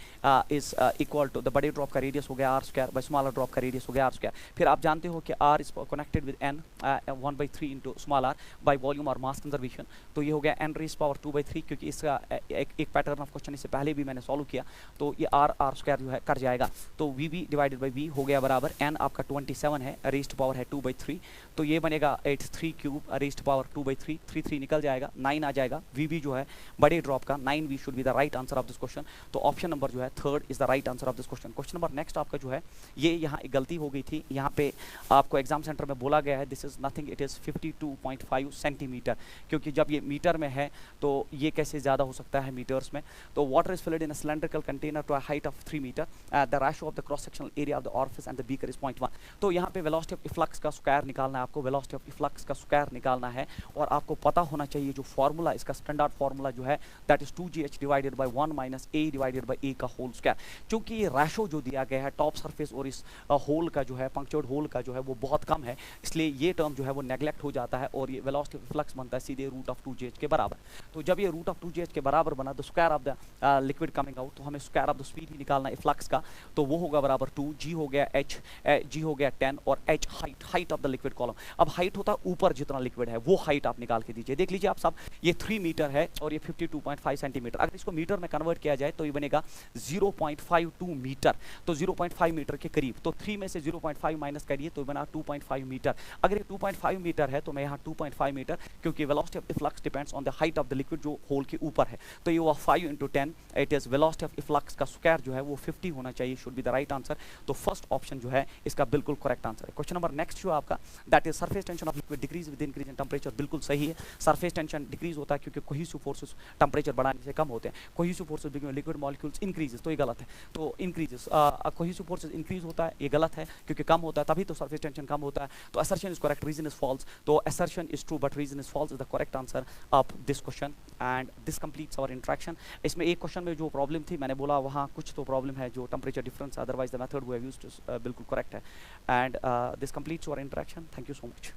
इज इक्वल टू द बड़े ड्रॉप का रेडियस हो गया r square by smaller drop का रेडियस हो गया r स्क्वायर। फिर आप जानते हो कि r is connected with n 1/3 into small r by volume और मास कंजर्वेशन, तो ये हो गया n रेज़ पावर 2/3, क्योंकि इसका एक पैटर्न ऑफ क्वेश्चन इससे पहले भी मैंने सॉल्व किया, तो ये r स्क्वायर जो है कर जाएगा, तो v डिवाइडेड बाई v हो गया बराबर n आपका 27 है, रेज़्ड पावर है 2/3, तो ये बनेगा 83 क्यूब रेज़्ड पावर 2/3, 3 निकल जाएगा, 9 आ जाएगा, v जो है बड़े ड्रॉप का 9v should be the right answer of this question. तो ऑप्शन नंबर जो है 3rd is the right answer of this question. Question number next आपका जो है, ये यहाँ एक गलती हो गई थी, यहाँ पे आपको एग्जाम सेंटर में बोला गया है this is nothing, it is 52.5 centimetre, क्योंकि जब ये मीटर में है तो ये कैसे ज़्यादा हो सकता है मीटर्स में। तो water is filled in a cylindrical container to a height of 3 metre, the ratio of the cross sectional area of the orifice and the beaker is 0.1। तो यहाँ पे वेलोसिटी ऑफ इफ्लक्स का स्क्वायर निकालना है आपको, वेलोसिटी ऑफ इफ्लक्स का स्क्वायर निकालना है, और आपको पता होना चाहिए जो फार्मूला, इसका स्टैंडर्ड फार्मूला जो है that is 2gh divided by 1 minus a divided by a का होल स्क्वायर। क्योंकि ये रेशो जो दिया गया है टॉप सरफेस और इस होल का जो है, पंक्चर्ड होल का जो है वो बहुत कम है, इसलिए ये टर्म जो है वो नेग्लेक्ट हो जाता है, और ये वेलोसिटी ऑफ इफ्लक्स बनता है सीधे रूट ऑफ 2gh के बराबर। तो जब ये रूट ऑफ 2gh के बराबर बना, the square of the liquid coming out, तो हमें स्क्वायर ऑफ द स्पीड ही निकालना है इफ्लक्स का, तो वो होगा बराबर 2, g हो गया h, g हो गया 10 और h height of the liquid column. अब हाइट होता है ऊपर जितना लिक्विड है वो हाइट आप निकाल के दीजिए। देख लीजिए आप सब, ये 3 मीटर है और ये 52.5 सेंटीमीटर, अगर इसको मीटर में कन्वर्ट किया जाए तो ये बनेगा 0.52 मीटर, तो 0.5 मीटर के करीब, तो 3 में से 0.5 माइनस करिए तो बना 2.5 मीटर। अगर ये 2.5 मीटर है तो मैं यहाँ 2.5 मीटर, क्योंकि velocity of efflux depends on the height of the liquid जो होल के ऊपर है, तो ये हुआ 5 × 10, it is velocity of efflux का स्क्वायर जो है वो 50 होना चाहिए, should be the right answer. तो फर्स्ट ऑप्शन जो है इसका बिल्कुल करेक्ट आंसर है। क्वेश्चन नंबर नेक्स्ट जो आपका, that is surface tension of liquid decrease with increase in temperature, बिल्कुल सही है। सरफेस टेंशन डिक्रीज होता है क्योंकि कोहेसिव फोर्सेस टेंपरेचर बढ़ाने से कम होते हैं, cohesive forces between liquid molecules increases, तो ये गलत है। तो इंक्रीजेस, कोहेसिव फोर्सेस इंक्रीज होता है, ये गलत है क्योंकि कम होता है, तभी तो सरफेस टेंशन कम होता है। तो assertion is correct, reason is false, तो assertion is true but reason is false is the correct answer of this question, and this completes our interaction. इसमें एक क्वेश्चन में जो प्रॉब्लम थी मैंने बोला वहाँ कुछ तो प्रॉब्लम है जो temperature difference, otherwise the method we have used बिल्कुल करेक्ट है, and this completes our interaction. Thank you so much.